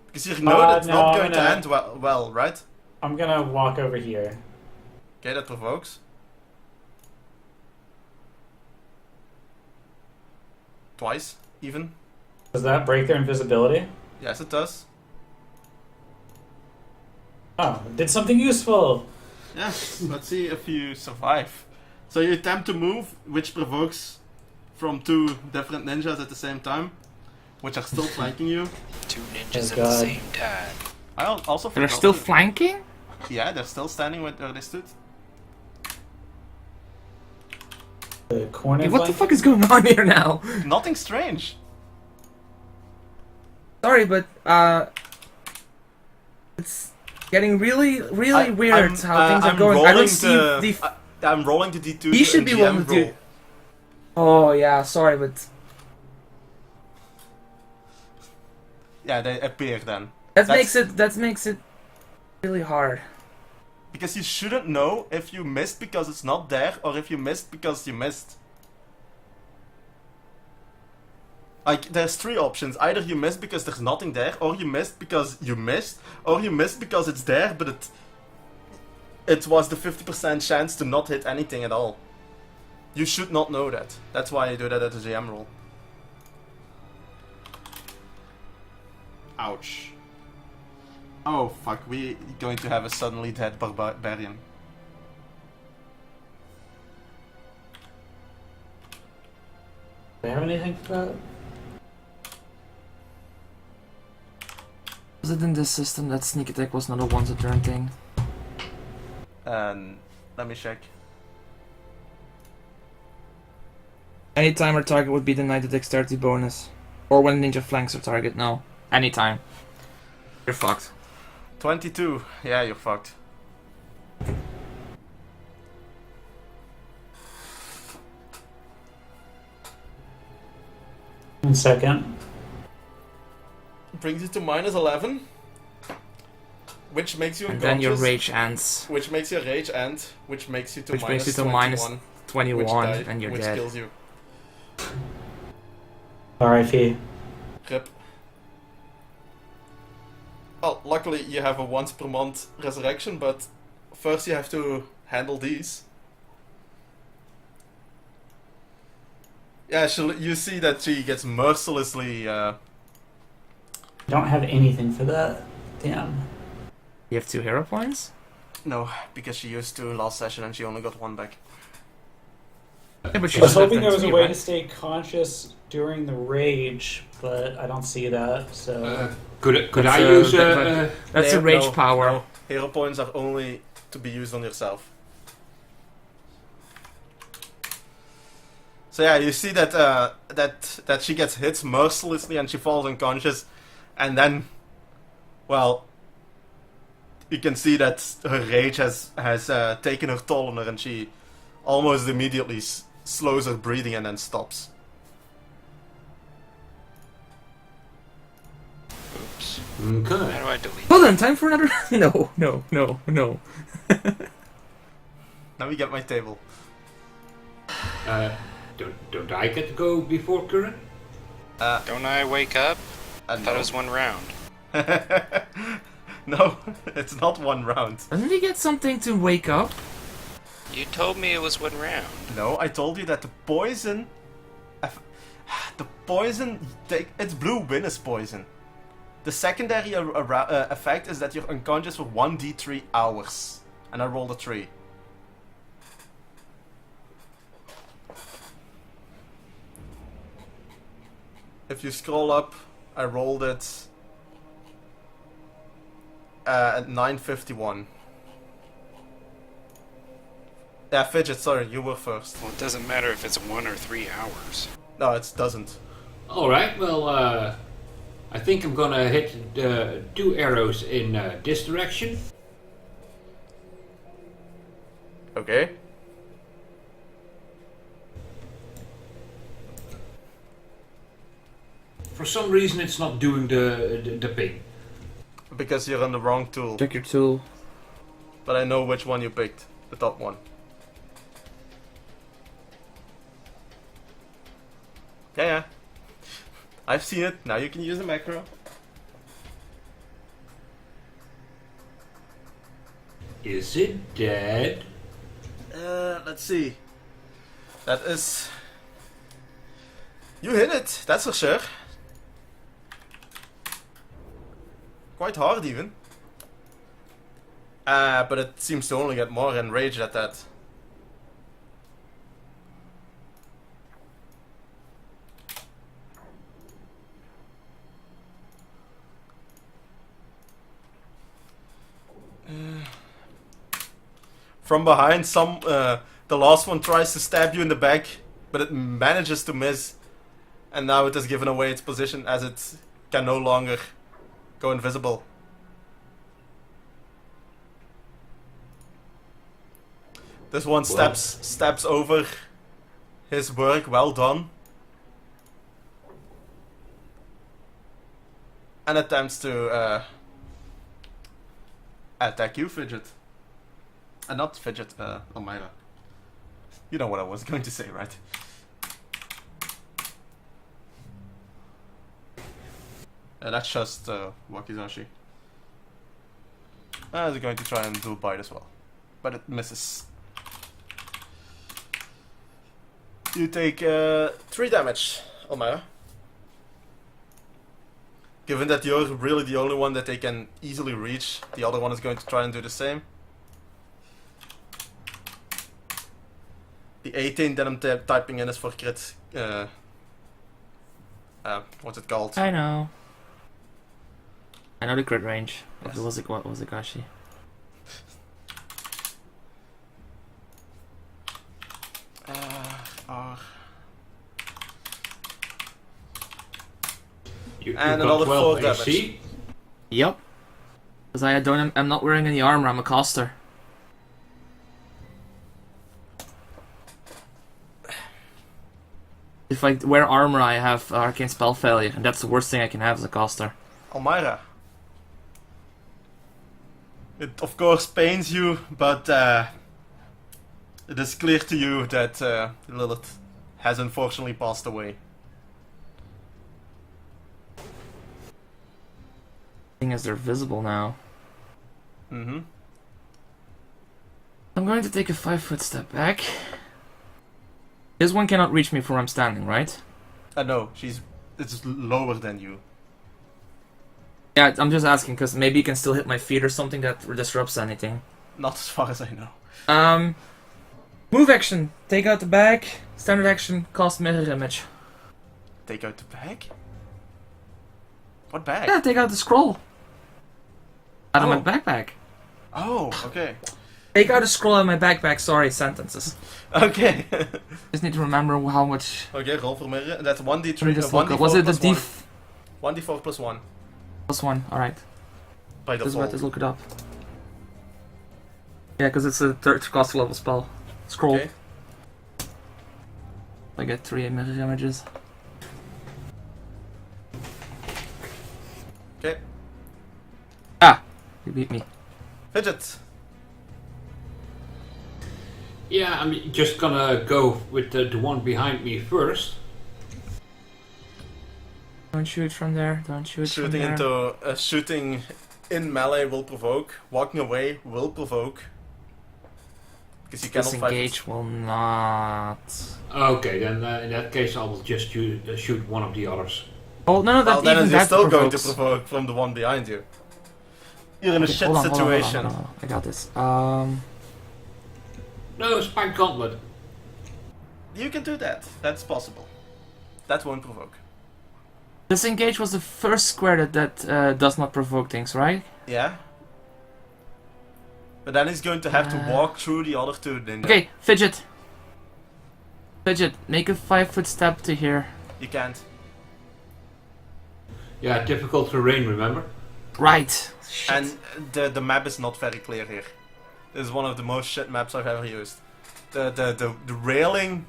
Because you know it's no, not I'm going to gonna- end well, right? I'm gonna walk over here. Okay, that provokes. Twice, even. Does that break their invisibility? Yes, it does. Oh, it did something useful! Yes, let's see if you survive. So you attempt to move, which provokes from 2 different ninjas at the same time, which are still flanking you. 2 Oh, ninjas at the God. same time. I also They're forgot still to- flanking? Yeah, they're still standing where they stood. The corner. Hey, what the flank- fuck is going on here now? Nothing strange. Sorry, but it's getting really weird how things are going. I don't see the. I'm rolling the D2. He should be GM one to roll. do. Oh yeah, sorry, but Yeah, they appear then. that That's- makes it really hard. Because you shouldn't know if you missed because it's not there, or if you missed because you missed. Like, there's 3 options. Either you missed because there's nothing there, or you missed because you missed, or you missed because it's there, but it was the 50% chance to not hit anything at all. You should not know that. That's why you do that at the GM roll. Ouch. Oh fuck, we're going to have a suddenly dead barbarian. Do I have anything for that? Was it in this system that sneak attack was not a once a turn thing? And let me check. Anytime our target would be denied the dexterity bonus. Or when ninja flanks our target, no. Anytime. You're fucked. 22. Yeah, you're fucked. One second. Brings you to minus 11. Which makes you And unconscious. then your rage ends. Which makes your rage end. Which makes you to Which minus makes you to 21. minus 21 which and you're which dead. kills you. RIP. Rip. Well, luckily you have a once per month resurrection, but first you have to handle these. Yeah, you see that she gets mercilessly. Don't have anything for that. Damn. You have 2 hero points? No, because she used 2 last session and she only got 1 back. Yeah, but she I was just left hoping there them was a three, way right? to stay conscious during the rage, but I don't see that, so... Could That's, I use That's a No, rage no, power. no. Hero points are only to be used on yourself. So yeah, you see that that she gets hit mercilessly and she falls unconscious, and then, well, you can see that her rage has taken her toll on her, and she almost immediately slows her breathing and then stops. Oops. Okay. How do I delete Hold on, time for another. No. Now we get my table. Don't I get to go before Curran? Don't I wake up? I thought it was 1 round. No, it's not 1 round. Doesn't he get something to wake up? You told me it was 1 round. No, I told you that the poison... It's blue Venus poison. The secondary effect is that you're unconscious for 1d3 hours. And I rolled a 3. If you scroll up, I rolled it at 9:51. Yeah, Fidget, sorry, you were first. Well, it doesn't matter if it's 1 or 3 hours. No, it doesn't. Alright, well, I think I'm gonna hit 2 arrows in this direction. Okay. For some reason, it's not doing the ping. Because you're on the wrong tool. Check your tool. but I know which one you picked. The top one. Yeah. I've seen it. Now you can use the macro. Is it dead? Let's see. That is... You hit it, that's for sure. Quite hard even. But it seems to only get more enraged at that. From behind, the last one tries to stab you in the back, but it manages to miss. And now it has given away its position as it can no longer go invisible. This one steps over his work. Well done. And attempts to attack you, Fidget. Not Fidget, Elmira. You know what I was going to say, right? That's just Wakizashi. They're going to try and do a bite as well. But it misses. You take 3 damage, Elmira. Given that you're really the only one that they can easily reach, the other one is going to try and do the same. The 18 that I'm typing in is for crit. What's it called? I know the crit range of Yes. the Wazagashi. You And got another 12 4 AC. Yep. Because I'm not wearing any armor. I'm a caster. If I wear armor, I have arcane spell failure, and that's the worst thing I can have as a caster. Elmira. It of course pains you, but it is clear to you that Lilith has unfortunately passed away. Thing is, they're visible now. Mm-hmm. I'm going to take a 5-foot step back. This one cannot reach me from where I'm standing, right? No, it's lower than you. Yeah, I'm just asking because maybe you can still hit my feet or something that disrupts anything. Not as far as I know. Move action. Take out the bag. Standard action. Cast mirror image. Take out the bag? What bag? Yeah, take out the scroll. Out of Oh. my backpack. Oh, okay. Take out a scroll out of my backpack. Sorry, sentences. Okay. Just need to remember how much. Okay, roll for mirror. That's 1d3. Let me just 1d4 look up. Was it the plus 1. 1d4 plus 1. +1? Alright. By Just default. let's look it up. Yeah, because it's a 3rd cost level spell. Scroll. Okay. I get 3 mirror images. Okay. Ah! You beat me. Fidget. Yeah, I'm just gonna go with the one behind me first. Don't shoot from there. Don't shoot from Shooting there. shooting in melee will provoke. Walking away will provoke. Because you cannot fight. Disengage will not. Okay, then in that case I will just shoot one of the others. Oh no, Well, that then even you're that still going to provokes. provoke from the one behind you. You're in a Okay, shit hold on, hold on, hold on, situation. hold on. I got this. No, Spike Gauntlet. You can do that. That's possible. That won't provoke. Disengage was the first square that does not provoke things, right? Yeah. But then he's going to have to walk through the other two. Then Okay, Fidget. Fidget, make a 5-foot step to here. you can't. Yeah, difficult terrain, remember? Right. Shit. And the map is not very clear here. This is one of the most shit maps I've ever used. The railing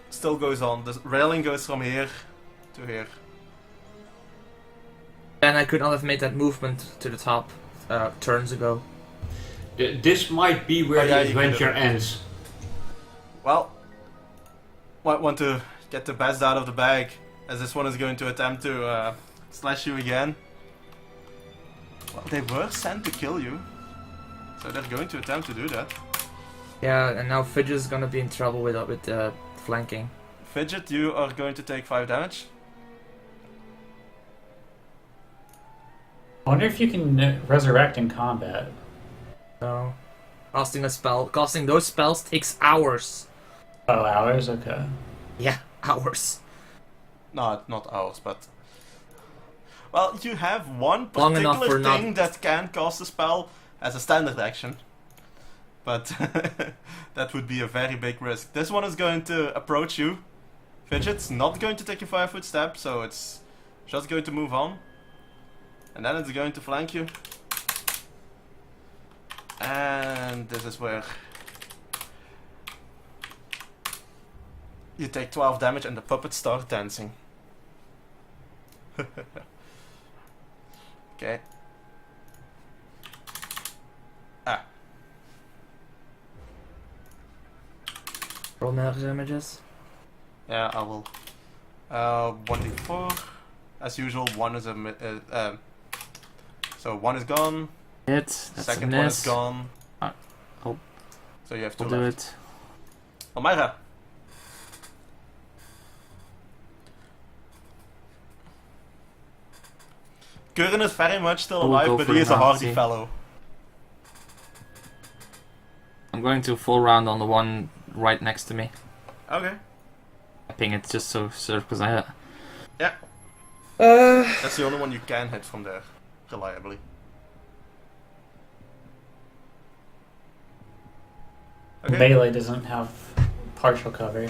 still goes on. The railing goes from here to here. And I could not have made that movement to the top turns ago. This might be where Oh, yeah, the you could've- adventure ends. Well, might want to get the best out of the bag, as this one is going to attempt to slash you again. Well, they were sent to kill you, so they're going to attempt to do that. Yeah, and now Fidget's gonna be in trouble with flanking. Fidget, you are going to take 5 damage. I wonder if you can resurrect in combat. So, casting those spells takes hours. Oh, hours? Okay. Yeah, hours. No, not ours, but... Well, you have one Long enough particular for thing that can cast a spell as a standard action. But that would be a very big risk. This one is going to approach you. Fidget's not going to take a 5-foot step, so it's just going to move on. And then it's going to flank you. And this is where you take 12 damage and the puppets start dancing. Okay. Ah. Roll nerve images. Yeah, I will. 1d4. As usual, 1 is a so 1 is gone. Hit. That's Second a one miss. is gone. Oh. So you have 2 We'll do left. it. Amira. Curran is very much still I will alive, go but for he the is a hardy Nazi. fellow. I'm going to full round on the one right next to me. Okay. I ping it just so because I hit. Yeah. That's the only one you can hit from there, reliably. Okay. Melee doesn't have partial cover.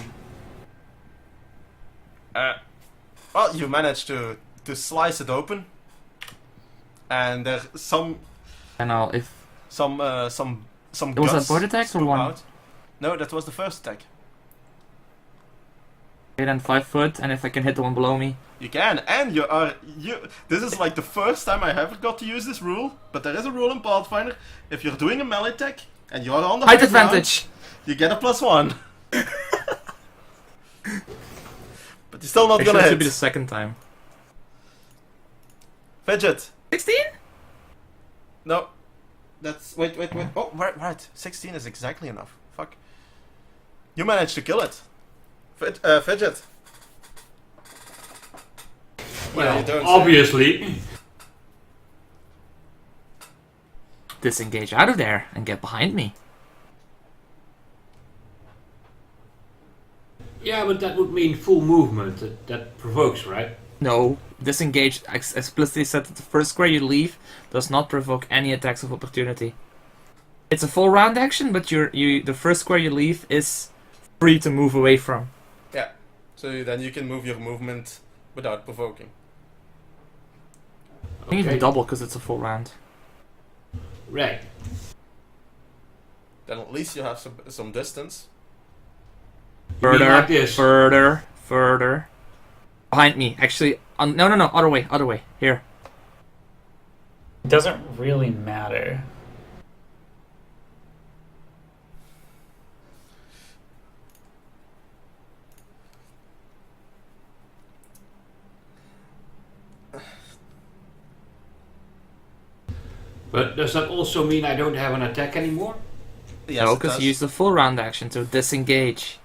Well, you managed to slice it open, and there's some And now if some was guts that board attack or spew one? out. No, that was the first attack. okay, then 5 foot, and if I can hit the one below me. You can, and you. This is like the first time I ever got to use this rule, but there is a rule in Pathfinder. If you're doing a melee attack and you're on the Height high ground, advantage. you get a +1. But you're still not Actually, gonna it hit. should be the second time. Fidget. 16? No. That's wait. Oh, right. 16 is exactly enough. Fuck. You managed to kill it. Fidget. Well, you don't say. obviously. Disengage out of there and get behind me. Yeah, but that would mean full movement. That provokes, right? No, disengage explicitly said that the first square you leave does not provoke any attacks of opportunity. It's a full round action, but the first square you leave is free to move away from. Yeah. So then you can move your movement without provoking. I think even double because it's a full round. Right. Then at least you have some distance. You mean Further, like this? further. Behind me, actually. No, other way. Here. It doesn't really matter. But does that also mean I don't have an attack anymore? Yes, no, it because does. you use the full round action to disengage.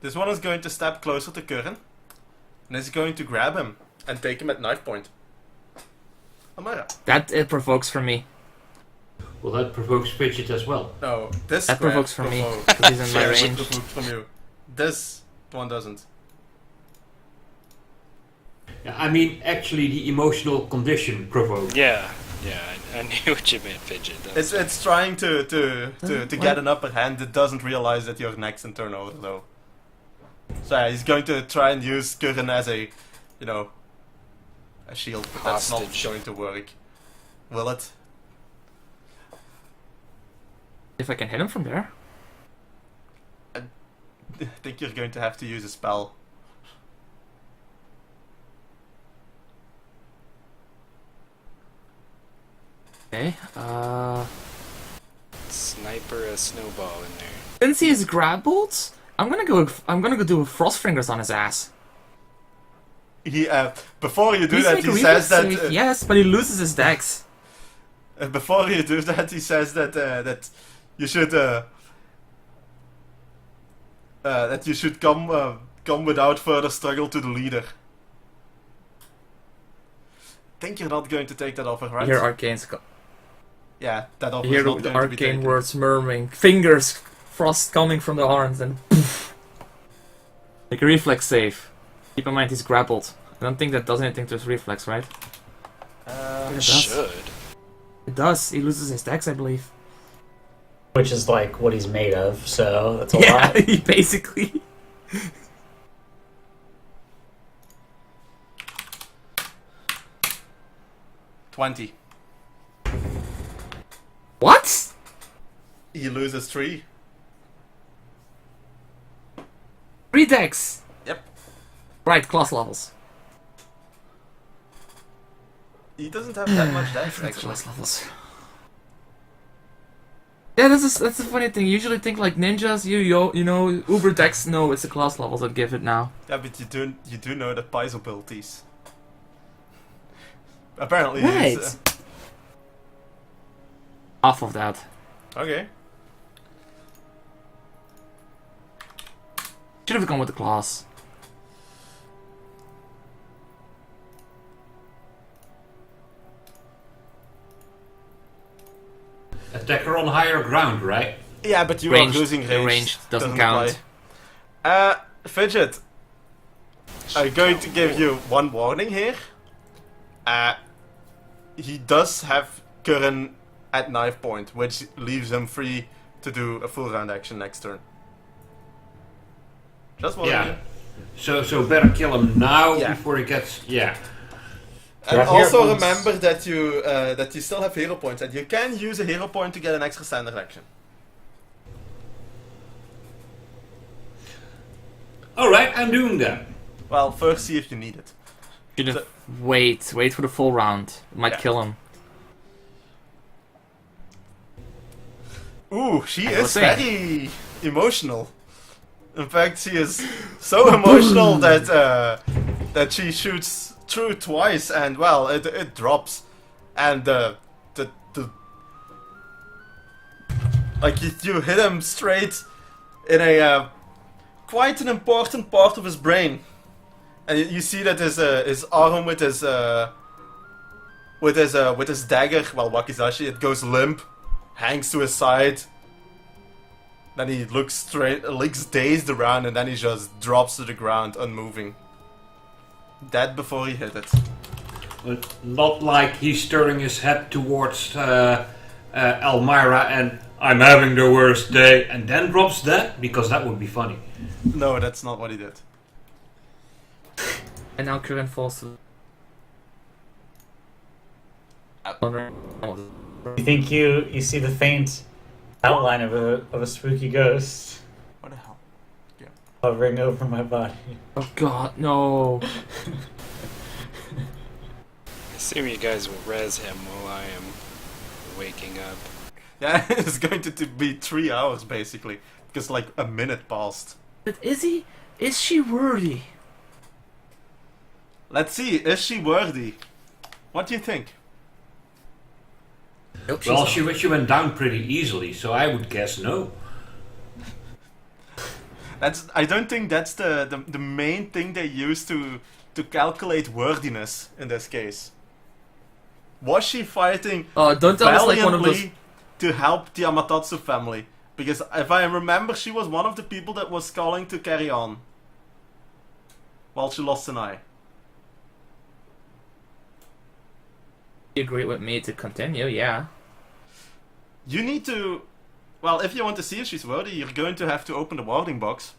This one is going to step closer to Curran, and is going to grab him and take him at knife point. Amara. That it provokes from me. Well, that provokes Fidget as well. No, this That grab provokes from me provokes. because he's in my Yeah, it range. provokes from you. This one doesn't. Yeah, I mean, actually, the emotional condition provokes. Yeah, I knew what you meant, Fidget. It's trying to get an upper hand. It doesn't realize that you're next in turnover though. So yeah, he's going to try and use Curran as a shield, but that's not Hostage. going to work. Will it? If I can hit him from there. I think you're going to have to use a spell. Okay. Sniper a snowball in there. Since he is grappled, I'm gonna go do a frost fingers on his ass. He before you do Please that, make he a says reflex that save. Yes, but he loses his dex. before you do that, he says that that you should come without further struggle to the leader. Think you're not going to take that offer, right? You hear Arcane's Yeah, that offer you is hear not the going to be arcane taken. words murmuring, fingers, frost coming from the arms, and poof. Make a reflex save. Keep in mind he's grappled. I don't think that does anything to his reflex, right? It does. Should. It does. He loses his dex, I believe. Which is like what he's made of, so that's a Yeah, lot. he basically. $20. What? He loses 3. 3 dex. Yep. Right, class levels. He doesn't have that much dex, actually. Class levels. Yeah, that's a funny thing. You usually think like ninjas, you know, Uber dex. No, it's the class levels that give it now. Yeah, but you do know the Paizo abilities. Apparently, he's, Right. Half of that. okay. Should have gone with the class. Attacker on higher ground, right? Yeah, but you Ranged- are losing the range. range doesn't count. Apply. Fidget. I'm going to give you one warning here. He does have Curran at knife point, which leaves him free to do a full round action next turn. Just warning Yeah. you. So better kill him now Yeah. before he gets. Yeah. And Right here, also once- remember that you still have hero points, and you can use a hero point to get an extra standard action. Alright, I'm doing that. Well, first see if you need it. Should have wait for the full round. It might Yeah. kill him. Ooh, she I was is saying. very emotional. In fact, she is so emotional that she shoots through twice, and well, it drops, and the like you hit him straight in a quite an important part of his brain, and you see that his arm with his dagger, well, wakizashi, it goes limp, hangs to his side. Then he looks dazed around, and then he just drops to the ground, unmoving. Dead before he hit it. But not like he's turning his head towards Elmira and I'm having the worst day, and then drops that, because that would be funny. No, that's not what he did. And now Curran falls to. You think you see the faint outline of a spooky ghost What the hell? hovering over my body? Oh god, no. I assume you guys will res him while I am waking up. Yeah, it's going to be 3 hours basically, because like a minute passed. But is she worthy? Let's see, is she worthy? What do you think? Nope, Well, she went down pretty easily, so I would guess no. I don't think that's the main thing they use to calculate worthiness in this case. Was she fighting Oh, don't tell us like one of those. valiantly to help the Amatatsu family? Because if I remember, she was one of the people that was calling to carry on while she lost an eye. You agree with me to continue? Yeah. You need to... Well, if you want to see if she's worthy, you're going to have to open the warding box.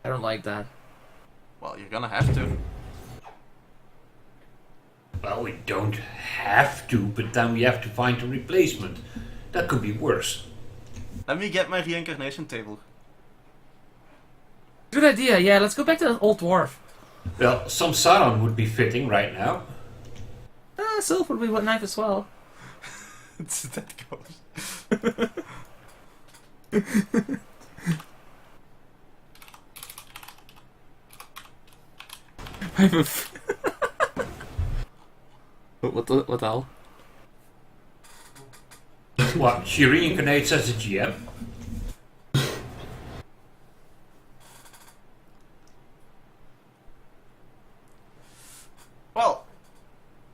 I don't like that. Well, you're gonna have to. Well, we don't have to, but then we have to find a replacement. That could be worse. Let me get my reincarnation table. Good idea. Yeah, let's go back to that old dwarf. Well, some saron would be fitting right now. Sylph would be what knife as well. It's that goes. I'm a what the hell? What? She reincarnates as a GM?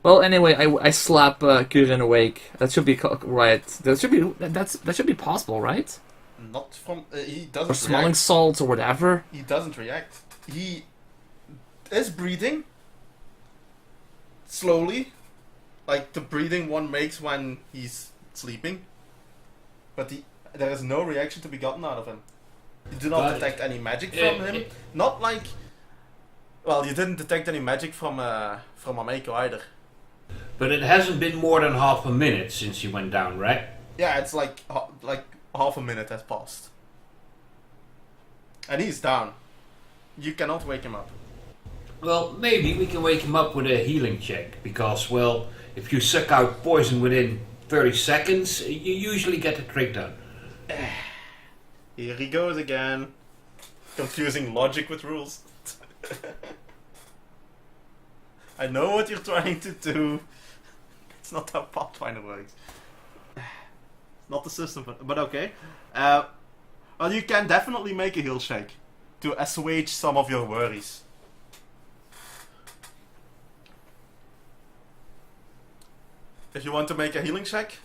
Well, anyway, I slap Kurin awake. That should be right. That should be possible, right? Not from he doesn't. Or smelling react. salts or whatever. He doesn't react. He is breathing slowly, like the breathing one makes when he's sleeping. But there is no reaction to be gotten out of him. You do not detect any magic from him. Not like, well, you didn't detect any magic from Ameko either. But it hasn't been more than half a minute since he went down, right? Yeah, it's like half a minute has passed, and he's down. You cannot wake him up. Well, maybe we can wake him up with a healing check, because, well, if you suck out poison within 30 seconds, you usually get the trick done. Here he goes again. Confusing logic with rules. I know what you're trying to do. It's not how Pathfinder works. It's not the system, but okay. Well, you can definitely make a heal check to assuage some of your worries. If you want to make a healing check,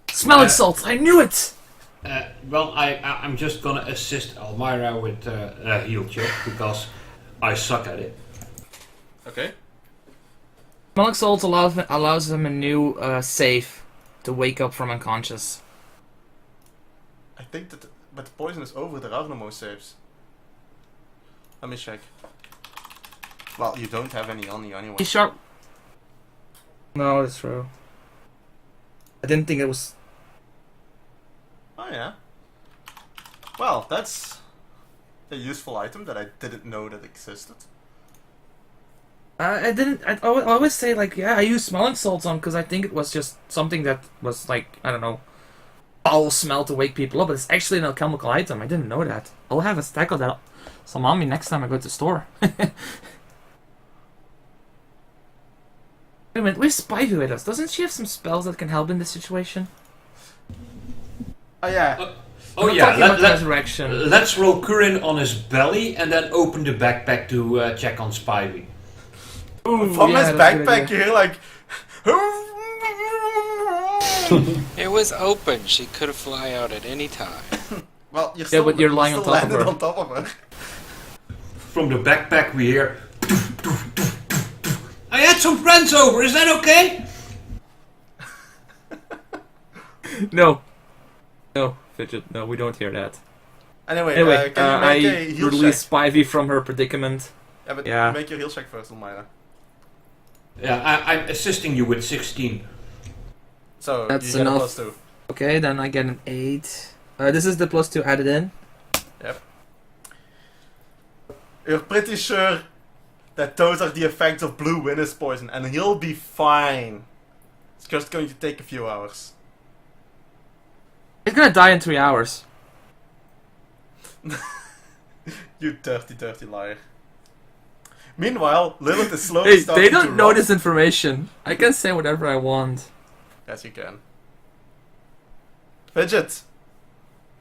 Smelling salts. I knew it. Well, I'm just gonna assist Elmira with a heal check, because I suck at it. okay. Smelling salts allows him a new save to wake up from unconscious. I think that, but the poison is over. There are no more saves. Let me check. Well, you don't have any on you anyway. He's sharp. No, that's true. I didn't think it was. Oh yeah. Well, that's a useful item that I didn't know that existed. I didn't. I always say like, yeah, I use smelling salts on because I think it was just something that was like, I don't know, foul smell to wake people up. But it's actually an alchemical item. I didn't know that. I'll have a stack of that. Some on me next time I go to the store. Wait a minute, where's Spivey with us? Doesn't she have some spells that can help in this situation? Oh yeah. Oh I'm yeah, talking about resurrection. let's roll Kurin on his belly and then open the backpack to check on Spivey. Ooh, From yeah, his that's a good backpack, idea. you hear like. It was open. She could fly out at any time. Well, you're still, but you're lying still on top of landed her. on top of her. From the backpack we hear... I had some friends over, is that okay? No. No, Fidget. No, we don't hear that. Anyway, Anyway, can you make a I heal release check? Spivey from her predicament. Yeah, but Yeah. make your heal check first, Elmira. Yeah, I'm assisting you with 16. So, That's you get enough. a +2. Okay, then I get an 8. This is the +2 added in. Yep. You're pretty sure that those are the effects of blue winner's poison, and he'll be fine. It's just going to take a few hours. He's gonna die in 3 hours. You dirty, dirty liar. Meanwhile, Lilith is slowly Hey, starting they to don't know rot. this information. I can say whatever I want. Yes, you can. Fidget!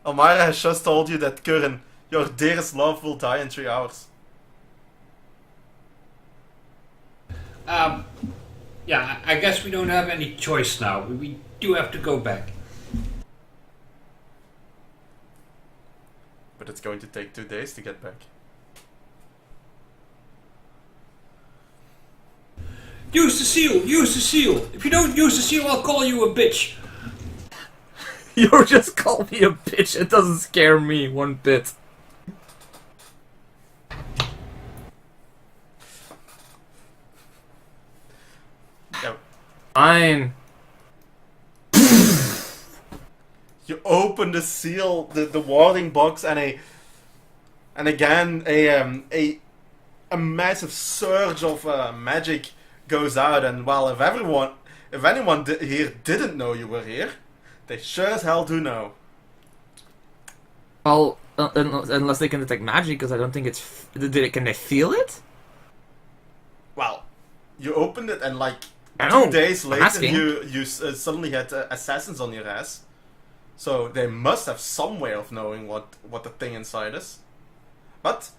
Elmira has just told you that Kurin, your dearest love, will die in 3 hours. Yeah, I guess we don't have any choice now. We do have to go back. But it's going to take 2 days to get back. Use the seal! Use the seal! If you don't use the seal, I'll call you a bitch! You just called me a bitch. It doesn't scare me one bit. Yeah. Fine. You open the seal, the warding box, and again a a massive surge of magic goes out, and well, if anyone here didn't know you were here, they sure as hell do know. Well, unless they can detect magic, because I don't think it's. Can they feel it? Well, you opened it, and like I know, 2 days I'm later, asking. you suddenly had assassins on your ass. So they must have some way of knowing what the thing inside is. But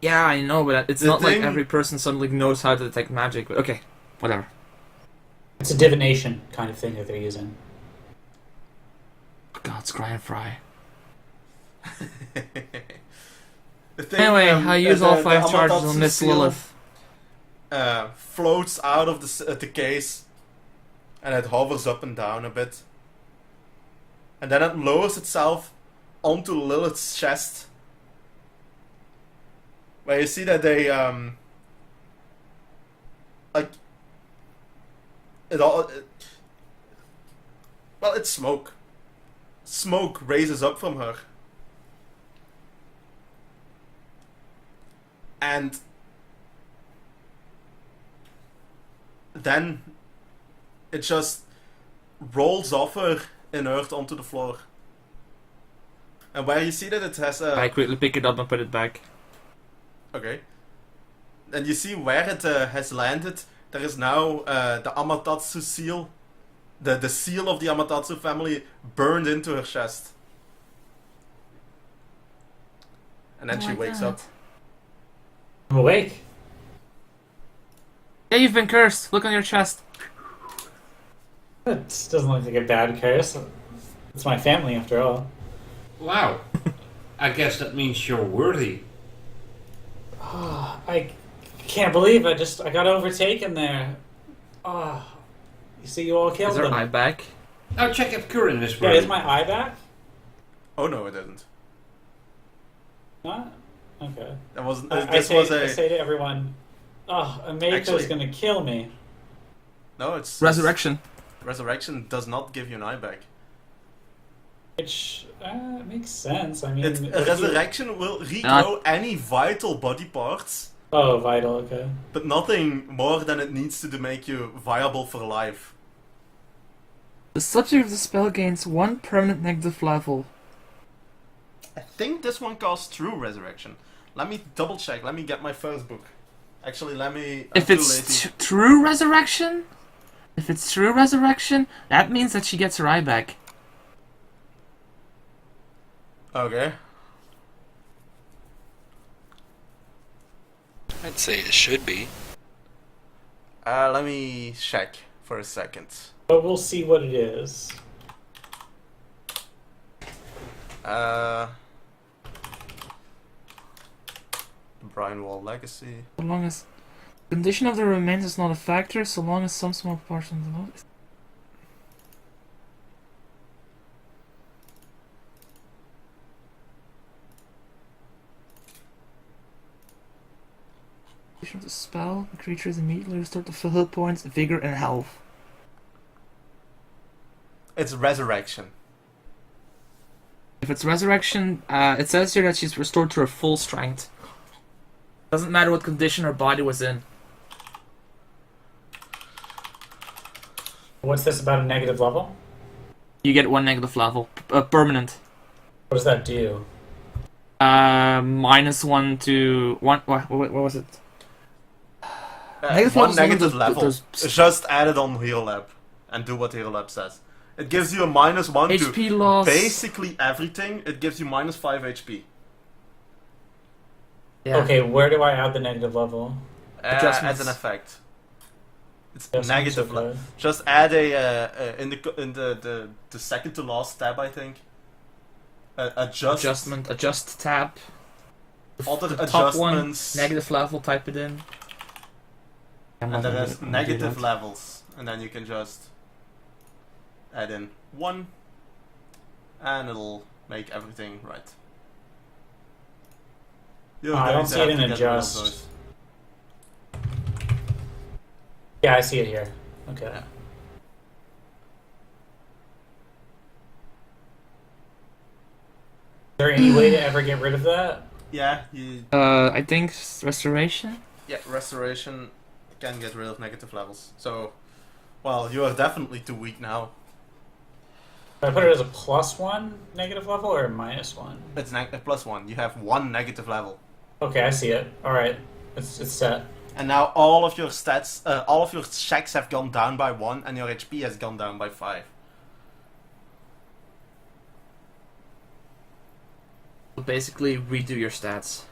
Yeah, I know, but it's The not like thing- every person suddenly knows how to detect magic. But okay, whatever. It's a divination kind of thing that they're using. God, scry and fry. the thing, Anyway, I use all 5 the charges Amatatsu on Miss seal, Lilith. Floats out of the case, and it hovers up and down a bit, and then it lowers itself onto Lilith's chest, where you see that they like well, it's smoke. Smoke raises up from her, and then it just rolls off her inert onto the floor. And where you see that it has I quickly pick it up and put it back. okay, and you see where it has landed. There is now the Amatatsu seal, the seal of the Amatatsu family, burned into her chest. And then Oh she my wakes God. up. I'm awake. Yeah, you've been cursed. Look on your chest. It doesn't look like a bad curse. It's my family, after all. Wow. I guess that means you're worthy. Oh, I can't believe I got overtaken there. Oh, you see, you all Is killed her them. eye back? Now check if Curran is Yeah, worthy. is my eye back? Oh no, it didn't. Not? Okay. That wasn't. I This was say a to everyone, oh, Ameiko's Actually- gonna kill me. no. It's Resurrection. Resurrection does not give you an eye back. Which makes sense. I mean, It, resurrection will regrow any vital body parts, Oh, vital. Okay. but nothing more than it needs to make you viable for life. The subject of the spell gains 1 permanent negative level. I think this one casts true resurrection. Let me double check. Let me get my first book. Actually, let me. I'm If too it's lazy. true resurrection, that means that she gets her eye back. Okay. I'd say it should be. Let me check for a second. But we'll see what it is. Brian Wall Legacy. So long as condition of the remains is not a factor, so long as some small portion of the load. Of the spell, the creature is immediately restored to full hit points, vigor, and health. It's resurrection. If it's resurrection, it says here that she's restored to her full strength. Doesn't matter what condition her body was in. What's this about a negative level? You get 1 negative level, permanent. What does that do? -1 to 1. What was it? Negative One level's one of negative the- level. those- Just add it on Hero Lab and do what Hero Lab says. It gives you a -1 HP to loss. basically everything. It gives you -5 HP. Yeah. Okay, where do I add the negative level? Adjustments. As an effect. It's Adjustments, negative. okay. Just add in the second to last tab, I think. Adjust tab. Other The top one, adjustments. negative level, type it in. And there is negative levels, and then you can just add in 1, and it'll make everything right. You're I going don't to see have it in to get rid of adjust. those. Yeah, I see it here. Okay. Yeah. Is there any way to ever get rid of that? Yeah, you. I think restoration. Yeah, restoration can get rid of negative levels. So, well, you are definitely too weak now. I put it as a +1 negative level or a -1? It's +1. You have 1 negative level. Okay, I see it. Alright. It's set. And now all of your stats, all of your checks have gone down by 1, and your HP has gone down by 5. Basically, redo your stats.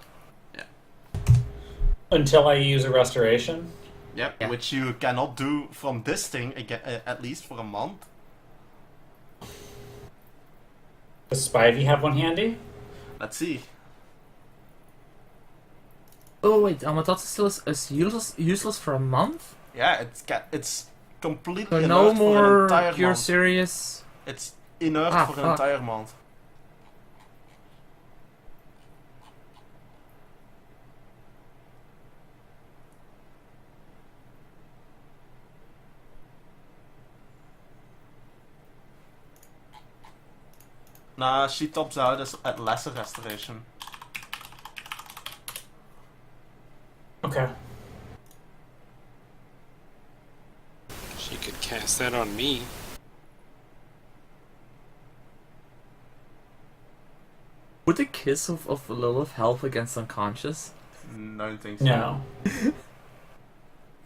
Until I use a restoration? Yep. Yeah. Which you cannot do from this thing again, at least for a month. Does Spivey have one handy? Let's see. Oh wait, Amatosta is useless for a month? Yeah, it's completely So inert no for an more entire Cure month. Serious. It's inert Ah, for an fuck. entire month. Nah, she tops out at lesser restoration. Okay. She could cast that on me. Would the kiss of Lilith help against unconscious? No, I don't think so. No.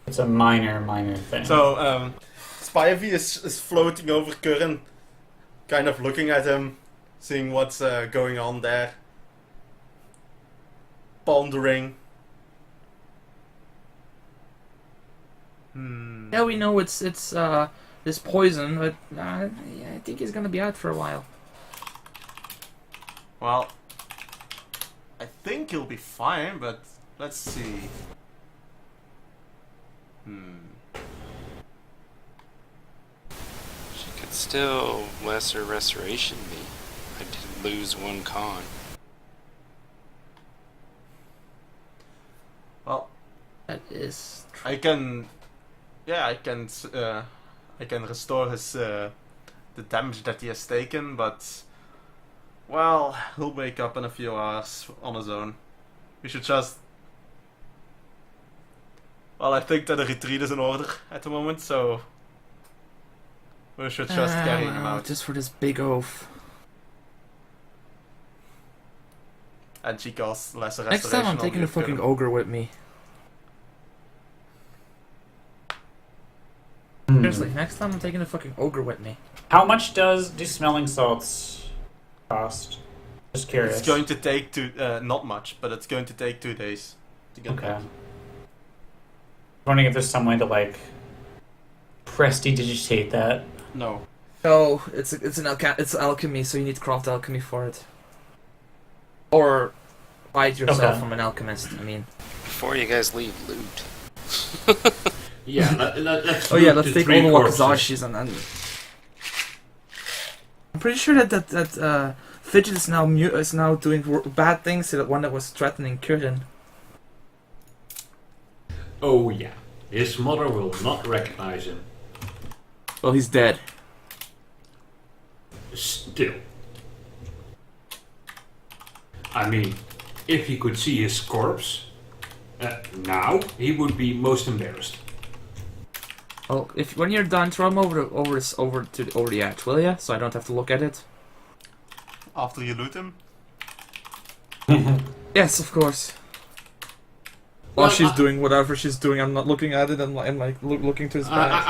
It's a minor thing. So, Spivey is floating over Curran, kind of looking at him, seeing what's going on there. Pondering. Yeah, we know it's this poison, but yeah, I think he's gonna be out for a while. Well, I think he'll be fine, but let's see. She could still lesser restoration me. I did lose 1 con. Well, That is I can restore his the damage that he has taken, but well, he'll wake up in a few hours on his own. We should just. Well, I think that a retreat is in order at the moment, so we should just carry him out. just for this big oaf. And she casts lesser Next restoration. time I'm on taking the a fucking Curran. ogre with me. Hmm. Seriously, next time I'm taking a fucking ogre with me. How much do smelling salts cost? Just curious. It's going to take not much, but it's going to take 2 days to get Okay. back. Wondering if there's some way to like prestidigitate that. No. Oh, it's alchemy, so you need craft alchemy for it. Or buy it yourself Okay. from an alchemist. I mean. Before you guys leave, loot. Yeah, let's Oh yeah, loot let's the take 3 all the corpses. wakazashis and then. I'm pretty sure that Fidget is now doing bad things to that one that was threatening Curtin. Oh yeah, his mother will not recognize him. Well, he's dead. Still. I mean, if he could see his corpse, now he would be most embarrassed. Well, when you're done, throw him over the edge, will ya? So I don't have to look at it. After you loot him? Yes, of course. While Well, she's doing whatever she's doing, I'm not looking at it and looking to his back.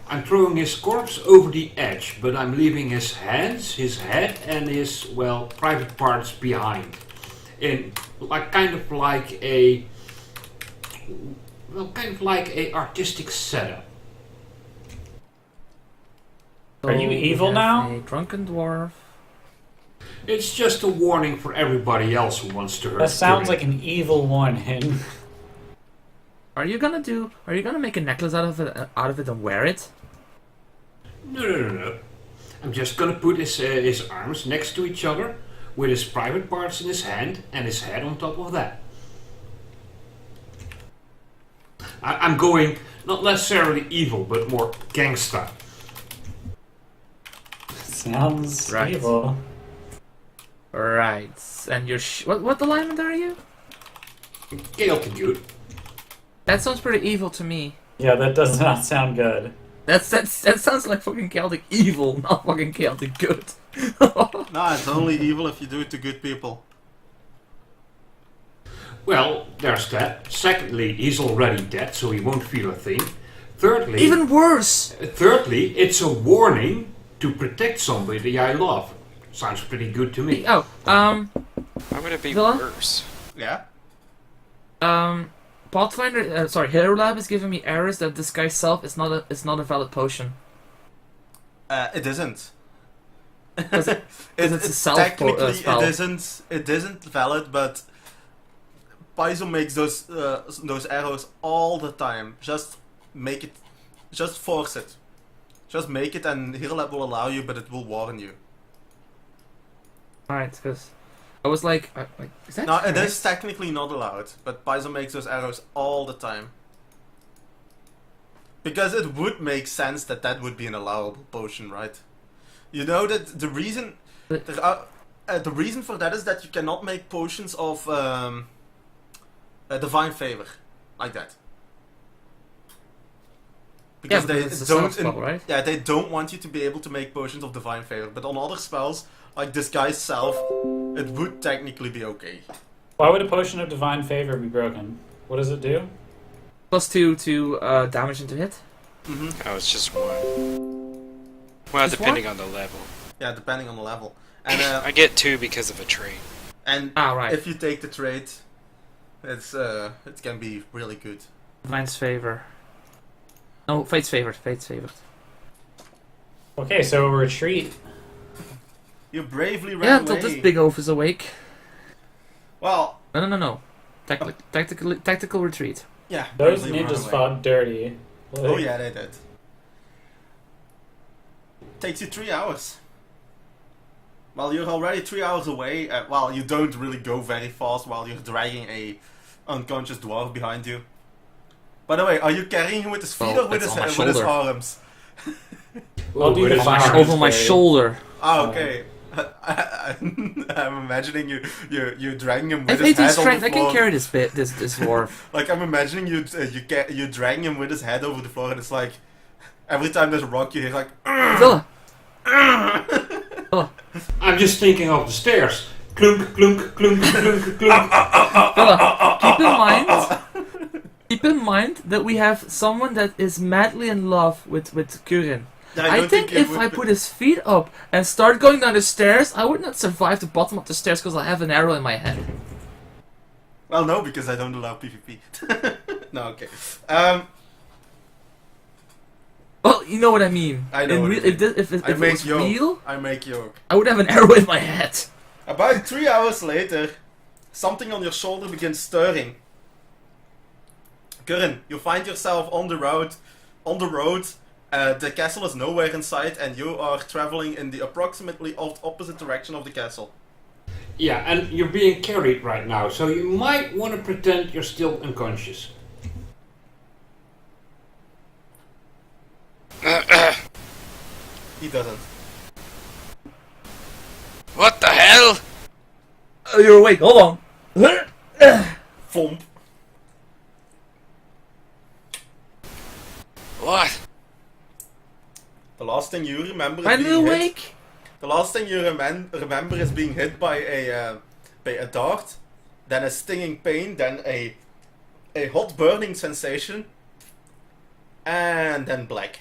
I'm throwing his corpse over the edge, but I'm leaving his hands, his head, and his private parts behind, in kind of like a artistic setup. Are you So evil we have now? A drunken dwarf. It's just a warning for everybody else who wants to hurt. That sounds Tyrion. like an evil warning. Are you gonna make a necklace out of it and wear it? No. I'm just gonna put his arms next to each other, with his private parts in his hand and his head on top of that. I'm going not necessarily evil, but more gangsta. Sounds Right. evil. Right. And you're what alignment are you? Gale can do it. That sounds pretty evil to me. Yeah, that does not sound good. That sounds like fucking Celtic evil, not fucking Celtic good. No, it's only evil if you do it to good people. Well, there's that. Secondly, he's already dead, so he won't feel a thing. Thirdly, Even worse. it's a warning to protect somebody I love. Sounds pretty good to me. Oh, Why would it be Villa? worse? Yeah? Pathfinder, Hero Lab is giving me errors that disguise self is not a valid potion. It isn't. Because it's a self technically spell. it isn't valid, but Paizo makes those arrows all the time. Just make it, just force it. Just make it and Hero Lab will allow you, but it will warn you. Alright, because I was like, is that No, it correct? is technically not allowed, but Paizo makes those arrows all the time. Because it would make sense that that would be an allowable potion, right? You know that the reason the reason for that is that you cannot make potions of divine favor like that. Because Yeah, they because it's a don't, self spell, right? yeah, they don't want you to be able to make potions of divine favor. But on other spells, like disguise self, it would technically be okay. Why would a potion of divine favor be broken? What does it do? +2 to damage into hit. Oh, it's just one. Well, Just depending on the level. Yeah, depending on the level. And I get 2 because of a trait. and Right. if you take the trait, it can be really good. Divine's favor. No, Fate's favored. Fate's favored. Okay, so a retreat. You bravely Yeah, ran until away. this big oaf is awake. Well, No. Tactical retreat. yeah. Those bravely ran ninjas away. fought dirty. Oh yeah, they did. Takes you 3 hours. Well, you're already 3 hours away. Well, you don't really go very fast while you're dragging a unconscious dwarf behind you. By the way, are you carrying him with his feet Well, or with it's his, on my with his shoulder. arms? I'll do With the his fire. arms. Over my Carry. shoulder. Oh, okay. I'm imagining you dragging him I with have his 18 head on strength. the I floor. can carry this dwarf. Like I'm imagining you dragging him with his head over the floor, and it's like every time there's a rock, you hear like. Villa. I'm just thinking of the stairs. Clunk, clunk, clunk, clunk, clunk. Villa, keep in mind that we have someone that is madly in love with Kurin. I don't think you if would I be- put his feet up and start going down the stairs, I would not survive the bottom of the stairs because I have an arrow in my head. Well, no, because I don't allow PvP. No, okay. Well, you know what I mean. I know In what real- you if this, if I it make was yoke. real, I make yoke. I would have an arrow in my head. About 3 hours later, something on your shoulder begins stirring. Curran, you find yourself on the road. The castle is nowhere in sight, and you are traveling in the approximately opposite direction of the castle. Yeah, and you're being carried right now, so you might want to pretend you're still unconscious. He doesn't. What the hell? Oh, you're awake. Hold on. Thump. What? The last thing you remember is Finally being hit. awake. The last thing you remember is being hit by a dart, then a stinging pain, then a hot burning sensation, and then black.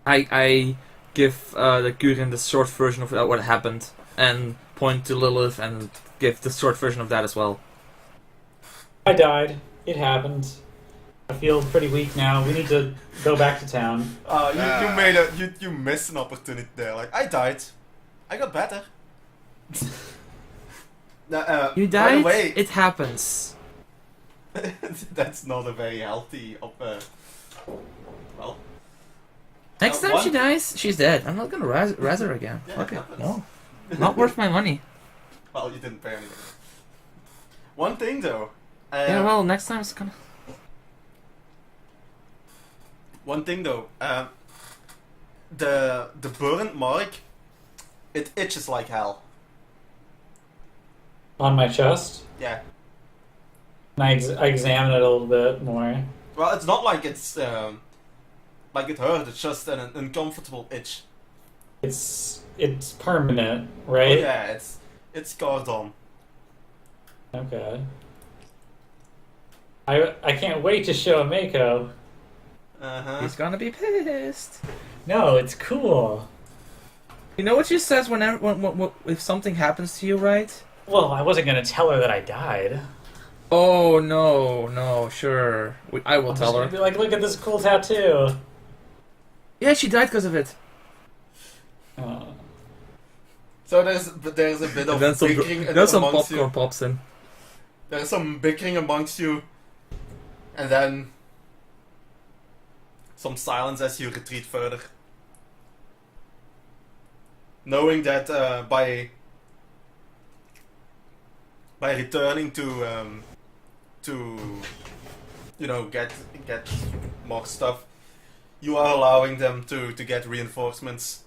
I give the Kurin the short version of what happened and point to Lilith and give the short version of that as well. I died. It happened. I feel pretty weak now. We need to go back to town. You missed an opportunity there. Like I died, I got better. You By died? the way, It happens. that's not a very healthy well. Next time she dies, she's dead. I'm not gonna razz her again. Yeah, Fuck it it. happens. No. Not worth my money. Well, you didn't pay anything. One thing though. Yeah, well, next time it's gonna... One thing though. The burnt mark It itches like hell. On my chest? Yeah. And I examine it a little bit more. Well, it's not like it's like it hurt. It's just an uncomfortable itch. It's permanent, Oh, right? yeah, it's scarred on. Okay. I can't wait to show Mako. He's gonna be pissed. No, it's cool. You know what she says whenever when if something happens to you, right? Well, I wasn't gonna tell her that I died. Oh no, sure. I will I'm tell just gonna her. be like, look at this cool tattoo. Yeah, she died because of it. So there's a bit of And then bickering some amongst popcorn you. pops in. There's some bickering amongst you, and then some silence as you retreat further, knowing that by returning to get more stuff, you are allowing them to get reinforcements.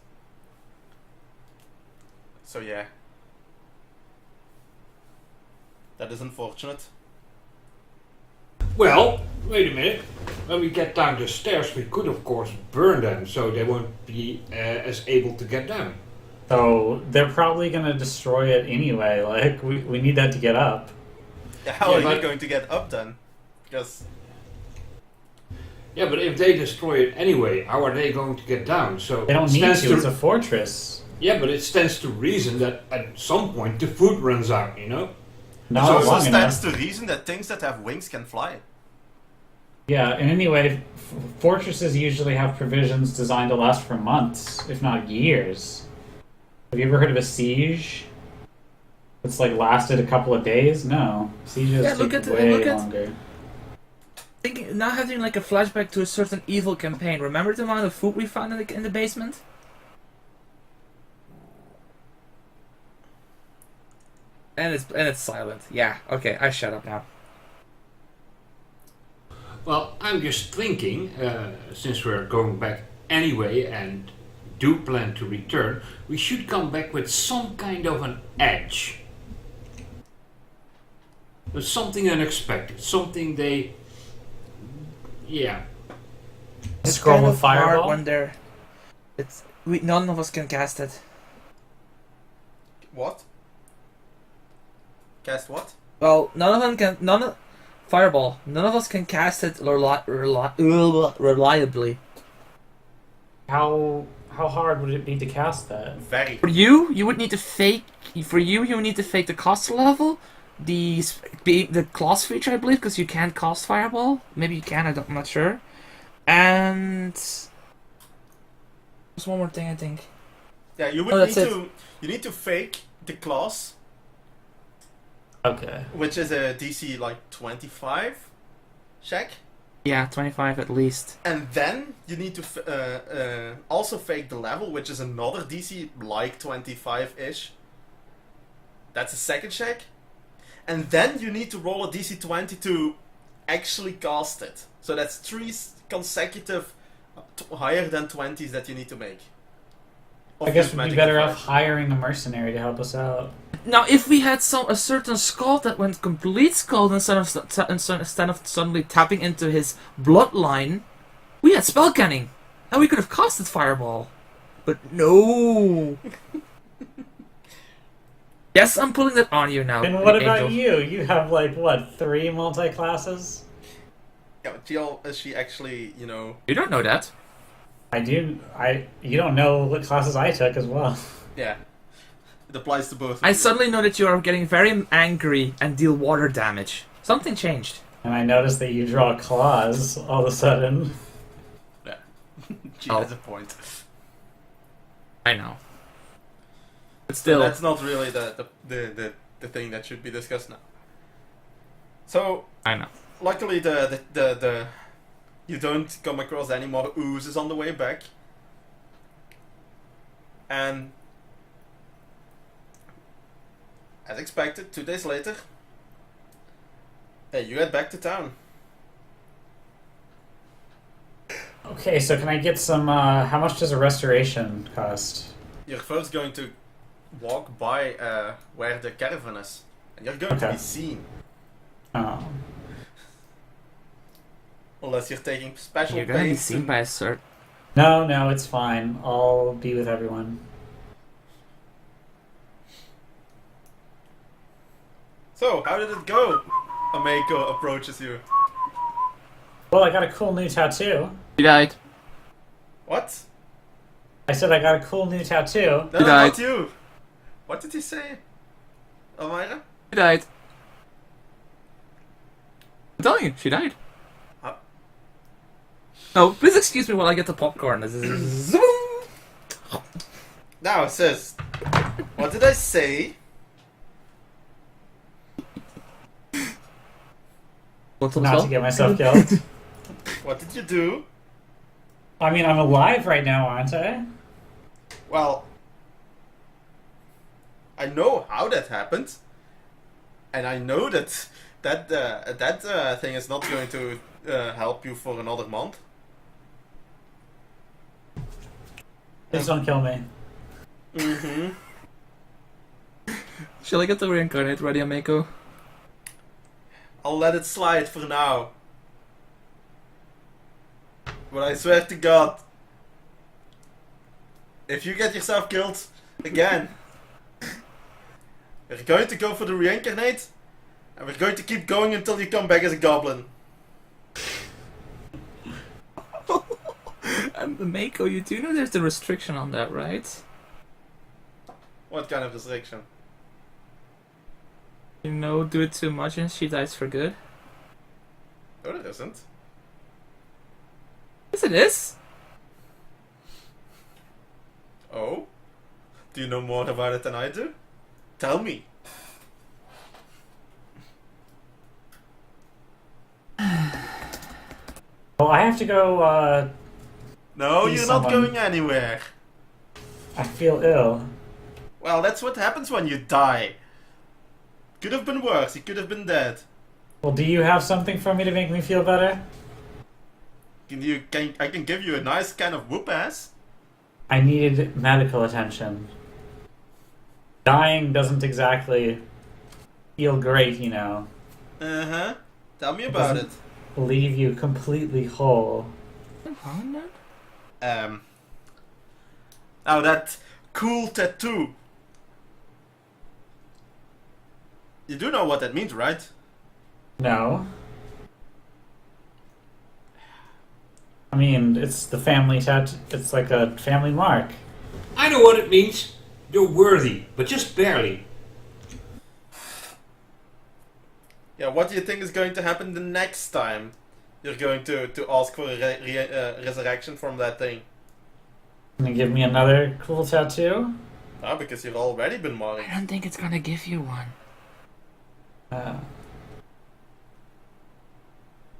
So yeah, that is unfortunate. Well, wait a minute. When we get down the stairs, we could of course burn them so they won't be as able to get down. So they're probably gonna destroy it anyway. Like we need that to get up. Yeah, how Yeah, are you but- going to get up then? Because Yeah, but if they destroy it anyway, how are they going to get down? So They don't it need stands to. It's a fortress. Yeah, but it stands to reason that at some point the food runs out, you know? it Not also long stands enough. to reason that things that have wings can fly. Yeah, and anyway, fortresses usually have provisions designed to last for months, if not years. Have you ever heard of a siege? It's like lasted a couple of days? No. Sieges Yeah, look take at- way look at- longer. Thinking, now having like a flashback to a certain evil campaign. Remember the amount of food we found in the basement? And it's silent. Yeah. Okay, I shut up now. Well, I'm just thinking, since we're going back anyway and do plan to return, we should come back with some kind of an edge. With something unexpected, something they... Yeah. It's Scroll kind of of hard fireball? when they're. None of us can cast it. What? Cast what? Well, none of them can. Fireball. None of us can cast it reliably. How hard would it be to cast that? Very. For you would need to fake. For you would need to fake the cost level, the class feature, I believe, because you can't cast fireball. Maybe you can. I'm not sure. And there's one more thing, I think. Yeah, you would Oh, need that's to. You need to fake the class, Okay. which is a DC like 25 check, Yeah, 25 at least. and then you need to also fake the level, which is another DC like 25-ish. That's a second check, and then you need to roll a DC 20 to actually cast it. So that's 3 consecutive higher than 20s that you need to make. I guess we'd be better off hiring a mercenary to help us out. Now, if we had a certain scald that went complete scald instead of suddenly tapping into his bloodline, we had spell canning, and we could have casted fireball. But no. Yes, I'm pulling that on you now. And what Angel. about you? You have like what, 3 multi-classes? Yeah, Jill, is she actually, you know... You don't know that. I do. You don't know what classes I took as well. Yeah. It applies to both of I you. suddenly know that you are getting very angry and deal water damage. Something changed. And I noticed that you draw claws all of a sudden. Yeah. She Oh. has a point. I know. But So still, that's not really the thing that should be discussed now. So, I know. luckily the you don't come across any more oozes on the way back. And as expected, 2 days later, you head back to town. Okay, so can I get some? How much does a restoration cost? You're first going to walk by where the caravan is, and you're going to Okay. be seen. Oh. Unless you're taking special You're gonna be pains seen to- by a cert. No, it's fine. I'll be with everyone. So, how did it go? Ameko approaches you. Well, I got a cool new tattoo. He died. What? I said I got a cool new tattoo. No, He died. not you. What did he say? Elmira? He died. I'm telling you, she died. Huh? No, please excuse me while I get the popcorn. Now, sis. What did I say? Not to get myself killed. What did you do? I mean, I'm alive right now, aren't I? Well, I know how that happened, and I know that thing is not going to help you for another month. Please don't kill me. Mm-hmm. Shall I get the reincarnate ready, Ameko? I'll let it slide for now. But I swear to God, if you get yourself killed again, we're going to go for the reincarnate, and we're going to keep going until you come back as a goblin. Ameko, you do know there's a restriction on that, right? What kind of restriction? You know, do it too much and she dies for good. No, there isn't. Yes, it is. Oh? Do you know more about it than I do? Tell me. Well, I have to go, No, Please, you're not someone. going anywhere. I feel ill. Well, that's what happens when you die. Could have been worse. You could have been dead. Well, do you have something for me to make me feel better? I can give you a nice kind of whoop ass. I needed medical attention. Dying doesn't exactly feel great, you know. Uh-huh. Tell me about it. Leave you completely whole. Now that cool tattoo. You do know what that means, right? No. I mean, it's the family tattoo. It's like a family mark. I know what it means. You're worthy, but just barely. Yeah, what do you think is going to happen the next time you're going to ask for a resurrection from that thing? Can you give me another cool tattoo? Ah, because you've already been married. I don't think it's gonna give you one.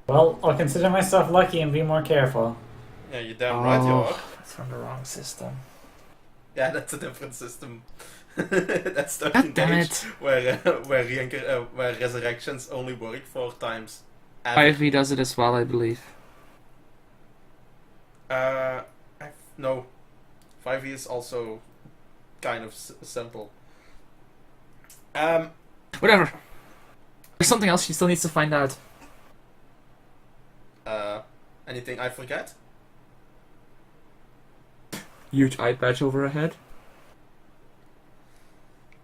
Well, I'll consider myself lucky and be more careful. Yeah, you're damn right you are. That's from the wrong system. Yeah, that's a different system. That's 13th God damn age, it. where resurrections only work 4 times. ever. 5e does it as well, I believe. No. 5e is also kind of simple. Whatever. There's something else she still needs to find out. Anything I forget? Huge eye patch over her head.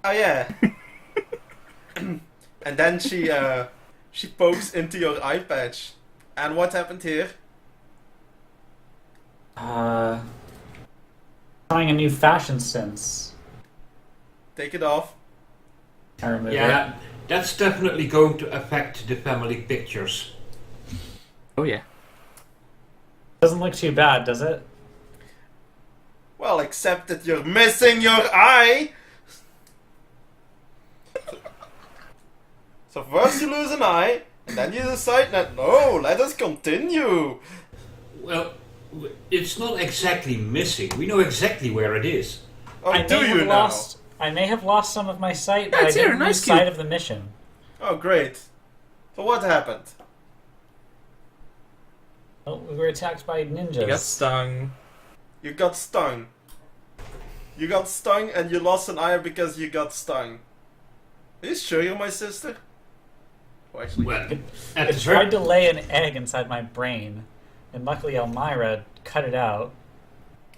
Oh yeah. And then she pokes into your eye patch. And what happened here? Trying a new fashion sense. Take it off. I remember. Yeah, that's definitely going to affect the family pictures. Oh yeah. Doesn't look too bad, does it? Well, except that you're missing your eye. So first you lose an eye, and then you decide that no, let us continue. Well, it's not exactly missing. We know exactly where it is. Oh, I do may you have now? lost. I may have lost some of my sight, but Yeah, I it's here, didn't nice lose cube. sight of the mission. Oh, great. So what happened? Oh, we were attacked by ninjas. He got stung. You got stung. You got stung and you lost an eye because you got stung. Are you sure you're my sister? Oh, actually, Well, I tried to lay an egg inside my brain, and luckily Elmira cut it out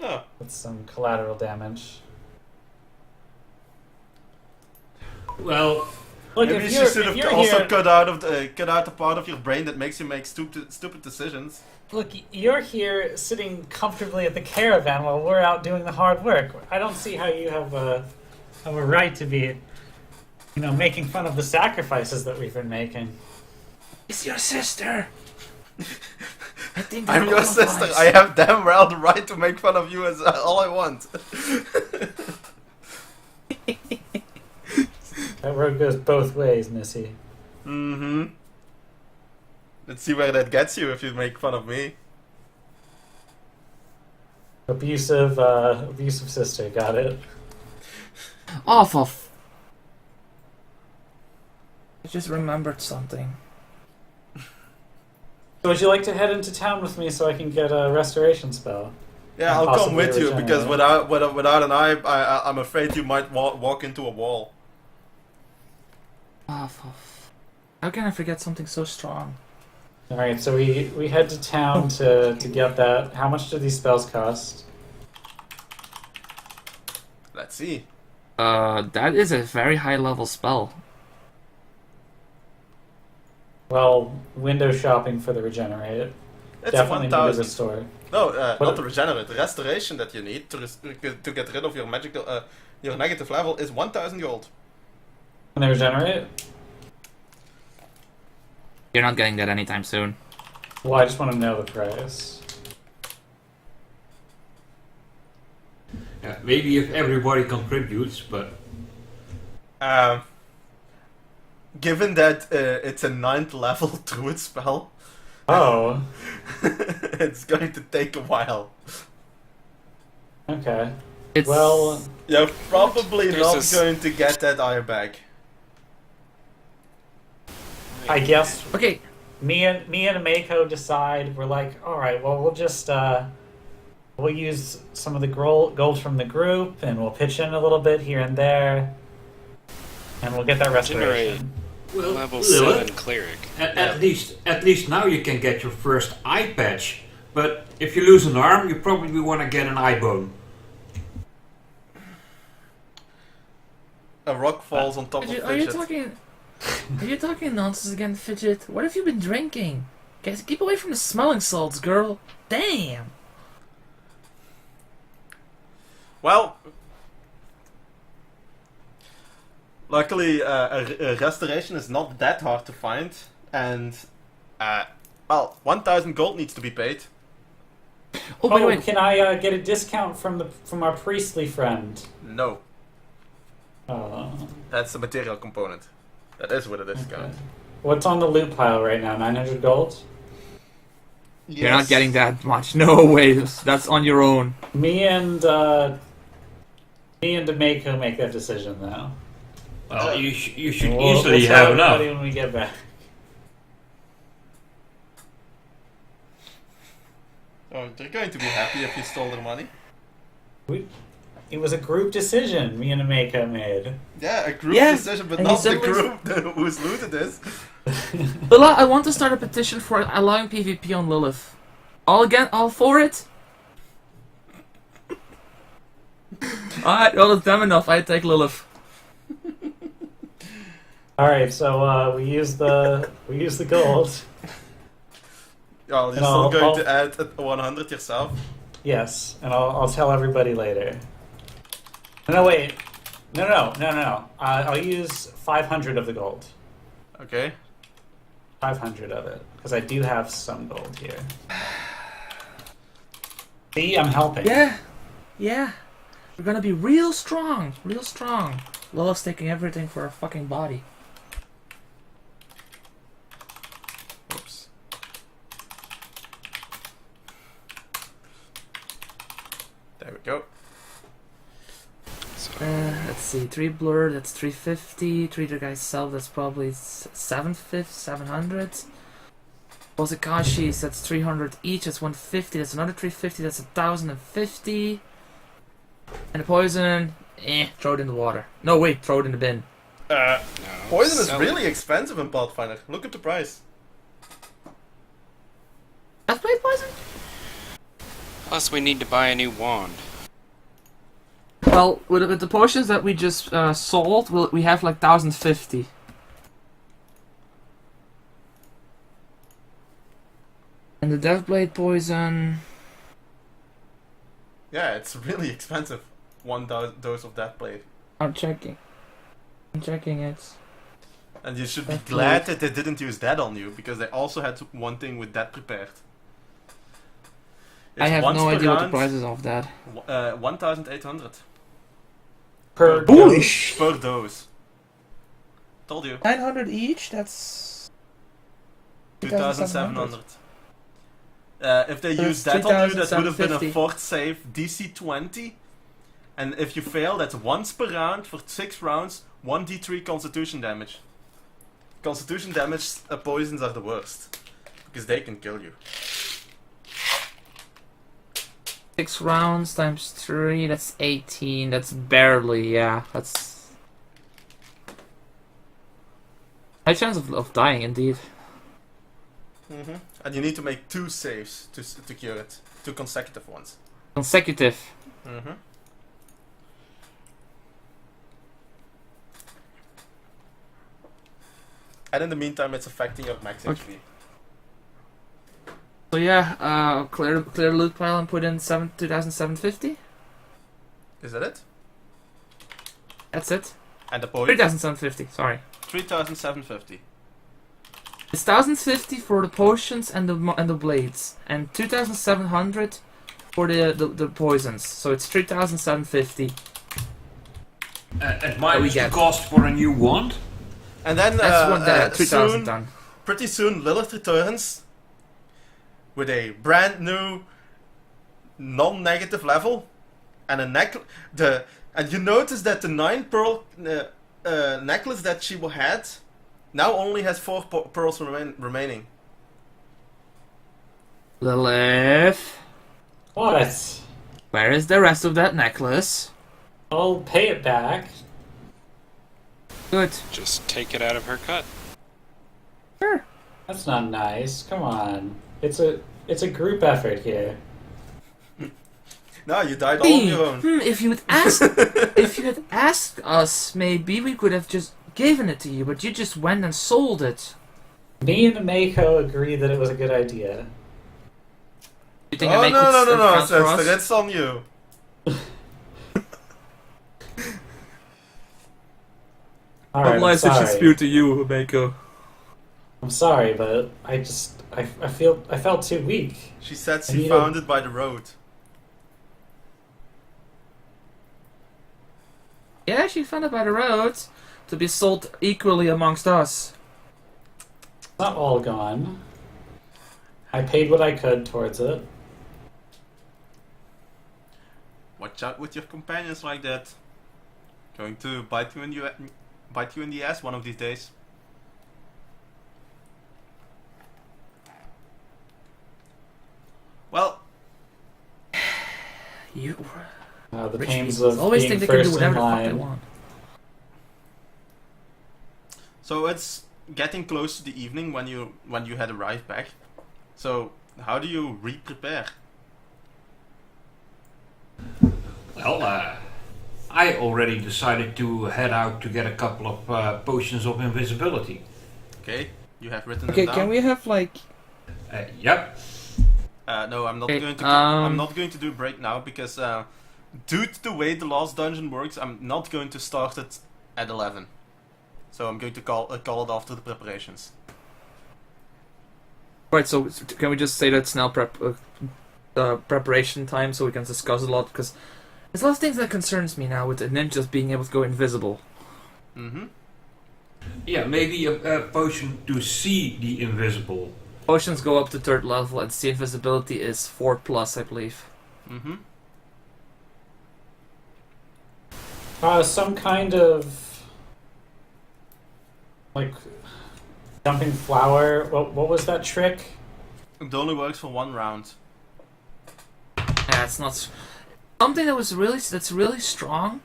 oh. with some collateral damage. well, Look, Maybe if you you're, should if have you're also here, cut out the part of your brain that makes you make stupid decisions. look, you're here sitting comfortably at the caravan while we're out doing the hard work. I don't see how you have a right to be, making fun of the sacrifices that we've been making. It's your sister. I think I'm they're your all sister. lies. I have damn well the right to make fun of you as all I want. That road goes both ways, Missy. Mm-hmm. Let's see where that gets you if you make fun of me. Abusive sister, got it. Oh, I just remembered something. So would you like to head into town with me so I can get a restoration spell? Yeah, And I'll come possibly with you regenerate. because without an eye, I'm afraid you might walk into a wall. Oh, how can I forget something so strong? Alright, so we head to town to get that. How much do these spells cost? Let's see. That is a very high level spell. Well, window shopping for the regenerate. It's Definitely need to 1,000. restore. No, What- not the regenerate. The restoration that you need to get rid of your your negative level is 1,000 gold. Can they regenerate? You're not getting that anytime soon. Well, I just want to know the price. yeah, maybe if everybody contributes, but Given that it's a 9th level druid spell, Oh, it's going to take a while. okay. It's Well, You're probably There's not this- going to get that eye back. I guess okay. me and Mako decide we're like, all right, well we'll just we'll use some of the gold from the group and we'll pitch in a little bit here and there, and we'll get that restoration. well, Level Lilith, 7 cleric. at least now you can get your first eye patch. But if you lose an arm, you probably want to get an eye bone. A rock falls on top of Are you Fidget. talking? Are you talking nonsense again, Fidget? What have you been drinking? Guys, keep away from the smelling salts, girl. Damn. Well, luckily, a restoration is not that hard to find, and 1,000 gold needs to be paid. Oh, by the way, Can I get a discount from our priestly friend? No, Oh, that's a material component. That is with a discount. okay. What's on the loot pile right now? 900 gold? you're not getting that much. No way. That's on your own. Me and Mako make that decision now. Well, you should We'll easily tell have everybody enough. when we get back. Oh, they're going to be happy if you stole their money. It was a group decision me and Mako made. Yeah, a group Yeah, decision, but and not you the said group who's looted this. Lila, I want to start a petition for allowing PvP on Lilith. All for it? Alright, well, it's dumb enough. I take Lilith. Alright, so we use the gold. Oh, you're And still I'll- going I'll- to add 100 yourself? Yes, and I'll tell everybody later. No, wait. No. I'll use 500 of the gold. Okay. 500 of it, because I do have some gold here. See, I'm helping. Yeah. We're gonna be real strong. Lilith's taking everything for her fucking body. Oops. There we go. So, Let's see. 3 blur, that's 350. 3 the guy's self, that's probably 700. Ozakashi's, that's 300 each, that's 150. That's another 350, that's 1,050. And the poison, throw it in the water. No, wait, throw it in the bin. No, Poison is sell really expensive in Pathfinder. Look at the price. Deathblade poison? Plus, we need to buy a new wand. Well, with the potions that we just sold, we have like 1,050. And the Deathblade poison... Yeah, it's really expensive. One dose of Deathblade. I'm checking. I'm checking it. And you should be Deathblade. glad that they didn't use that on you, because they also had one thing with that prepared. I It's have once no per idea what the round, price is of that. 1,800 Per Holy dose? sh! per dose. Told you. 900 each? That's... 2,700. If they So used it's that on you, that would have been a 3,750. fort save DC 20. And if you fail, that's once per round for 6 rounds, 1d3 constitution damage. Constitution damage poisons are the worst. Because they can kill you. 6 rounds times 3, that's 18. That's barely, yeah. That's... high chance of dying, indeed. And you need to make 2 saves to cure it. 2 consecutive ones. Consecutive. And in the meantime, it's affecting your max Okay. HP. So yeah, clear the loot pile and put in 2,750. Is that it? That's it. And the poison? 3,750, sorry. 3,750. It's 1,050 for the potions and the blades, and 2,700 for the poisons. So it's 3,750. And we minus the get. cost for a new wand? And then That's what the 3,000 soon, done. pretty soon, Lilith returns with a brand new non-negative level and a necklace. And you notice that the 9 pearl necklace that she had now only has 4 pearls remaining. Lilith, What? where is the rest of that necklace? I'll pay it back. Good. Just take it out of her cut. Sure. That's not nice. Come on. It's a group effort here. No, you died all on your own. If you had asked us, maybe we could have just given it to you, but you just went and sold it. Me and Mako agreed that it was a good idea. You think Oh, I no, for us? sister, it's on you. Alright, I'm sorry. to you, Mako? I'm sorry, but I felt too weak. She said I she need found it by the road. Yeah, she found it by the road to be sold equally amongst us. It's not all gone. I paid what I could towards it. Watch out with your companions like that. Going to bite you in the ass one of these days. Well, You The rich pains people of always being think they can do first in whatever the fuck they line. want. so it's getting close to the evening when you had arrived back. So how do you re-prepare? Well, I already decided to head out to get a couple of potions of invisibility. Okay, you have written Okay, it down. can we have like... Yep. No, I'm not Okay, going to. um, I'm not going to do break now because due to the way the last dungeon works, I'm not going to start it at 11. So I'm going to call it after the preparations. Right, so can we just say that it's now preparation time so we can discuss a lot? Because there's a lot of things that concerns me now with the ninjas being able to go invisible. Mm-hmm. Yeah, maybe a potion to see the invisible. Potions go up to 3rd level and see invisibility is 4+, I believe. Mm-hmm. Some kind of like jumping flower. What was that trick? It only works for 1 round. Yeah, it's not... Something that's really strong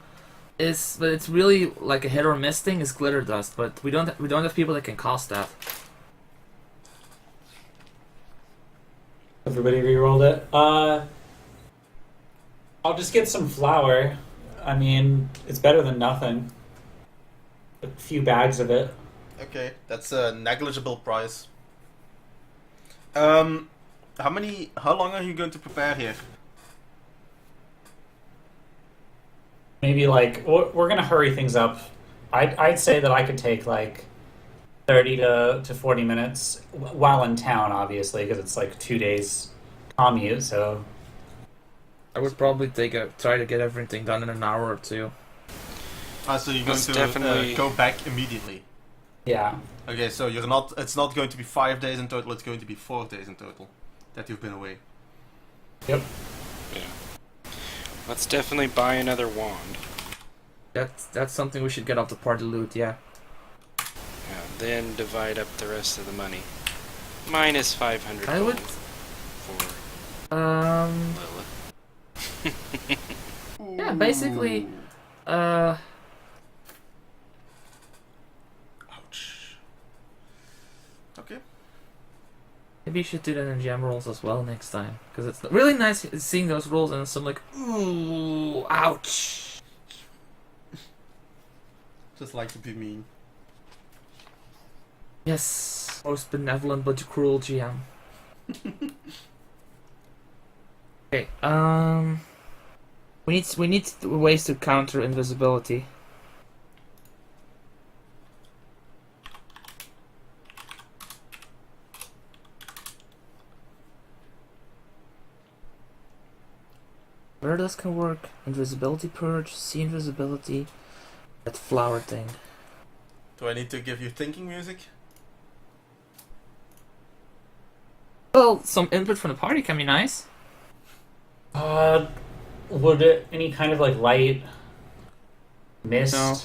is, but it's really like a hit or miss thing, is glitter dust. But we don't have people that can cast that. Everybody re-rolled it. I'll just get some flour. I mean, it's better than nothing. A few bags of it. Okay, that's a negligible price. How long are you going to prepare here? Maybe like we're gonna hurry things up. I'd say that I could take like 30 to 40 minutes while in town, obviously, because it's like 2 days commute. So I would probably try to get everything done in an hour or two. So you're going That's to definitely- go back immediately. yeah. Okay, so you're not. It's not going to be 5 days in total. It's going to be 4 days in total that you've been away. Yep. Let's definitely buy another wand. That's something we should get off the party loot. Yeah. Yeah, then divide up the rest of the money. Minus 500 I would. gold for Lilith. Yeah, basically. Ouch. Okay. Maybe you should do that in gem rolls as well next time, because it's really nice seeing those rolls and some like, ooh, ouch. Just like to be mean. Yes, most benevolent but cruel GM. Okay, we need ways to counter invisibility. Where this can work? Invisibility purge, see invisibility, that flower thing. Do I need to give you thinking music? Well, some input from the party can be nice. Would any kind of like light mist? No.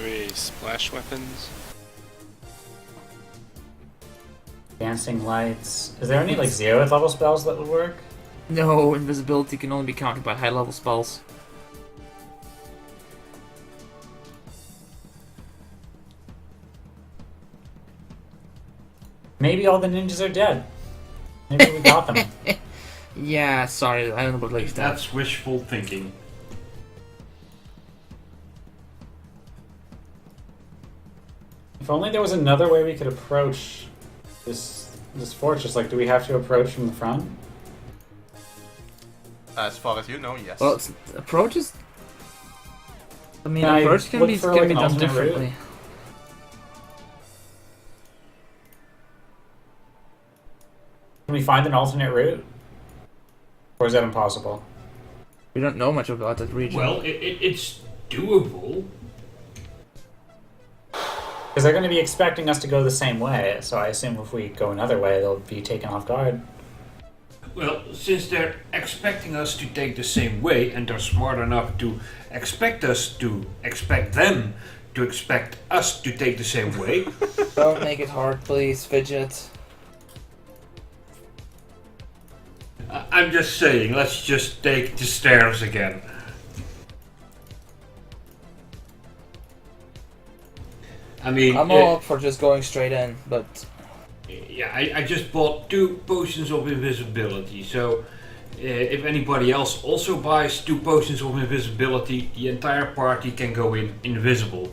Maybe splash weapons. Dancing lights. Is there any like 0th level spells that would work? No, invisibility can only be countered by high level spells. Maybe all the ninjas are dead. Maybe we got them. Yeah, sorry, I don't believe that. That's wishful thinking. If only there was another way we could approach this fortress. Like, do we have to approach from the front? As far as you know, yes. Well, approaches. I mean, Can I approach can look be for, can like, be an done alternate route? differently. Can we find an alternate route? Or is that impossible? We don't know much about that region. Well, it's doable. Because they're going to be expecting us to go the same way, so I assume if we go another way, they'll be taken off guard. Well, since they're expecting us to take the same way, and they're smart enough to expect us to expect them to expect us to take the same way. Don't make it hard, please, Fidget. I'm just saying, let's just take the stairs again. I mean, I'm all up for just going straight in, but yeah, I just bought 2 potions of invisibility, so if anybody else also buys 2 potions of invisibility, the entire party can go in invisible.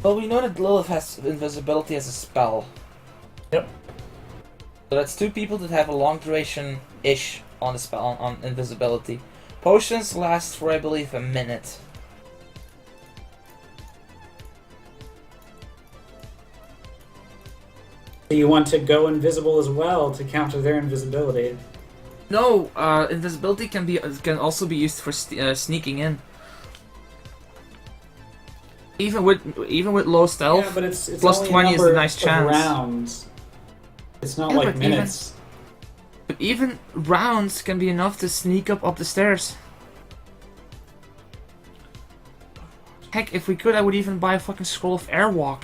well, we know that Lilith has invisibility as a spell. Yep. So that's 2 people that have a long duration-ish on the spell on invisibility. Potions last for, I believe, a minute. You want to go invisible as well to counter their invisibility. No, invisibility can also be used for sneaking in. Even with low stealth. Yeah, but it's plus only 20 a is a number nice of chance. rounds. It's not Yeah, like but even- minutes. But even rounds can be enough to sneak up the stairs. Heck, if we could, I would even buy a fucking scroll of airwalk.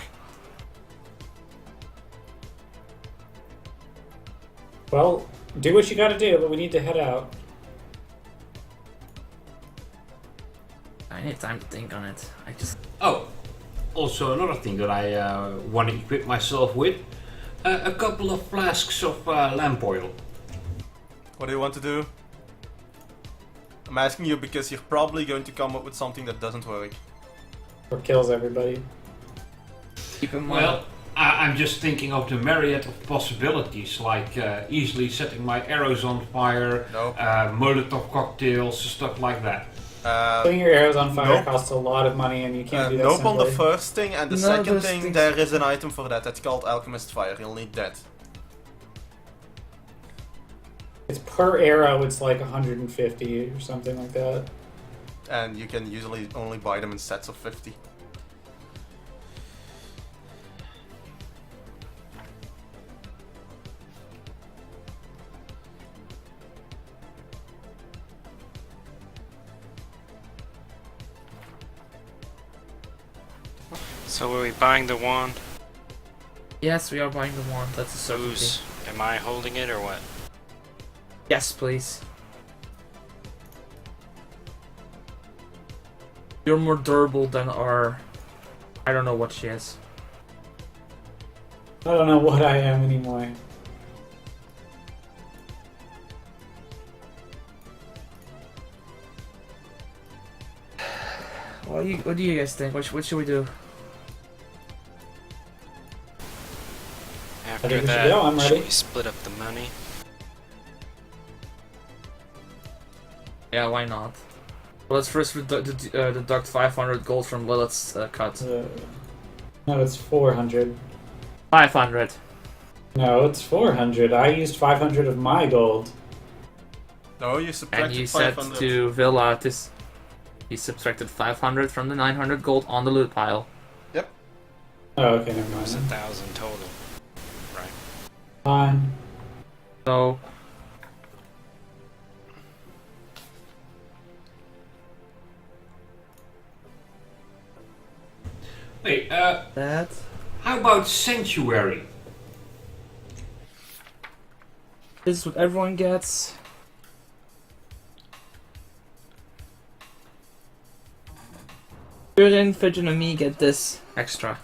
Well, Do what you gotta do, but we need to head out. I need time to think on it. I just. Oh, also another thing that I want to equip myself with. A couple of flasks of lamp oil. What do you want to do? I'm asking you because you're probably going to come up with something that doesn't work. Or kills everybody. Keep in mind. Well, I'm just thinking of the myriad of possibilities, like easily setting my arrows on fire, Nope. Molotov cocktails, stuff like that. Putting your arrows on fire Nope. costs a lot of money, and you can't do that Nope on the simply. first thing, and the No, second those thing, things- there is an item for that. That's called Alchemist Fire. You'll need that. It's per arrow, it's like 150 or something like that. And you can usually only buy them in sets of 50. So are we buying the wand? Yes, we are buying the wand. That's a certainty. Who's... Am I holding it or what? Yes, please. You're more durable than our. I don't know what she is. I don't know what I am anymore. What do you guys think? What should we do? After think we should that, go, I'm should ready. we split up the money? Yeah, why not? Well, let's first deduct 500 gold from Lilith's cut. No, it's 400. 500. No, it's 400. I used 500 of my gold. No, you And subtracted you said 500. to Villa this. He subtracted 500 from the 900 gold on the loot pile. Oh, okay, never It's mind. 1,000 total. Right. Fine. So Wait, that. how about Sanctuary? This is what everyone gets. Kurin, Fidget, and me get this extra.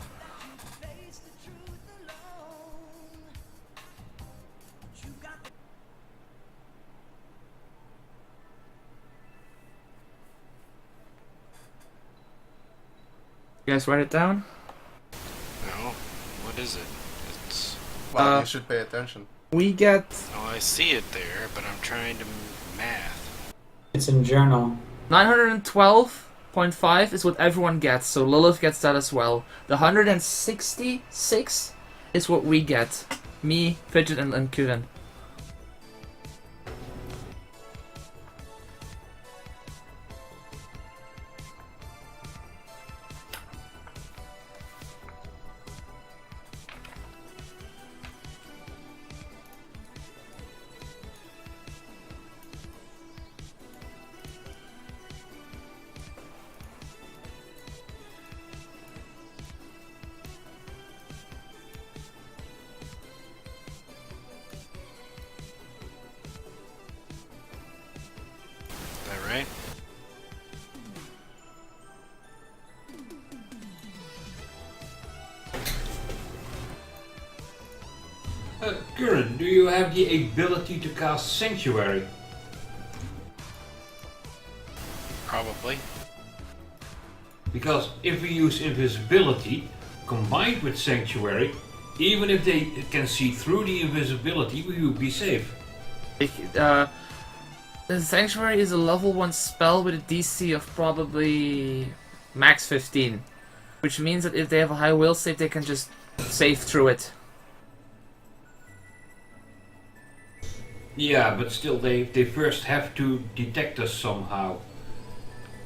You guys write it down? No. What is it? It's... Well, you should pay attention. We get Oh, I see it there, but I'm trying to math. It's in journal. 912.5 is what everyone gets, so Lilith gets that as well. The 166 is what we get. Me, Fidget, and Kuren. Is that right? Curran, do you have the ability to cast Sanctuary? Probably. Because if we use invisibility combined with Sanctuary, even if they can see through the invisibility, we will be safe. The Sanctuary is a level 1 spell with a DC of probably max 15. Which means that if they have a high will save, they can just save through it. Yeah, but still they first have to detect us somehow.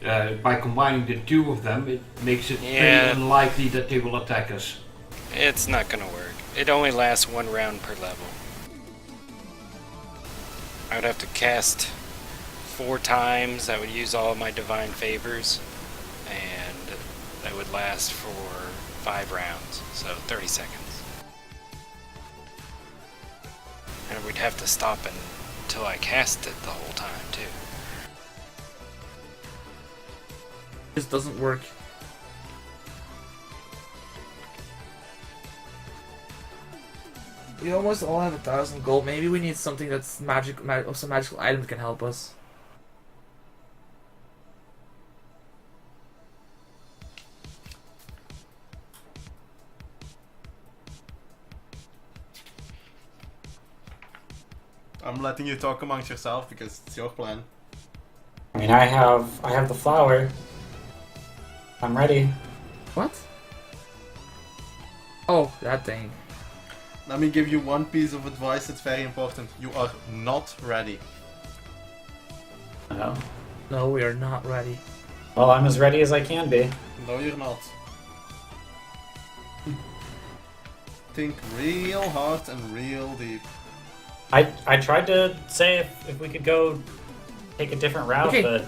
By combining the two of them, it makes it Yeah. very unlikely that they will attack us. It's not gonna work. It only lasts 1 round per level. I would have to cast 4 times. That would use all of my divine favors. And that would last for 5 rounds. So 30 seconds. And we'd have to stop until I cast it the whole time, too. This doesn't work. We almost all have 1,000 gold. Maybe we need something that's some magical item that can help us. I'm letting you talk amongst yourself because it's your plan. I mean, I have the flower. I'm ready. What? Oh, that thing. Let me give you one piece of advice that's very important. You are not ready. Oh. No, we are not ready. Well, I'm as ready as I can be. No, you're not. Think real hard and real deep. I tried to say if we could go take a different route, Okay. but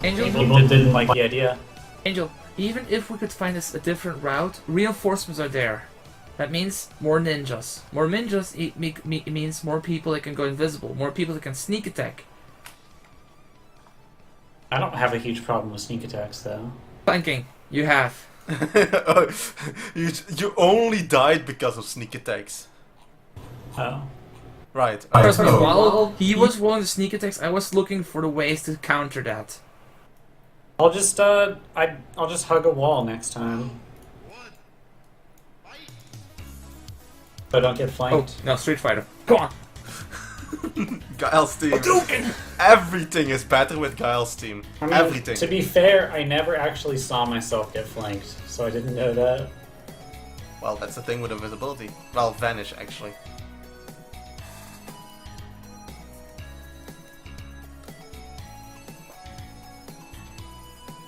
Angel, people didn't like the idea. Angel, even if we could find us a different route, reinforcements are there. That means more ninjas. More ninjas means more people that can go invisible, more people that can sneak attack. I don't have a huge problem with sneak attacks, though. Flanking, you have. you only died because of sneak attacks. Oh. Right. Trust me, while he was rolling the sneak attacks, I was looking for the ways to counter that. I'll just I'll just hug a wall next time. So I don't get Oh, flanked. no, Street Fighter. Go on. Guile's team. Everything is better with Guile's team. I mean, Everything. To be fair, I never actually saw myself get flanked, so I didn't know that. Well, that's the thing with invisibility. Well, vanish actually.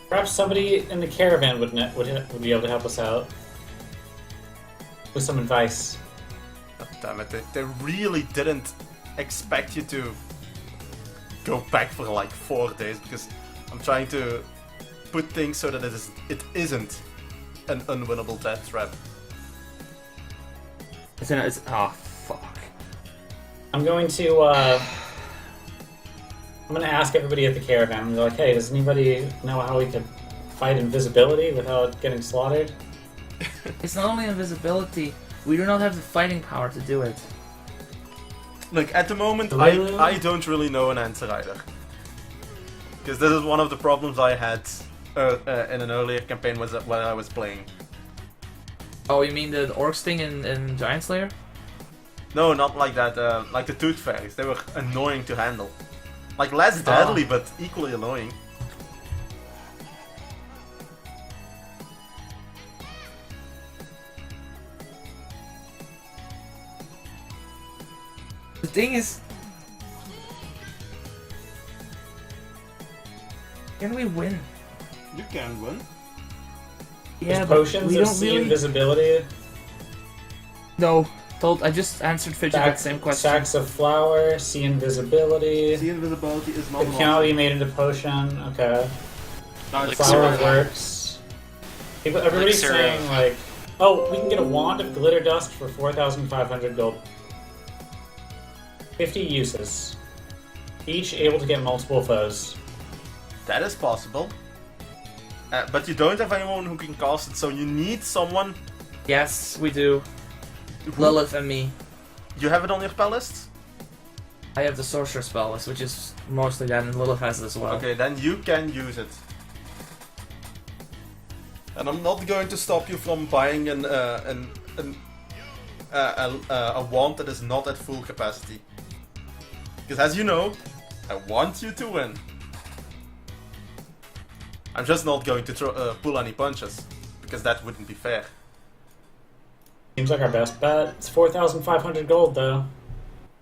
Perhaps somebody in the caravan would be able to help us out with some advice. God damn it, they really didn't expect you to go back for like 4 days because I'm trying to put things so that it isn't an unwinnable death trap. It's oh, fuck. I'm going to ask everybody at the caravan. I'm gonna be like, hey, does anybody know how we can fight invisibility without getting slaughtered? It's not only invisibility, we do not have the fighting power to do it. Look, at the moment, Really? I don't really know an answer either. Because this is one of the problems I had in an earlier campaign was when I was playing. Oh, you mean the orcs thing in Giant Slayer? No, not like that. Like the tooth fairies, they were annoying to handle. Like less deadly, but equally annoying. The thing is, can we win? You can win. Yeah, There's but potions we of don't see really. invisibility. No, I just answered Fidget that same question. Sacks of flour, see invisibility. See, invisibility is not It an cannot be option. made into potion. Okay. Elixir Flour of- works. Everybody's Elixir saying of- like, oh, we can get a wand of glitter dust for 4,500 gold. 50 uses. Each able to get multiple foes. That is possible. But you don't have anyone who can cast it, so you need someone. Yes, we do. Who, Lilith and me. You have it on your spell list? I have the sorcerer spell list, which is mostly that, and Lilith has it as well. Okay, then you can use it. And I'm not going to stop you from buying a wand that is not at full capacity. Because as you know, I want you to win. I'm just not going to pull any punches, because that wouldn't be fair. Seems like our best bet. It's 4,500 gold though.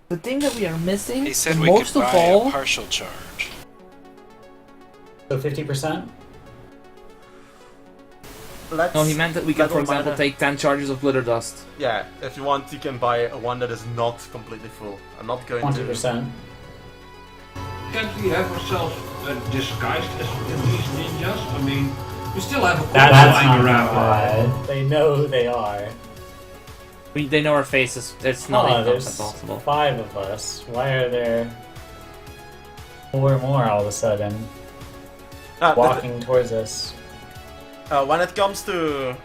The thing that we are missing, He said is we most could of buy all, a partial charge. So 50%? Let's no, he meant that we can, let for on example, minor- take 10 charges of glitter dust. Yeah, if you want, you can buy one that is not completely full. I'm not going 20%. Can't we have ourselves disguised as these ninjas? I mean, we still have a corpse That's lying not around. right. They know who they are. They know our faces. It's not even there's possible. 5 of us. Why are there 4 more all of a sudden walking towards us? When it comes to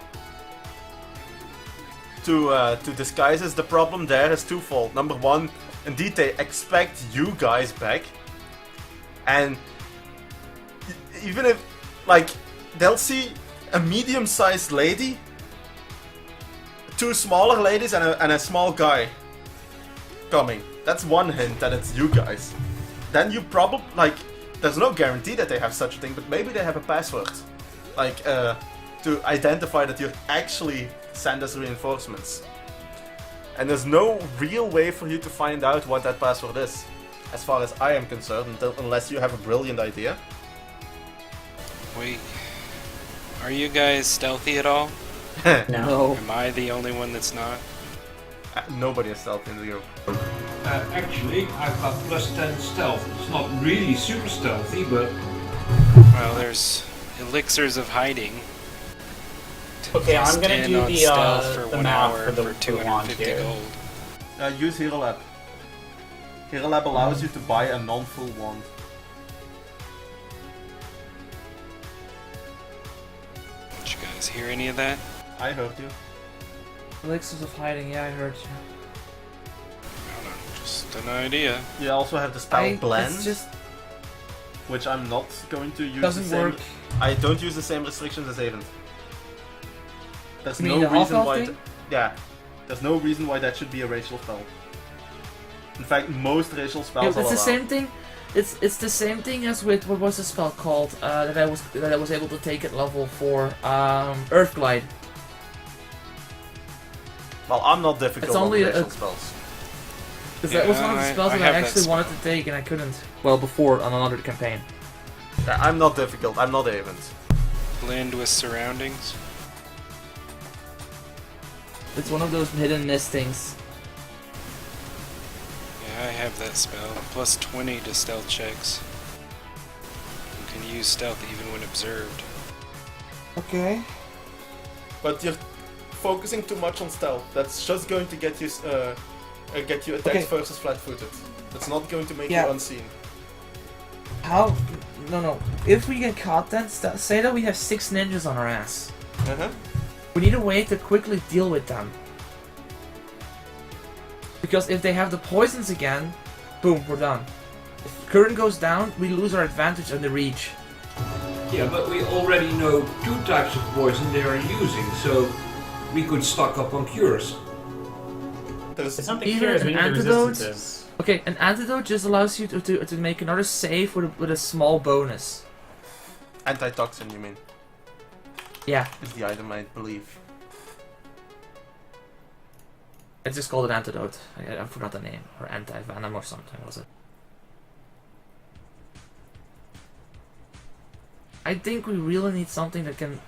disguises, the problem there is twofold. Number one, indeed they expect you guys back, and even if, like, they'll see a medium-sized lady, 2 smaller ladies, and a small guy coming. That's one hint that it's you guys. Then you probably, like, there's no guarantee that they have such a thing, but maybe they have a password, like, to identify that you actually send us reinforcements. And there's no real way for you to find out what that password is, as far as I am concerned, unless you have a brilliant idea. Wait, are you guys stealthy at all? No. Am I the only one that's not? Nobody is stealthy in the group. Actually, I've got +10 stealth. It's not really super stealthy, but Well, there's elixirs of hiding. Okay, I'm gonna 10 do on the stealth for 1 math hour for the for wand 250 here. gold. Use Hero Lab. Hero Lab allows you to buy a non-full wand. Did you guys hear any of that? I heard you. Elixirs of hiding. Yeah, I heard you. I don't know, just an idea. You also have the spell Blend, It's just which I'm not going to use. doesn't the same, work. I don't use the same restrictions as Avent. There's You mean no the reason half-elf why. thing? Yeah, there's no reason why that should be a racial spell. In fact, most racial spells It's are the allowed. same thing. It's the same thing as with what was the spell called that I was able to take at level 4. Earth Glide. Well, I'm not difficult It's only on a- racial spells. Because that was Yeah, one of the I- spells I that have I that actually wanted spell. to take and I couldn't. Well, before on another campaign. Yeah, I'm not difficult. I'm not Avent. Blend with surroundings. It's one of those hidden miss things. Yeah, I have that spell. Plus 20 to stealth checks. You can use stealth even when observed. Okay. But you're focusing too much on stealth. That's just going to get you attacks Okay. versus flat-footed. That's not going to make Yeah. you unseen. How? No. If we get caught, then say that we have 6 ninjas on our ass. Uh-huh. We need a way to quickly deal with them. Because if they have the poisons again, boom, we're done. If current goes down, we lose our advantage on the reach. yeah, but we already know 2 types of poison they are using, so we could stock up on cures. It's not the Either cures, we an need the antidote- resistances. Okay, an antidote just allows you to make another save with a small bonus. Antitoxin, you mean, Yeah, is the item, I believe. it's just called an antidote. I forgot the name. Or anti-venom or something, was it? I think we really need something that can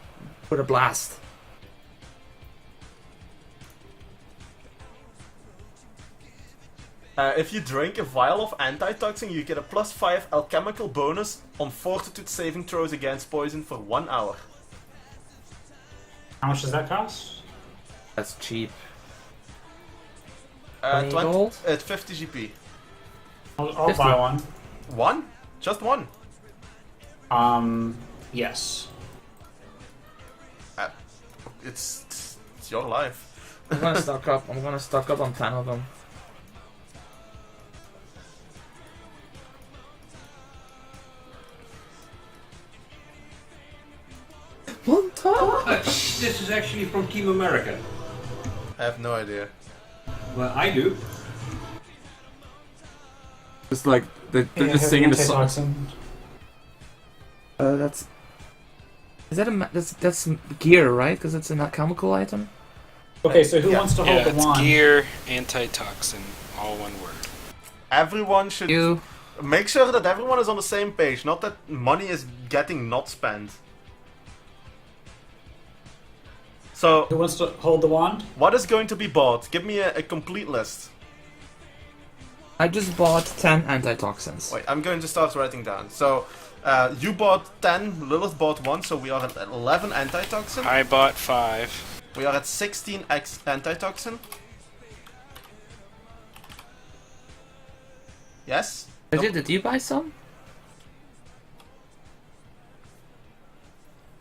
put a blast. If you drink a vial of antitoxin, you get a +5 alchemical bonus on fortitude saving throws against poison for 1 hour. How much does that cost? That's cheap. 20 gold? At 50 GP. I'll 50. buy one. One? Just one? Yes. It's your life. I'm gonna stock up. I'm gonna stock up on 10 of them. One top. This is actually from Team America. I have no idea. Well, I do. It's like they're just singing the song. That's. Is that that's gear, right? Because it's a chemical item. Okay, so who Yeah. wants to hold Yeah, the it's wand? gear, antitoxin, all one word. Everyone should You. make sure that everyone is on the same page, not that money is getting not spent. So, Who wants to hold the wand? what is going to be bought? Give me a complete list. I just bought 10 antitoxins. Wait, I'm going to start writing down. So, you bought 10, Lilith bought 1, so we are at 11 antitoxin. I bought 5. We are at 16 antitoxin. Yes? Regent, did you buy some?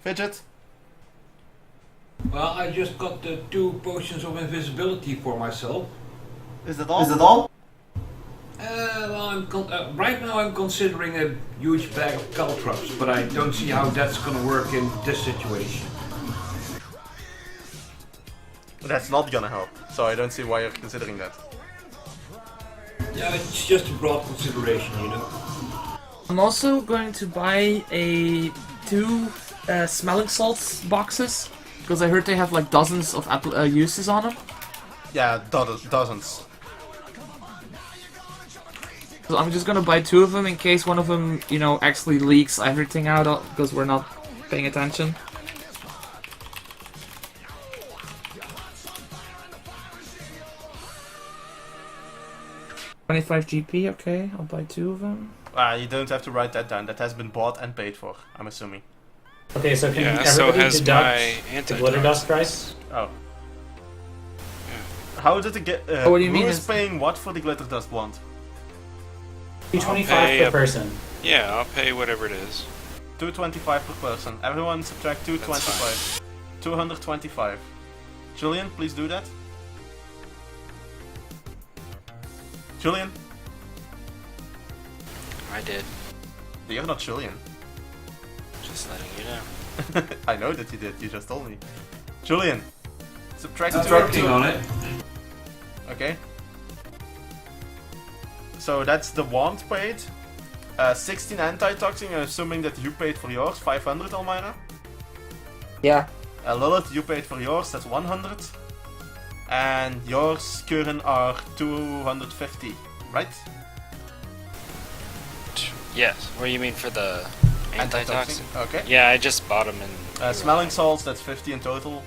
Fidget? Well, I just got the 2 potions of invisibility for myself. Is that all? Well, right now I'm considering a huge bag of caltrops, but I don't see how that's gonna work in this situation. That's not gonna help, so I don't see why you're considering that. Yeah, it's just a broad consideration, you know. I'm also going to buy 2 smelling salts boxes because I heard they have like dozens of uses on them. Yeah, dozens. So I'm just gonna buy 2 of them in case one of them, you know, actually leaks everything out because we're not paying attention. $25 GP, okay, I'll buy 2 of them. You don't have to write that down. That has been bought and paid for, I'm assuming. Okay, so can Yeah, so everybody has deduct my the antidote. glitter dust price? Oh. How did it get... what do you who mean is is- paying what for the glitter dust wand? $225 pay per a- person. Yeah, I'll pay whatever it is. 225 per person. Everyone subtract 225. 225. Julian, please do that. Julian? I did. You're not Julian. Just letting you know. I know that you did, you just told me. Julian! Subtract I'm 2. working on it. Okay. So that's the wand paid. 16 anti-toxin, I'm assuming that you paid for yours. 500, Elmira. Yeah. Lilith, you paid for yours, that's 100. And yours, Curran, are 250, right? Yes. What do you mean for the antitoxin? Okay. Yeah, I just bought them in. Smelling salts, that's 50 in total.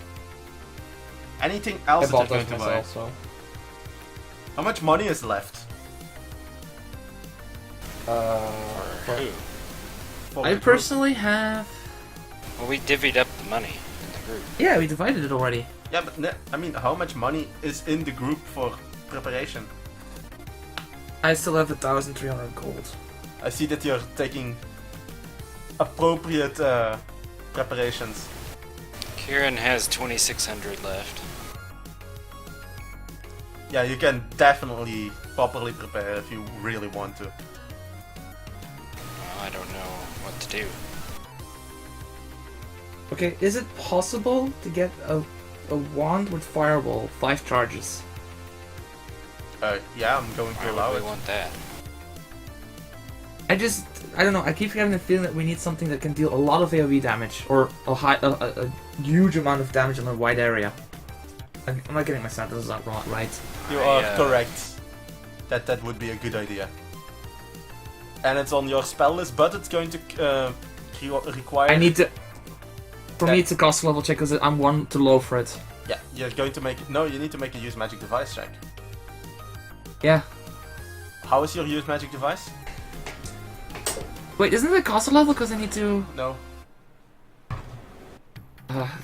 Anything I else that bought you're those going to buy? myself, so. How much money is left? For who? For I the group? personally have... Well, we divvied up the money in the group. Yeah, we divided it already. Yeah, but I mean, how much money is in the group for preparation? I still have 1,300 gold. I see that you're taking appropriate preparations. Kieran has 2,600 left. Yeah, you can definitely properly prepare if you really want to. Well, I don't know what to do. Okay, is it possible to get a wand with fireball, 5 charges? Yeah, I'm going to Why allow would it. we want that? I don't know, I keep having the feeling that we need something that can deal a lot of AoE damage, or a huge amount of damage in a wide area. I'm not getting my sentences out wrong, right? You I, are uh, correct. That would be a good idea. And it's on your spell list, but it's going to require... I need to... For me, it's a cost level check, because I'm 1 too low for it. Yeah, you're going to make... No, you need to make a use magic device check. Yeah. How is your use magic device? Wait, isn't it a cost level, because I need to... No.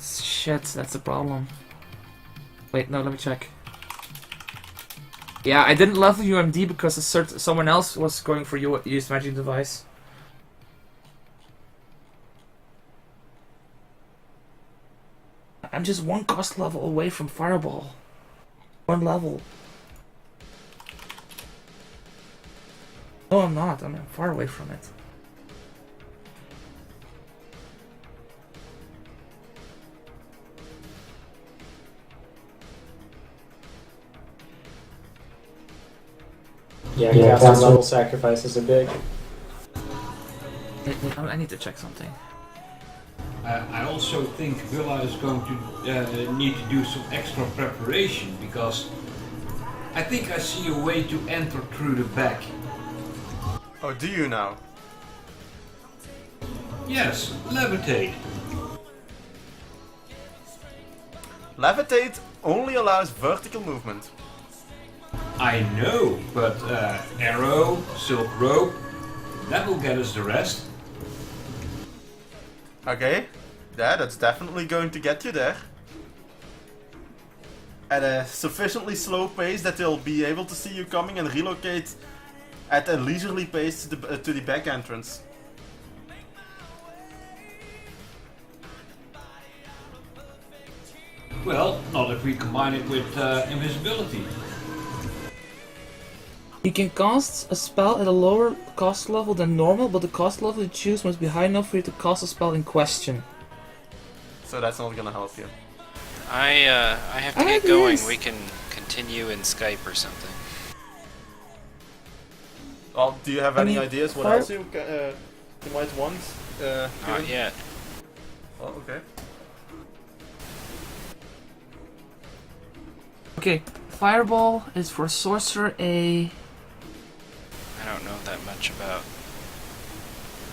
Shit, that's the problem. Wait, no, let me check. Yeah, I didn't level UMD because someone else was going for use magic device. I'm just 1 cost level away from Fireball. 1 level. No, I'm not. I'm far away from it. Yeah, casting level sacrifices are big. I need to check something. I also think Willa is going to need to do some extra preparation because I think I see a way to enter through the back. Oh, do you now? Yes, levitate. Levitate only allows vertical movement. I know, but arrow, silk rope, that will get us the rest. Okay, yeah, that's definitely going to get you there. At a sufficiently slow pace that they'll be able to see you coming and relocate at a leisurely pace to the back entrance. Well, not if we combine it with invisibility. You can cast a spell at a lower cost level than normal, but the cost level you choose must be high enough for you to cast a spell in question. So that's not gonna help you. I have to get going. We can continue in Skype or something. Well, do you have any ideas what fire- else you might want? Not yet. Oh, okay. Okay, Fireball is for Sorcerer A I don't know that much about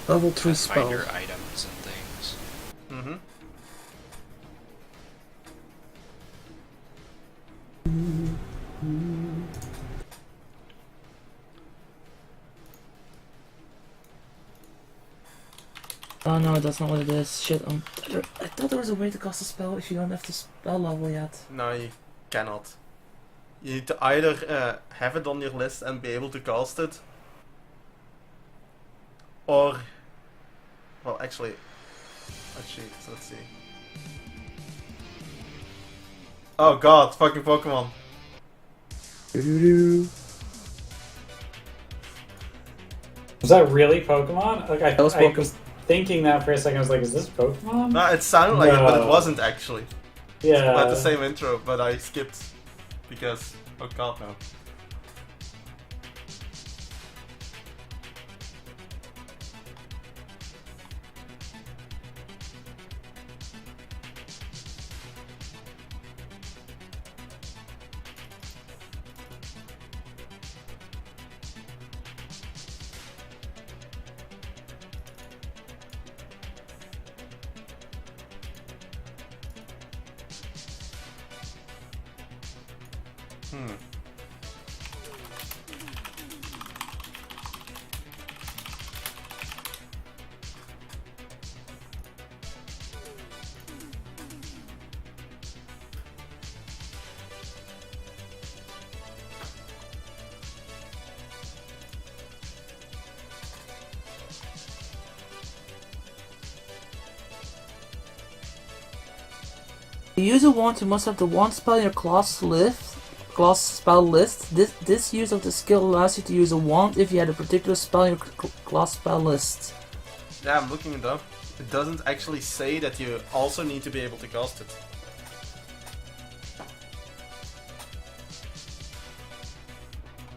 level 3 spell. finder items and things. Mm-hmm. Oh no, that's not what it is. Shit, I thought there was a way to cast a spell if you don't have the spell level yet. No, you cannot. You need to either have it on your list and be able to cast it, or, well, actually, so let's see. Oh god, fucking Pokemon. Was that really Pokemon? Like That was I Pokemon. was thinking that for a second. I was like, is this Pokemon? No, it sounded like it, but it No. wasn't actually. Yeah. It had the same intro, but I skipped because, oh god, no. To use a wand, you must have the wand spell in your class spell list. This use of the skill allows you to use a wand if you had a particular spell in your class spell list. Yeah, I'm looking it up. It doesn't actually say that you also need to be able to cast it.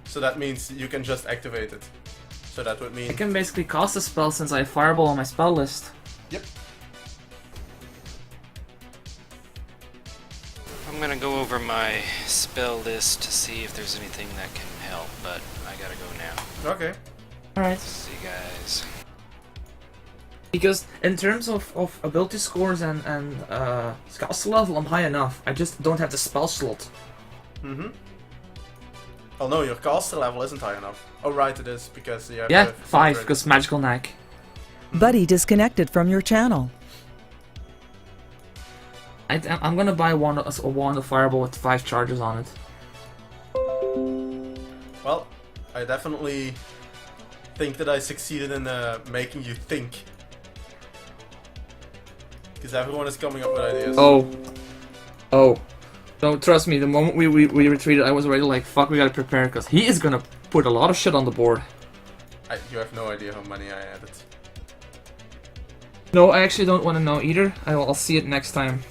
So that means you can just activate it. So that would mean... I can basically cast a spell since I have Fireball on my spell list. Yep. I'm gonna go over my spell list to see if there's anything that can help, but I gotta go now. Okay. Alright. See you guys. Because in terms of ability scores and skill level, I'm high enough. I just don't have the spell slot. Mm-hmm. Oh no, your caster level isn't high enough. Oh right, it is, because you have... Yeah, the 5, upgrade. because Magical Knack. Buddy disconnected from your channel. I'm gonna buy a wand of Fireball with 5 charges on it. Well, I definitely think that I succeeded in making you think. Because everyone is coming up with ideas. Oh. Don't trust me, the moment we retreated, I was already like, fuck, we gotta prepare, because he is gonna put a lot of shit on the board. You have no idea how many I added. No, I actually don't want to know either. I'll see it next time.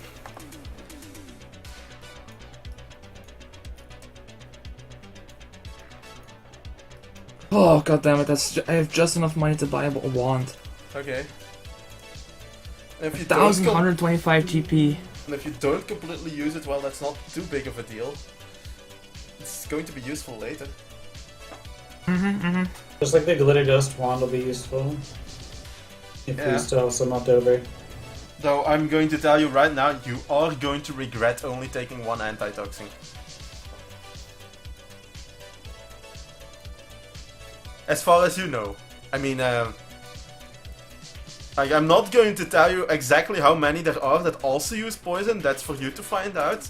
Oh god damn it! I have just enough money to buy a wand. Okay. And if you 1,125 GP. And if you don't completely use it, well, that's not too big of a deal. It's going to be useful later. Just like the glitter dust wand will be useful. If Yeah. we still have some left over. Though I'm going to tell you right now, you are going to regret only taking one antitoxin. As far as you know. I mean, I'm not going to tell you exactly how many there are that also use poison, that's for you to find out.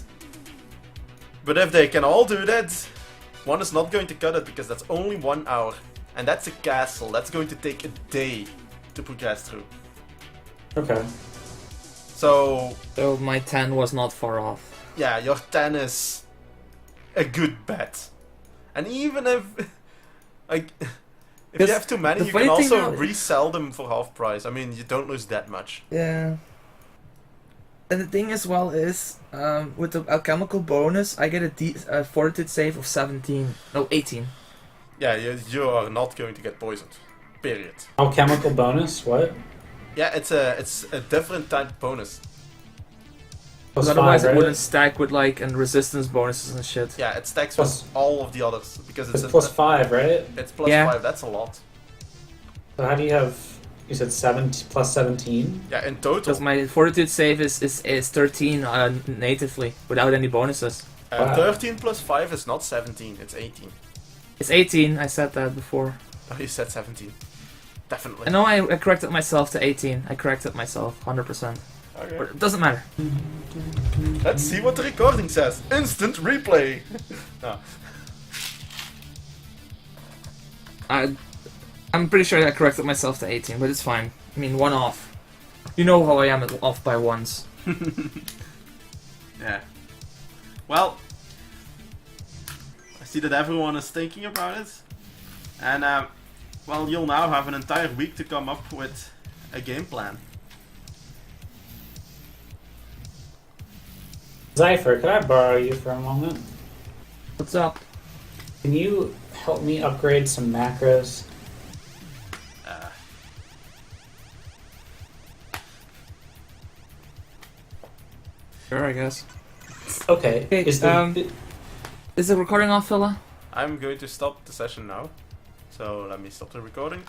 But if they can all do that, one is not going to cut it because that's only 1 hour. And that's a castle. That's going to take a day to progress through. Okay. So, So my 10 was not far off. yeah, your 10 is a good bet. And even if, like, if you have too many, the you can funny thing also now- resell them for half price. I mean, you don't lose that much. Yeah. And the thing as well is, with the alchemical bonus, I get a fortitude save of 17. No, 18. Yeah, you are not going to get poisoned. Period. Alchemical bonus? What? Yeah, it's a different type bonus. Plus Because otherwise 5, it right? wouldn't stack with like and resistance bonuses and shit. Yeah, it stacks Plus- with all of the others because it's It's plus 5, right? it's plus Yeah. 5. That's a lot. So how do you have... You said 7 plus 17? Yeah, in total, Because my fortitude save is 13 natively without any bonuses. Wow. 13 plus 5 is not 17. It's 18. It's 18. I said that before. Oh, you said 17. Definitely. I know I corrected myself to 18. I corrected myself 100%. But Okay. it doesn't matter. Let's see what the recording says. Instant replay. No. I'm pretty sure I corrected myself to 18, but it's fine. I mean, one off. You know how I am at off by ones. Yeah. Well, I see that everyone is thinking about it, and well, you'll now have an entire week to come up with a game plan. Zypher, could I borrow you for a moment? What's up? Can you help me upgrade some macros? Sure, I guess. Okay. Okay, Is the, Is the recording off, fella? I'm going to stop the session now, so let me stop the recording.